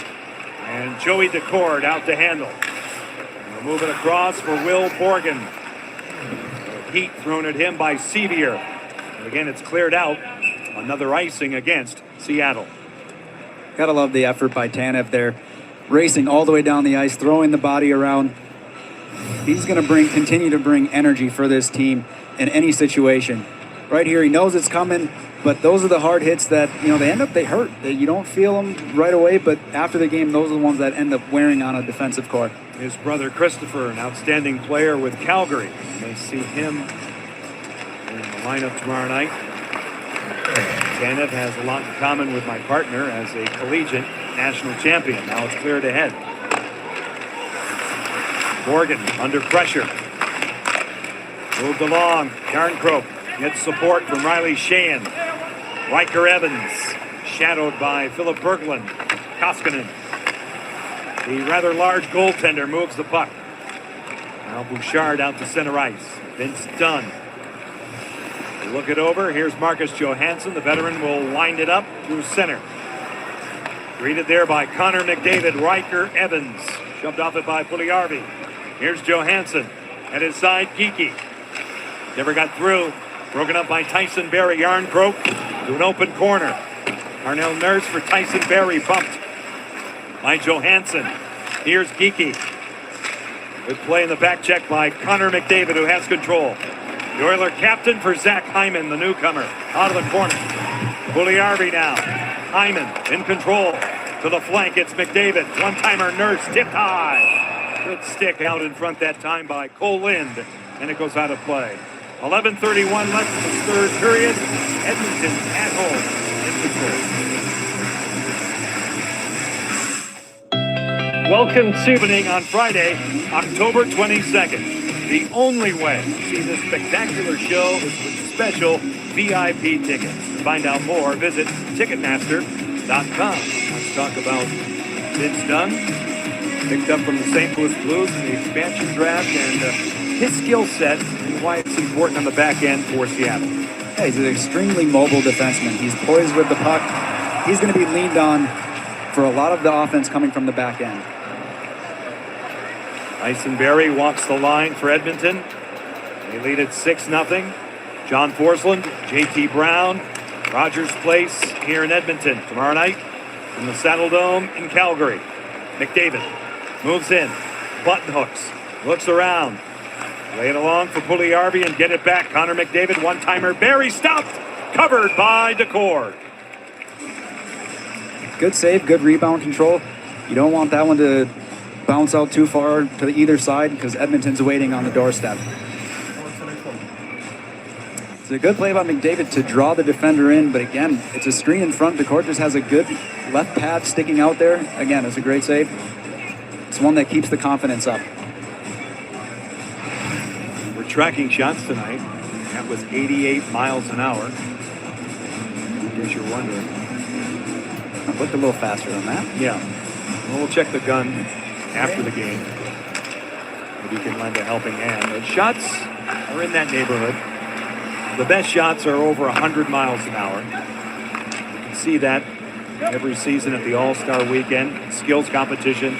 And Joey Decord out to handle. We'll move it across for Will Borgen. Heat thrown at him by Sevier. And again, it's cleared out. Another icing against Seattle. Gotta love the effort by Tanev there. Racing all the way down the ice, throwing the body around. He's going to continue to bring energy for this team in any situation. Right here, he knows it's coming, but those are the hard hits that, they hurt. You don't feel them right away, but after the game, those are the ones that end up wearing on a defensive core. His brother Christopher, an outstanding player with Calgary. You may see him in the lineup tomorrow night. Tanev has a lot in common with my partner as a collegiate national champion. Now it's cleared ahead. Morgan under pressure. Moved along. Yarncroke gets support from Riley Sheahan. Riker Evans shadowed by Philip Berglund. Koskinen. The rather large goaltender moves the puck. Now Bouchard out to center ice. Vince Dunn. They look it over. Here's Marcus Johansson. The veteran will wind it up through center. Greeted there by Connor McDavid, Riker, Evans. Shoved off it by Puljujarvi. Here's Johansson. At his side, Geekie. Never got through. Broken up by Tyson Barrie. Yarncroke to an open corner. Arnell Nurse for Tyson Barrie. Bumped by Johansson. Here's Geekie. Good play in the back check by Connor McDavid, who has control. The Oiler captain for Zach Hyman, the newcomer, out of the corner. Puljujarvi now. Hyman in control. To the flank, it's McDavid. One-timer Nurse tipped high. Good stick out in front that time by Cole Lind, and it goes out of play. 11:31 left in the third period. Edmonton at home in control. Welcome to evening on Friday, October 22nd. The only way to see this spectacular show is with special VIP tickets. To find out more, visit Ticketmaster.com. Let's talk about Vince Dunn, picked up from the St. Louis Blues in the expansion draft, and his skill set and why it's important on the back end for Seattle. Yeah, he's an extremely mobile defenseman. He's poised with the puck. He's going to be leaned on for a lot of the offense coming from the back end. Tyson Barrie walks the line for Edmonton. They lead at 6-0. John Forsland, JT Brown, Rogers Place here in Edmonton. Tomorrow night from the Saddle Dome in Calgary. McDavid moves in, button hooks, looks around. Lay it along for Puljujarvi and get it back. Connor McDavid, one-timer. Barrie stopped, covered by Decord. Good save, good rebound control. You don't want that one to bounce out too far to either side because Edmonton's waiting on the doorstep. It's a good play by McDavid to draw the defender in, but again, it's a screen in front. Decord just has a good left pad sticking out there. Again, it's a great save. It's one that keeps the confidence up. We're tracking shots tonight. That was 88 miles an hour. In case you're wondering. It looked a little faster than that. Yeah. Well, we'll check the gun after the game. Maybe you can lend a helping hand. The shots are in that neighborhood. The best shots are over 100 miles an hour. You can see that every season at the All-Star Weekend. Skills competition.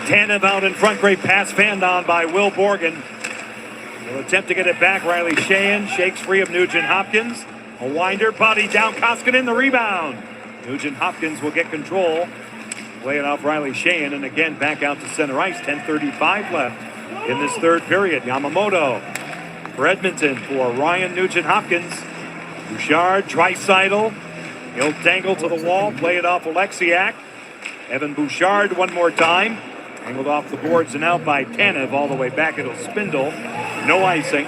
Tanev out in front. Great pass fanned on by Will Borgen. Will attempt to get it back. Riley Sheahan shakes free of Nugent Hopkins. A winder, body down. Koskinen, the rebound. Nugent Hopkins will get control. Play it off Riley Sheahan, and again back out to center ice. 10:35 left in this third period. Yamamoto for Edmonton for Ryan Nugent Hopkins. Bouchard, Draisaitl. He'll dangle to the wall. Play it off Alexiak. Evan Bouchard one more time. Angled off the boards and out by Tanev. All the way back, it'll Spindle. No icing.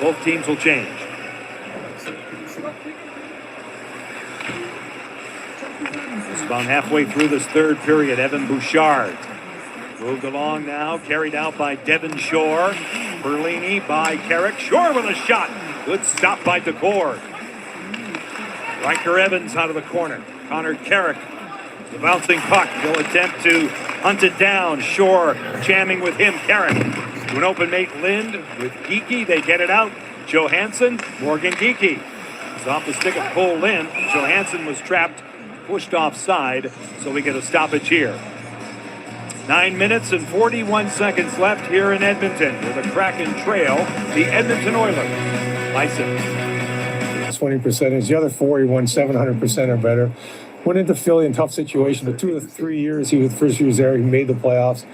Both teams will change. About halfway through this third period, Evan Bouchard moved along now, carried out by Devin Shore. Berlini by Carrick. Shore with a shot. Good stop by Decord. Riker Evans out of the corner. Connor Carrick, the bouncing puck. He'll attempt to hunt it down. Shore jamming with him. Carrick to an open mate Lind with Geekie. They get it out. Johansson, Morgan Geekie. It's off the stick of Cole Lind. Johansson was trapped, pushed offside, so we get a stoppage here. 9 minutes and 41 seconds left here in Edmonton with a Kraken trail. The Edmonton Oilers. Bison. 20%. The other four, he won 700% or better. Went into Philly in tough situation. The 2 to 3 years the first year he was there, he made the playoffs.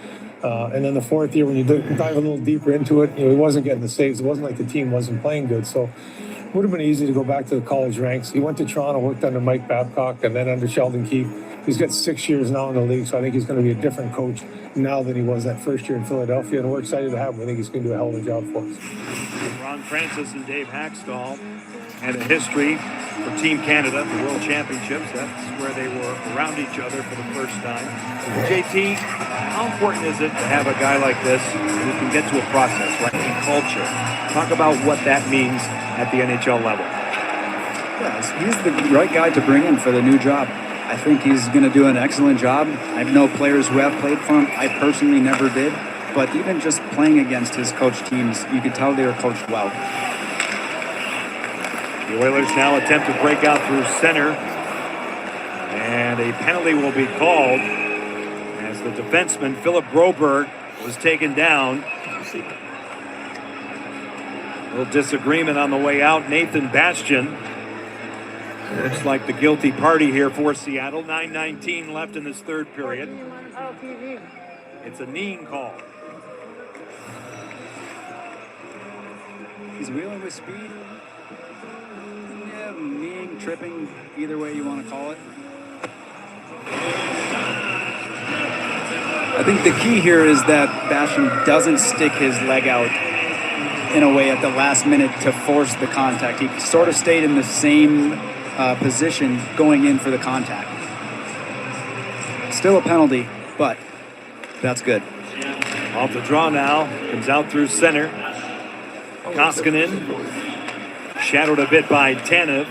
And then the fourth year, when you dive a little deeper into it, he wasn't getting the saves. It wasn't like the team wasn't playing good. So it would have been easy to go back to the college ranks. He went to Toronto, worked under Mike Babcock, and then under Sheldon Keefe. He's got 6 years now in the league, so I think he's going to be a different coach now than he was that first year in Philadelphia, and we're excited to have him. I think he's going to do a hell of a job for us. Ron Francis and Dave Haxtell had a history for Team Canada, the World Championships. That's where they were around each other for the first time. JT, how important is it to have a guy like this who can get to a process, right, in culture? Talk about what that means at the NHL level. Yes, he's the right guy to bring in for the new job. I think he's going to do an excellent job. I know players who have played for him. I personally never did. But even just playing against his coach teams, you could tell they were coached well. The Oilers now attempt to break out through center. And a penalty will be called as the defenseman, Philip Broberg, was taken down. A little disagreement on the way out. Nathan Bastian looks like the guilty party here for Seattle. 9:19 left in this third period. It's a kneeing call. He's wheeling with speed. Yeah, kneeing, tripping, either way you want to call it. I think the key here is that Bastian doesn't stick his leg out in a way at the last minute to force the contact. He sort of stayed in the same position going in for the contact. Still a penalty, but that's good. Off the draw now, comes out through center. Koskinen, shadowed a bit by Tanev.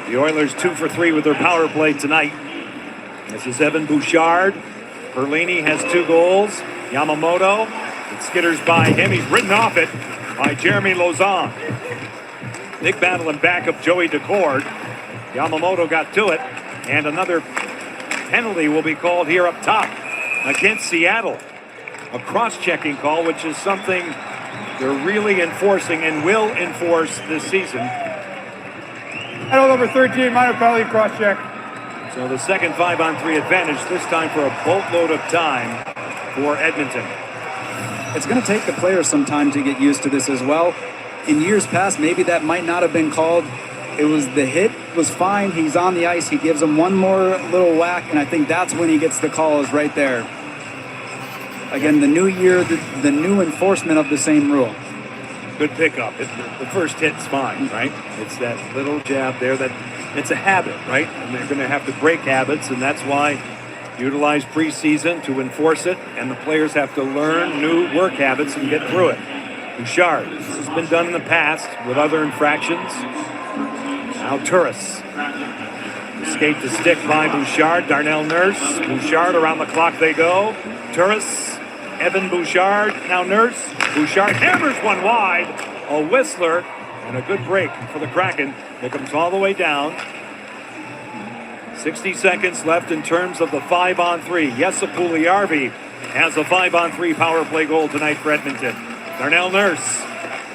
The Oilers 2 for 3 with their power play tonight. This is Evan Bouchard. Perlini has 2 goals. Yamamoto, it skitters by him. He's ridden off it by Jeremy Lauzon. Big battle in back of Joey Decord. Yamamoto got to it, and another penalty will be called here up top against Seattle. A cross-checking call, which is something they're really enforcing and will enforce this season. Penalty number 13, minor penalty, cross-check. So the second 5-on-3 advantage, this time for a boatload of time for Edmonton. It's going to take the players some time to get used to this as well. In years past, maybe that might not have been called. It was the hit was fine. He's on the ice. He gives him one more little whack, and I think that's when he gets the call is right there. Again, the new year, the new enforcement of the same rule. Good pickup. The first hit's fine, right? It's that little jab there that it's a habit, right? And they're going to have to break habits, and that's why utilize preseason to enforce it, and the players have to learn new work habits and get through it. Bouchard, this has been done in the past with other infractions. Now Turris. Escaped the stick by Bouchard. Darnell Nurse. Bouchard around the clock they go. Turris. Evan Bouchard. Now Nurse. Bouchard hammers one wide. A Whistler. And a good break for the Kraken. It comes all the way down. 60 seconds left in terms of the 5-on-3. Jesse Puljujärvi has a 5-on-3 power play goal tonight for Edmonton. Darnell Nurse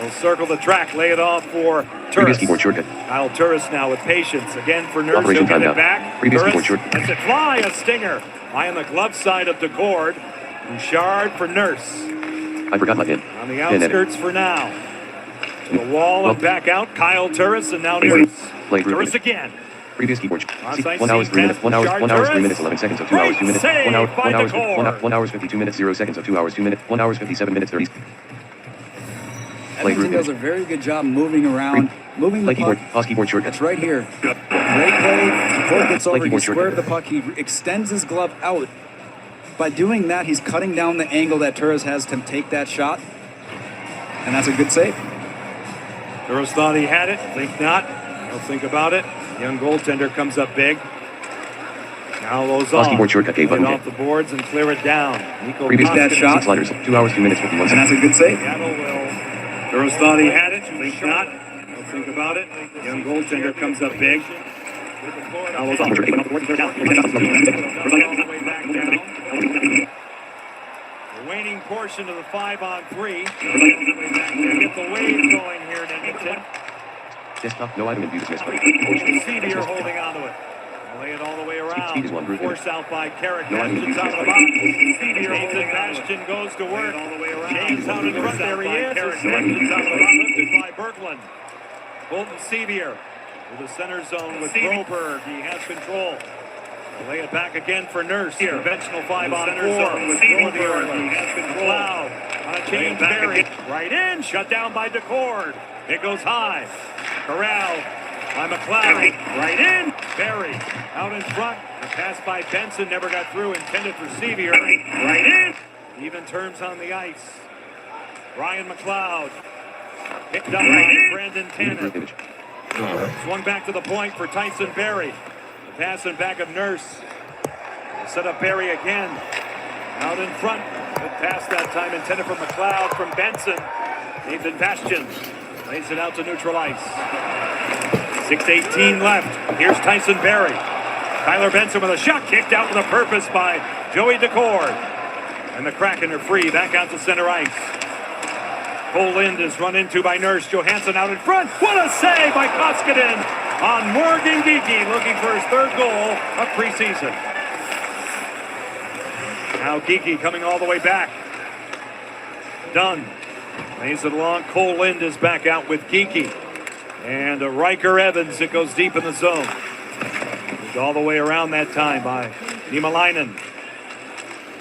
will circle the track, lay it off for Turris. Kyle Turris now with patience. Again for Nurse, he'll get it back. Turris lets it fly, a stinger. High on the glove side of Decord. Bouchard for Nurse. I forgot my pin. On the outskirts for now. To the wall and back out. Kyle Turris and now Nurse. Turris again. Previous keyboard. 1 hour 3 minutes. 1 hours 3 minutes 11 seconds of 2 hours 2 minutes. 1 hours 52 minutes 0 seconds of 2 hours 2 minutes. 1 hours 57 minutes 30. Edmonton does a very good job moving around, moving the puck. Keyboard shortcut. It's right here. Great play. Decord gets over. He squared the puck. He extends his glove out. By doing that, he's cutting down the angle that Turris has to take that shot, and that's a good save. Turris thought he had it. Think not. He'll think about it. Young goaltender comes up big. Now Lauzon Keyboard shortcut get off the boards and clear it down. Nico previous that shot. Sliders. 2 hours 2 minutes 51 seconds. And that's a good save. Seattle will. Turris thought he had it. Think not. He'll think about it. Young goaltender comes up big. Now Lauzon the waning portion of the 5-on-3. Get the wave going here in Edmonton. Desktop, no item and view dismissed. Sevier holding onto it. Lay it all the way around. Force out by Carrick. Bastion's out of the box. Nathan Bastian goes to work. James out in front. There he is. Bastion's out of the box. Lifted by Berglund. Colton Sevier to the center zone with Broberg. He has control. Lay it back again for Nurse. Conventional 5-on-4 with Broberg. He has control. Loud on a change. Barry right in. Shut down by Decord. It goes high. Corral by McLeod. Right in. Barry out in front. A pass by Benson. Never got through. Intended for Sevier. Right in. Even terms on the ice. Ryan McLeod. Picked up by Brandon Tanev. Swung back to the point for Tyson Barrie. The pass in back of Nurse. Set up Barrie again. Out in front. Good pass that time intended for McLeod from Benson. Nathan Bastian lays it out to neutral ice. 6:18 left. Here's Tyson Barrie. Tyler Benson with a shot kicked out with a purpose by Joey Decord. And the Kraken are free back out to center ice. Cole Lind is run into by Nurse. Johansson out in front. What a save by Koskinen on Morgan Geekie, looking for his third goal of preseason. Now Geekie coming all the way back. Dunn lays it along. Cole Lind is back out with Geekie. And Riker Evans, it goes deep in the zone. Moved all the way around that time by Niemelainen.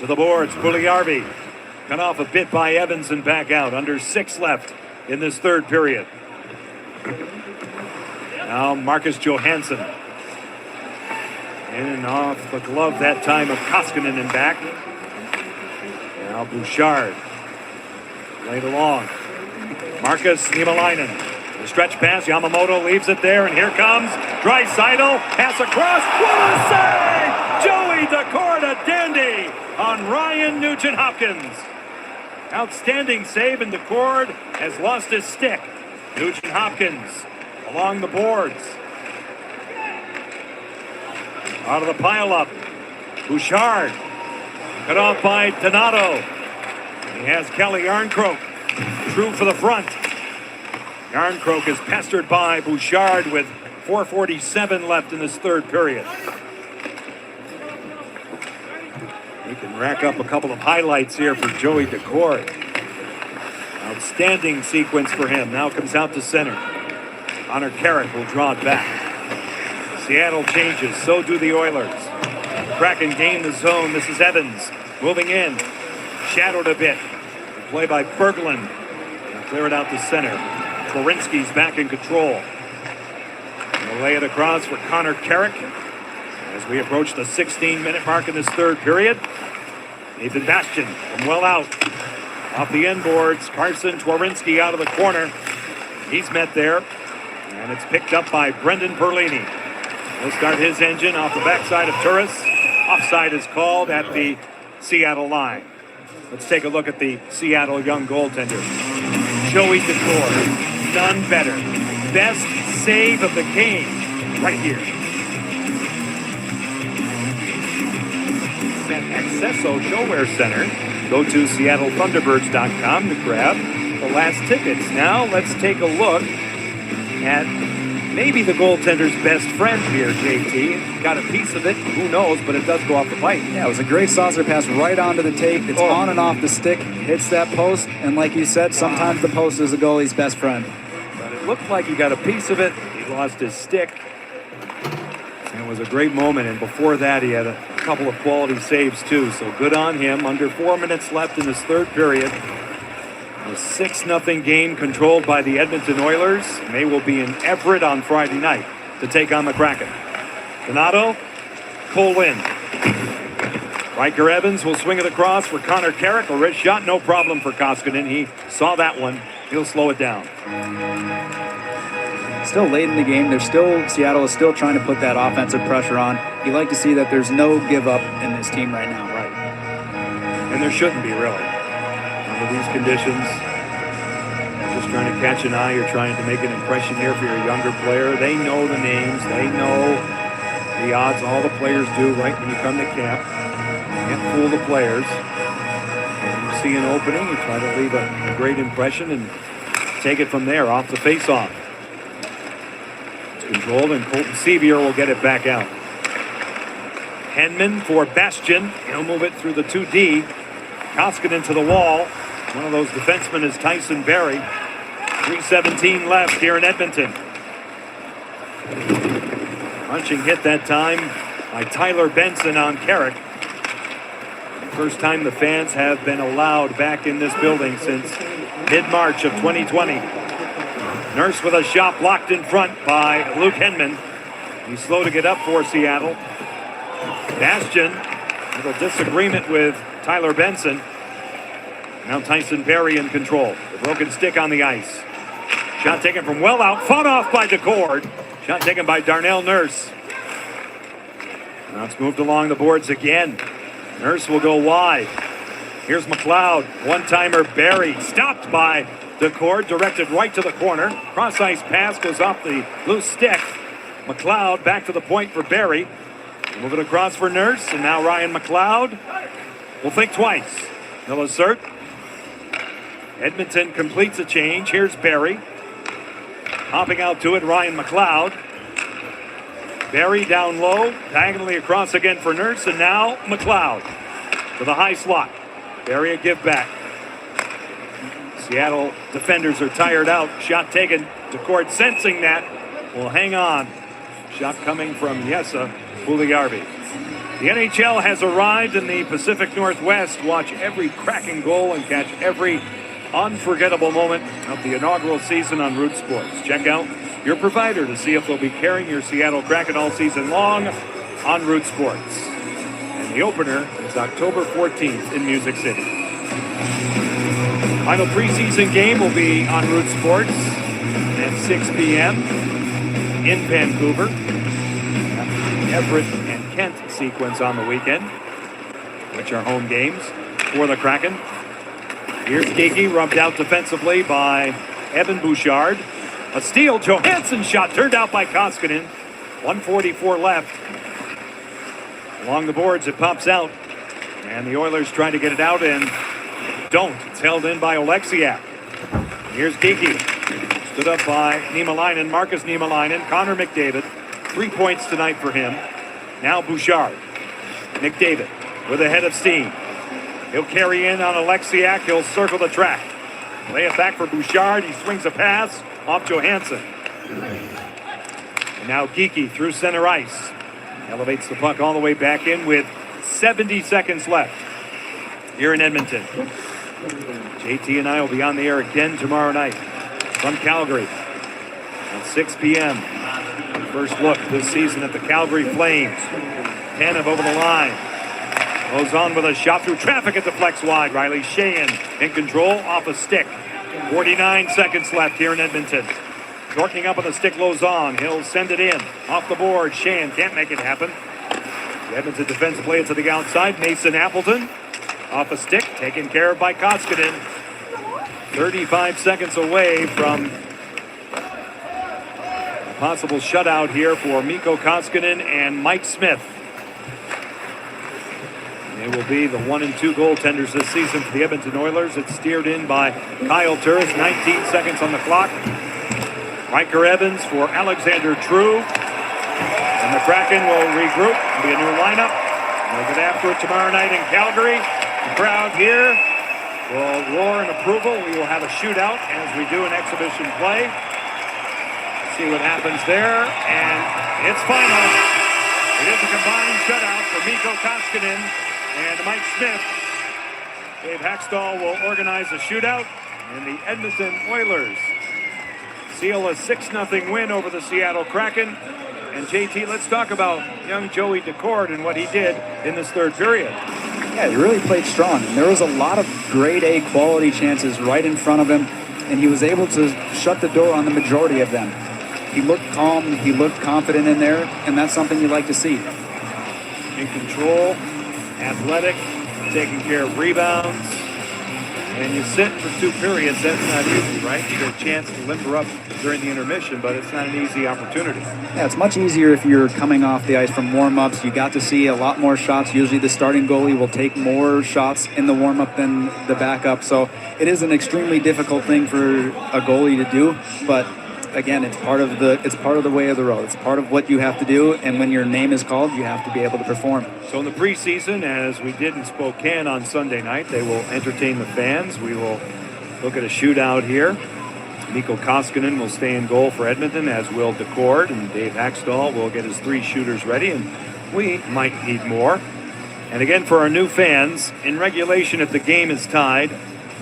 To the boards, Puljujärvi. Cut off a bit by Evans and back out. Under 6 left in this third period. Now Marcus Johansson. In and off the glove that time of Koskinen and back. Now Bouchard. Laid along. Marcus Niemelainen. The stretch pass. Yamamoto leaves it there. And here comes Draisaitl. Pass across. What a save! Joey Decord, a dandy on Ryan Nugent-Hopkins. Outstanding save, and Decord has lost his stick. Nugent-Hopkins along the boards. Out of the pileup. Bouchard. Cut off by Donato. He has Kelly Yarncroke. True for the front. Yarncroke is pestered by Bouchard with 4:47 left in this third period. He can rack up a couple of highlights here for Joey Decord. Outstanding sequence for him. Now comes out to center. Connor Carrick will draw it back. Seattle changes. So do the Oilers. Kraken gain the zone. This is Evans moving in. Shadowed a bit. Play by Berglund. Clear it out to center. Werenski's back in control. We'll lay it across for Connor Carrick as we approach the 16-minute mark in this third period. Nathan Bastian from well out. Off the end boards, Carson Werenski out of the corner. He's met there, and it's picked up by Brendan Perlini. He'll start his engine off the backside of Turris. Offside is called at the Seattle line. Let's take a look at the Seattle young goaltender. Joey Decord. None better. Best save of the game right here. At Accesso Showwear Center. Go to SeattleThunderbirds.com to grab the last tickets. Now let's take a look at maybe the goaltender's best friend here, JT. Got a piece of it, who knows, but it does go off the pipe. Yeah, it was a great saucer pass right onto the tape. It's on and off the stick, hits that post, and like you said, sometimes the post is a goalie's best friend. But it looked like he got a piece of it. He lost his stick. And it was a great moment, and before that he had a couple of quality saves too, so good on him. Under 4 minutes left in this third period. A 6-0 game controlled by the Edmonton Oilers. And they will be in Everett on Friday night to take on the Kraken. Donato, Cole Lind. Riker Evans will swing it across for Connor Carrick. A wrist shot, no problem for Koskinen. He saw that one. He'll slow it down. Still late in the game. Seattle is still trying to put that offensive pressure on. You like to see that there's no give up in this team right now. Right. And there shouldn't be, really. Under these conditions, just trying to catch an eye. You're trying to make an impression here for your younger player. They know the names. They know the odds. All the players do right when you come to camp. You can't fool the players. When you see an opening, you try to leave a great impression and take it from there off the face-off. It's controlled, and Colton Sevier will get it back out. Henman for Bastian. He'll move it through the 2D. Koskinen to the wall. One of those defensemen is Tyson Barrie. 3:17 left here in Edmonton. Punching hit that time by Tyler Benson on Carrick. First time the fans have been allowed back in this building since mid-March of 2020. Nurse with a shot blocked in front by Luke Henman. He's slow to get up for Seattle. Bastian with a disagreement with Tyler Benson. Now Tyson Barrie in control. The broken stick on the ice. Shot taken from well out. Fought off by Decord. Shot taken by Darnell Nurse. Now it's moved along the boards again. Nurse will go wide. Here's McLeod. One-timer Barry stopped by DeCord, directed right to the corner. Cross-ice pass goes off the loose stick. McLeod back to the point for Barry. Move it across for Nurse, and now Ryan McLeod will think twice. He'll assert. Edmonton completes a change. Here's Barry. Hopping out to it, Ryan McLeod. Barry down low, diagonally across again for Nurse, and now McLeod to the high slot. Barry a give back. Seattle defenders are tired out. Shot taken. DeCord sensing that will hang on. Shot coming from Yessa Puljujärvi. The NHL has arrived in the Pacific Northwest. Watch every cracking goal and catch every unforgettable moment of the inaugural season on Root Sports. Check out your provider to see if they'll be carrying your Seattle Kraken all season long on Root Sports. And the opener is October 14th in Music City. Final preseason game will be on Root Sports at 6 p.m. in Vancouver. Everett and Kent sequence on the weekend, which are home games for the Kraken. Here's Geekie, rubbed out defensively by Evan Bouchard. A steal, Johansson shot turned out by Koskinen. 1:44 left. Along the boards, it pops out. And the Oilers trying to get it out and don't. It's held in by Oleksiak. Here's Geekie. Stood up by Niemelainen, Marcus Niemelainen, Connor McDavid. 3 points tonight for him. Now Bouchard. McDavid with a head of steam. He'll carry in on Oleksiak. He'll circle the track. Lay it back for Bouchard. He swings a pass off Johansson. And now Geekie through center ice. Elevates the puck all the way back in with 70 seconds left here in Edmonton. JT and I will be on the air again tomorrow night from Calgary at 6 p.m. First look this season at the Calgary Flames. Tanev over the line. Goes on with a shot through traffic at the flex wide. Riley Sheahan in control off a stick. 49 seconds left here in Edmonton. Torquing up on the stick, Lozon. He'll send it in. Off the board. Sheahan can't make it happen. The Edmonton defense play it to the outside. Mason Appleton off a stick. Taken care of by Koskinen. 35 seconds away from a possible shutout here for Mikko Koskinen and Mike Smith. They will be the 1 and 2 goaltenders this season for the Edmonton Oilers. It's steered in by Kyle Turris. 19 seconds on the clock. Riker Evans for Alexander True. And the Kraken will regroup. It'll be a new lineup. We'll get after it tomorrow night in Calgary. The crowd here will roar in approval. We will have a shootout as we do an exhibition play. See what happens there. And it's final. It is a combined shutout for Mikko Koskinen and Mike Smith. Dave Hackstall will organize a shootout, and the Edmonton Oilers seal a 6-0 win over the Seattle Kraken. And JT, let's talk about young Joey DeCord and what he did in this third period. Yeah, he really played strong. There was a lot of grade A quality chances right in front of him, and he was able to shut the door on the majority of them. He looked calm, he looked confident in there, and that's something you like to see. In control, athletic, taking care of rebounds. And you sit for 2 periods, that's not easy, right? You get a chance to limber up during the intermission, but it's not an easy opportunity. Yeah, it's much easier if you're coming off the ice from warm-ups. You got to see a lot more shots. Usually the starting goalie will take more shots in the warm-up than the backup. So it is an extremely difficult thing for a goalie to do, but again, it's part of the way of the road. It's part of what you have to do, and when your name is called, you have to be able to perform. So in the preseason, as we did in Spokane on Sunday night, they will entertain the fans. We will look at a shootout here. Mikko Koskinen will stay in goal for Edmonton, as will DeCord, and Dave Hackstall will get his 3 shooters ready, and we might need more. And again, for our new fans, in regulation, if the game is tied,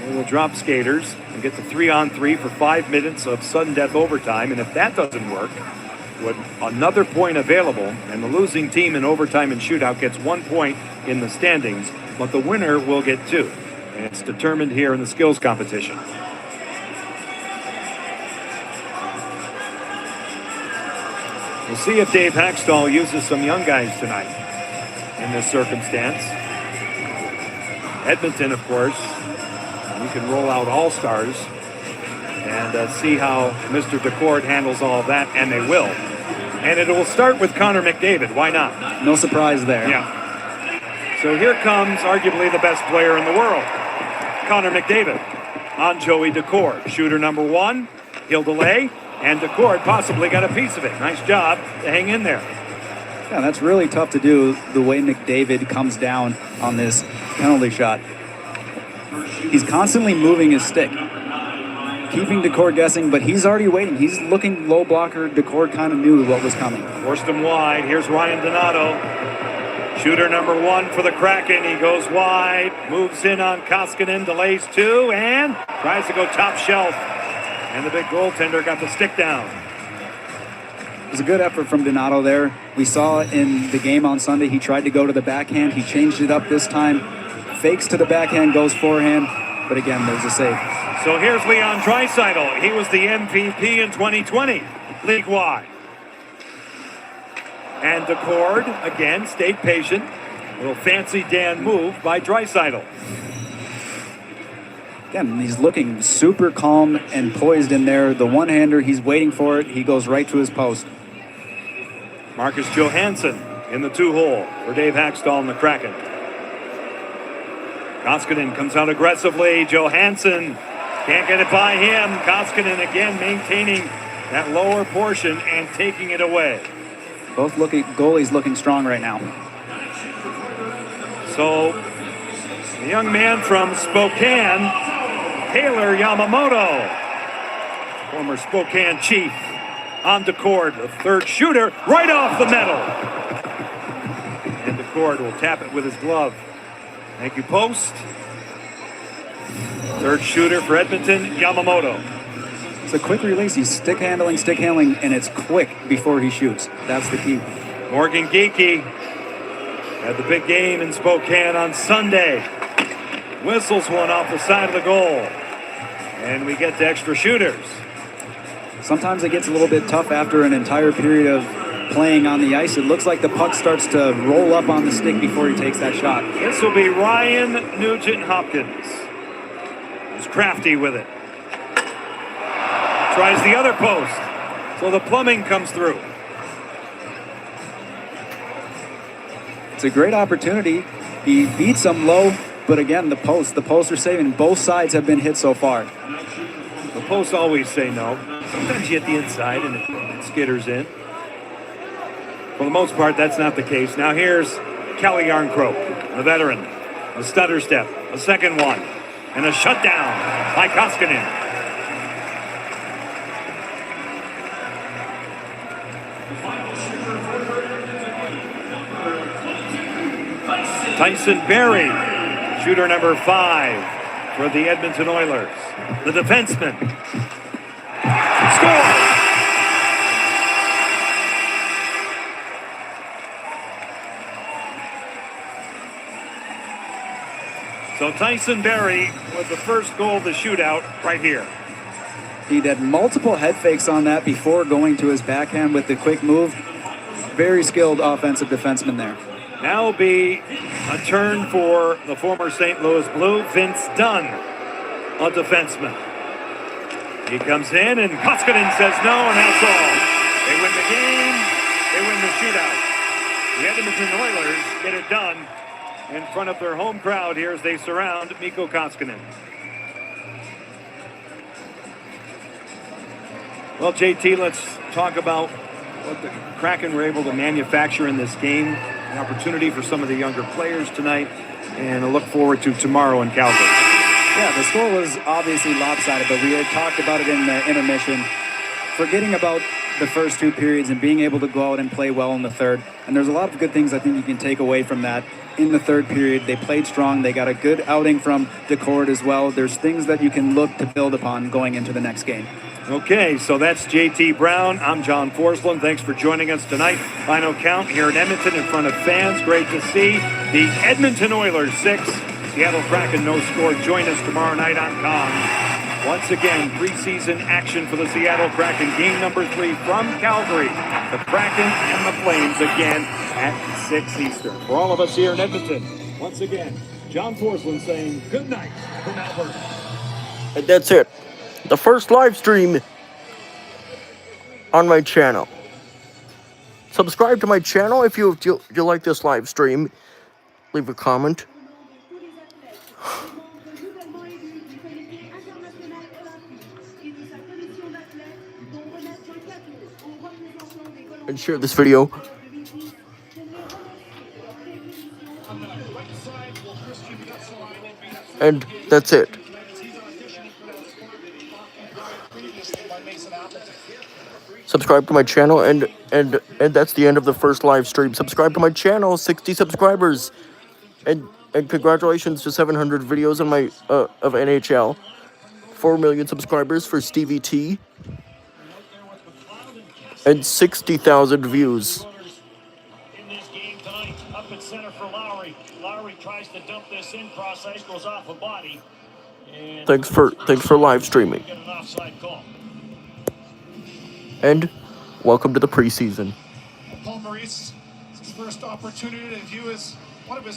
we will drop skaters and get to 3-on-3 for 5 minutes of sudden death overtime. And if that doesn't work, with another point available, and the losing team in overtime and shootout gets 1 point in the standings, but the winner will get 2. And it's determined here in the skills competition. We'll see if Dave Hackstall uses some young guys tonight in this circumstance. Edmonton, of course, you can roll out all-stars and see how Mr. DeCord handles all of that, and they will. And it will start with Connor McDavid. Why not? No surprise there. Yeah. So here comes arguably the best player in the world, Connor McDavid, on Joey DeCord. Shooter number 1, he'll delay, and DeCord possibly got a piece of it. Nice job to hang in there. Yeah, that's really tough to do, the way McDavid comes down on this penalty shot. He's constantly moving his stick, keeping DeCord guessing, but he's already waiting. He's looking low blocker. DeCord kind of knew what was coming. Forced him wide. Here's Ryan Donato. Shooter number 1 for the Kraken. He goes wide, moves in on Koskinen, delays 2, and tries to go top shelf. And the big goaltender got the stick down. It was a good effort from Donato there. We saw in the game on Sunday, he tried to go to the backhand. He changed it up this time. Fakes to the backhand, goes forehand. But again, there's a save. So here's Leon Draisaitl. He was the MVP in 2020, league-wide. And DeCord, again, stayed patient. A little fancy Dan move by Draisaitl. Again, he's looking super calm and poised in there. The one-hander, he's waiting for it. He goes right to his post. Marcus Johansson in the 2-hole for Dave Hackstall and the Kraken. Koskinen comes out aggressively. Johansson can't get it by him. Koskinen again maintaining that lower portion and taking it away. Both goalies looking strong right now. So the young man from Spokane, Taylor Yamamoto, former Spokane Chief, on DeCord, the third shooter, right off the metal. And DeCord will tap it with his glove. Thank you, post. Third shooter for Edmonton, Yamamoto. It's a quick release. He's stick handling, and it's quick before he shoots. That's the key. Morgan Geekie had the big game in Spokane on Sunday. Whistles one off the side of the goal. And we get to extra shooters. Sometimes it gets a little bit tough after an entire period of playing on the ice. It looks like the puck starts to roll up on the stick before he takes that shot. This will be Ryan Nugent-Hopkins. He's crafty with it. Tries the other post. So the plumbing comes through. It's a great opportunity. He beats him low, but again, the posts are saving. Both sides have been hit so far. The posts always say no. Sometimes you hit the inside and it skitters in. For the most part, that's not the case. Now here's Kelly Yarncroke, the veteran. A stutter step, a second one, and a shutdown by Koskinen. Tyson Barrie, shooter number 5 for the Edmonton Oilers. The defenseman. Score! So Tyson Barrie with the first goal of the shootout right here. He did multiple head fakes on that before going to his backhand with the quick move. Very skilled offensive defenseman there. Now will be a turn for the former St. Louis Blue, Vince Dunn, a defenseman. He comes in and Koskinen says no, and that's all. They win the game, they win the shootout. The Edmonton Oilers get it done in front of their home crowd here as they surround Mikko Koskinen. Well, JT, let's talk about what the Kraken were able to manufacture in this game. An opportunity for some of the younger players tonight, and a look forward to tomorrow in Calgary. Yeah, the score was obviously lopsided, but we had talked about it in the intermission. Forgetting about the first 2 periods and being able to go out and play well in the third. And there's a lot of good things I think you can take away from that. In the third period, they played strong. They got a good outing from DeCord as well. There's things that you can look to build upon going into the next game. Okay, so that's JT Brown. I'm John Forsland. Thanks for joining us tonight. Final count here in Edmonton in front of fans. Great to see. The Edmonton Oilers 6, Seattle Kraken no score. Join us tomorrow night on Kong. Once again, preseason action for the Seattle Kraken. Game number 3 from Calgary. The Kraken and the Flames again at 6 Eastern. For all of us here in Edmonton, once again, John Porcelain saying good night from Alberta. And that's it. The first live stream on my channel. Subscribe to my channel if you like this live stream. Leave a comment. And share this video. And that's it. Subscribe to my channel, and that's the end of the first live stream. Subscribe to my channel, 60 subscribers, and congratulations to 700 videos on my of NHL, 4 million subscribers for Stevie T, and 60,000 views. In this game tonight, up at center for Lowry. Lowry tries to dump this in, cross ice goes off a body. And Thanks for live streaming. get an offside call. And welcome to the preseason. Paul Maurice, it's his first opportunity to view one of his